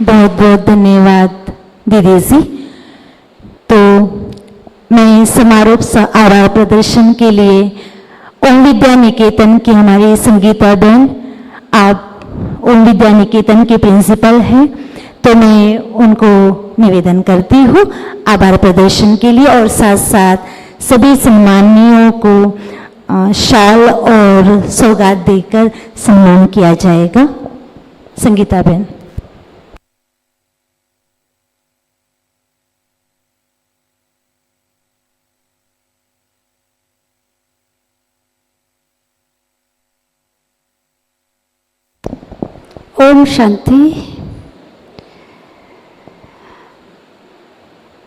बहुत बहुत धन्यवाद दीदी जी। तो मैं समारोह आभार प्रदर्शन के लिए ओम विद्या निकेतन की हमारी संगीता बहन, आप ओम विद्या निकेतन के प्रिंसिपल हैं, तो मैं उनको निवेदन करती हूँ आभार प्रदर्शन के लिए, और साथ साथ सभी सम्मानियों को शाल और सौगात देकर सम्मान किया जाएगा। संगीता बहन। ओम शांति।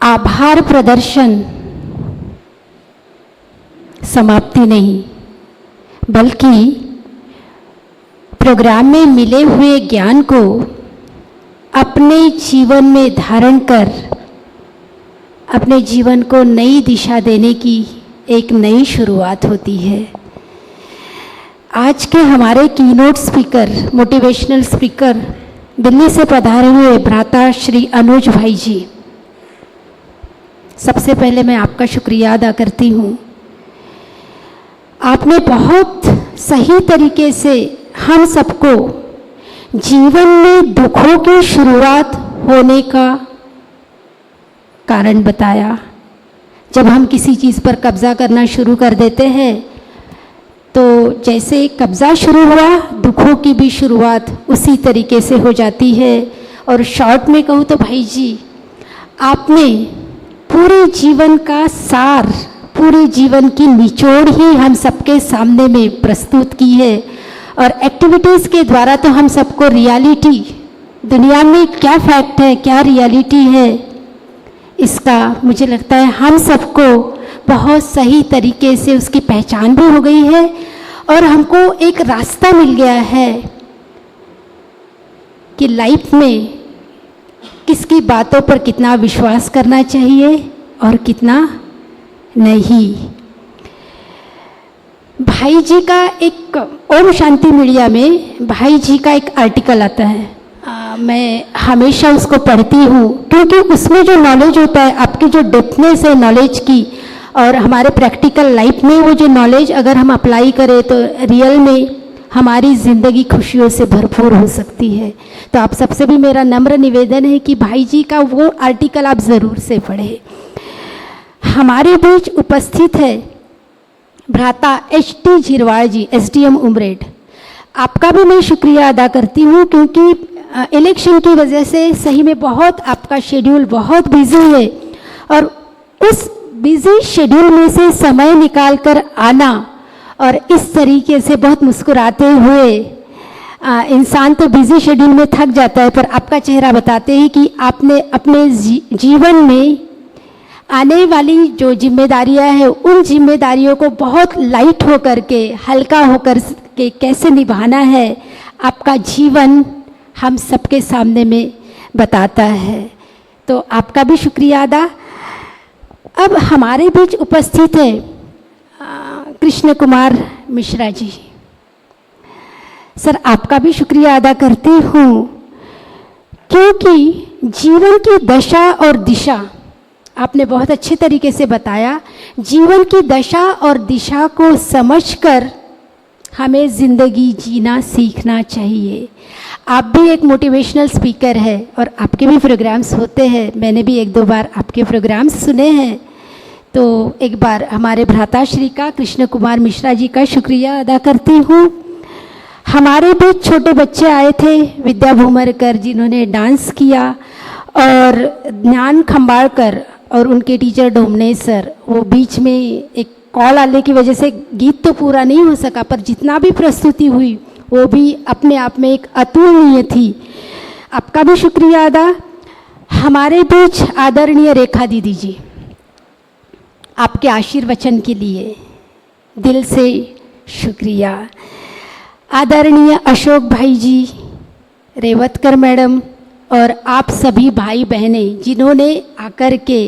आभार प्रदर्शन समाप्ति नहीं, बल्कि प्रोग्राम में मिले हुए ज्ञान को अपने जीवन में धारण कर अपने जीवन को नई दिशा देने की एक नई शुरुआत होती है। आज के हमारे keynote speaker, motivational speaker Delhi से पधारे हुए भ्राता श्री अनुज भाई जी, सबसे पहले मैं आपका शुक्रिया अदा करती हूँ। आपने बहुत सही तरीके से हम सबको जीवन में दुखों की शुरुआत होने का कारण बताया। जब हम किसी चीज़ पर कब्जा करना शुरू कर देते हैं तो जैसे कब्जा शुरू हुआ, दुखों की भी शुरुआत उसी तरीके से हो जाती है। और शॉर्ट में कहूँ तो भाई जी, आपने पूरे जीवन का सार, पूरे जीवन की निचोड़ ही हम सबके सामने में प्रस्तुत की है। और एक्टिविटीज़ के द्वारा तो हम सबको रियलिटी, दुनिया में क्या फैक्ट है, क्या रियलिटी है, इसका मुझे लगता है हम सबको बहुत सही तरीके से उसकी पहचान भी हो गई है, और हमको एक रास्ता मिल गया है कि लाइफ में किसकी बातों पर कितना विश्वास करना चाहिए और कितना नहीं। भाई जी का एक ओम शांति मीडिया में भाई जी का एक आर्टिकल आता है, मैं हमेशा उसको पढ़ती हूँ, क्योंकि उसमें जो नॉलेज होता है, आपकी जो डेप्थनेस है नॉलेज की, और हमारे प्रैक्टिकल लाइफ में वो जो नॉलेज अगर हम अप्लाई करें तो रियल में हमारी ज़िंदगी खुशियों से भरपूर हो सकती है। तो आप सबसे भी मेरा नम्र निवेदन है कि भाई जी का वो आर्टिकल आप ज़रूर से पढ़ें। हमारे बीच उपस्थित है भ्राता HT झिरवाड़ जी, SDM उमरेड। आपका भी मैं शुक्रिया अदा करती हूँ, क्योंकि इलेक्शन की वजह से सही में बहुत आपका शेड्यूल बहुत बिजी है, और उस बिजी शेड्यूल में से समय निकाल कर आना और इस तरीके से बहुत मुस्कुराते हुए, इंसान तो बिजी शेड्यूल में थक जाता है, पर आपका चेहरा बताते हैं कि आपने अपने जीवन में आने वाली जो जिम्मेदारियां हैं, उन जिम्मेदारियों को बहुत लाइट होकर के, हल्का होकर के कैसे निभाना है, आपका जीवन हम सबके सामने में बताता है। तो आपका भी शुक्रिया अदा। अब हमारे बीच उपस्थित है कृष्ण कुमार मिश्रा जी। सर, आपका भी शुक्रिया अदा करती हूँ, क्योंकि जीवन की दशा और दिशा आपने बहुत अच्छे तरीके से बताया। जीवन की दशा और दिशा को समझकर हमें ज़िंदगी जीना सीखना चाहिए। आप भी एक मोटिवेशनल स्पीकर है और आपके भी प्रोग्राम्स होते हैं, मैंने भी एक दो बार आपके प्रोग्राम्स सुने हैं। तो एक बार हमारे भ्राताश्री का, कृष्ण कुमार मिश्रा जी का शुक्रिया अदा करती हूँ। हमारे बीच छोटे बच्चे आए थे, विद्या भूमरकर जिन्होंने डांस किया, और ज्ञान खंबाड़कर और उनके टीचर डोमने सर। वो बीच में एक कॉल आने की वजह से गीत तो पूरा नहीं हो सका, पर जितना भी प्रस्तुति हुई वो भी अपने आप में एक अतुलनीय थी। आपका भी शुक्रिया अदा। हमारे बीच आदरणीय रेखा दीदी जी, आपके आशीर्वचन के लिए दिल से शुक्रिया। आदरणीय अशोक भाई जी, रेवतकर मैडम और आप सभी भाई बहनें जिन्होंने आकर के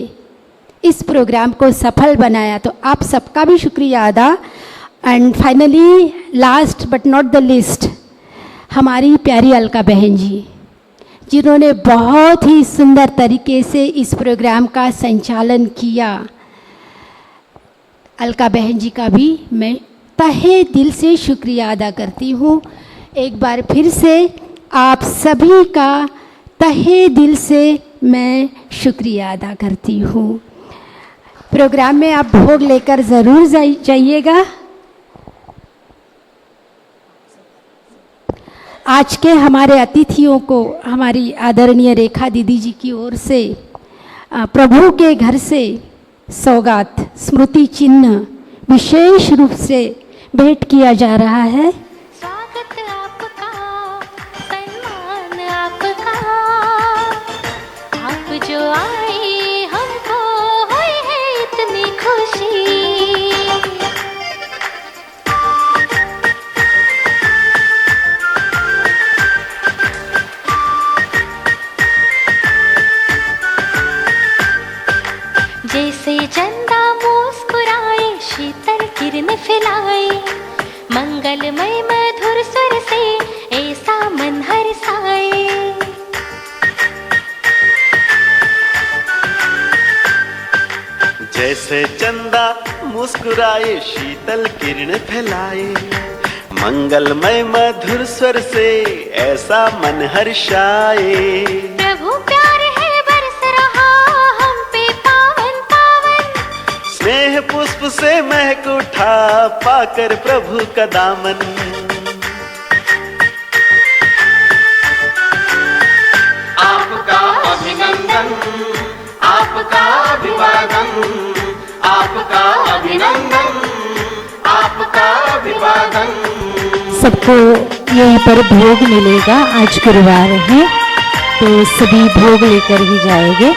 इस प्रोग्राम को सफल बनाया, तो आप सबका भी शुक्रिया अदा। And finally last but not the list, हमारी प्यारी अलका बहन जी जिन्होंने बहुत ही सुंदर तरीके से इस प्रोग्राम का संचालन किया। अलका बहन जी का भी मैं तहे दिल से शुक्रिया अदा करती हूँ। एक बार फिर से आप सभी का तहे दिल से मैं शुक्रिया अदा करती हूँ। प्रोग्राम में आप भोग लेकर ज़रूर जाइएगा। आज के हमारे अतिथियों को हमारी आदरणीय रेखा दीदी जी की ओर से प्रभु के घर से सौगात स्मृति चिन्ह विशेष रूप से भेंट किया जा रहा है। स्वागत आपका, सम्मान आपका, आप जो आए हमको हुई है इतनी खुशी। जैसे चंदा मुस्कुराए शीतल किरण फैलाए, मंगलमय मधुर स्वर से ऐसा मन हर्षाए। जैसे चंदा मुस्कुराए शीतल किरण फैलाए, मंगलमय मधुर स्वर से ऐसा मन हर्षाए। प्रभु प्यार है बरस रहा हम पे पावन पावन, स्नेह पुष्प से महक उठा पाकर प्रभु का दामन। आपका अभिनंदन, आपका अभिवादन, आपका अभिनंदन, आपका अभिवादन। सबको यहीं पर भोग मिलेगा। आज गुरुवार है तो सभी भोग लेकर ही जाएंगे।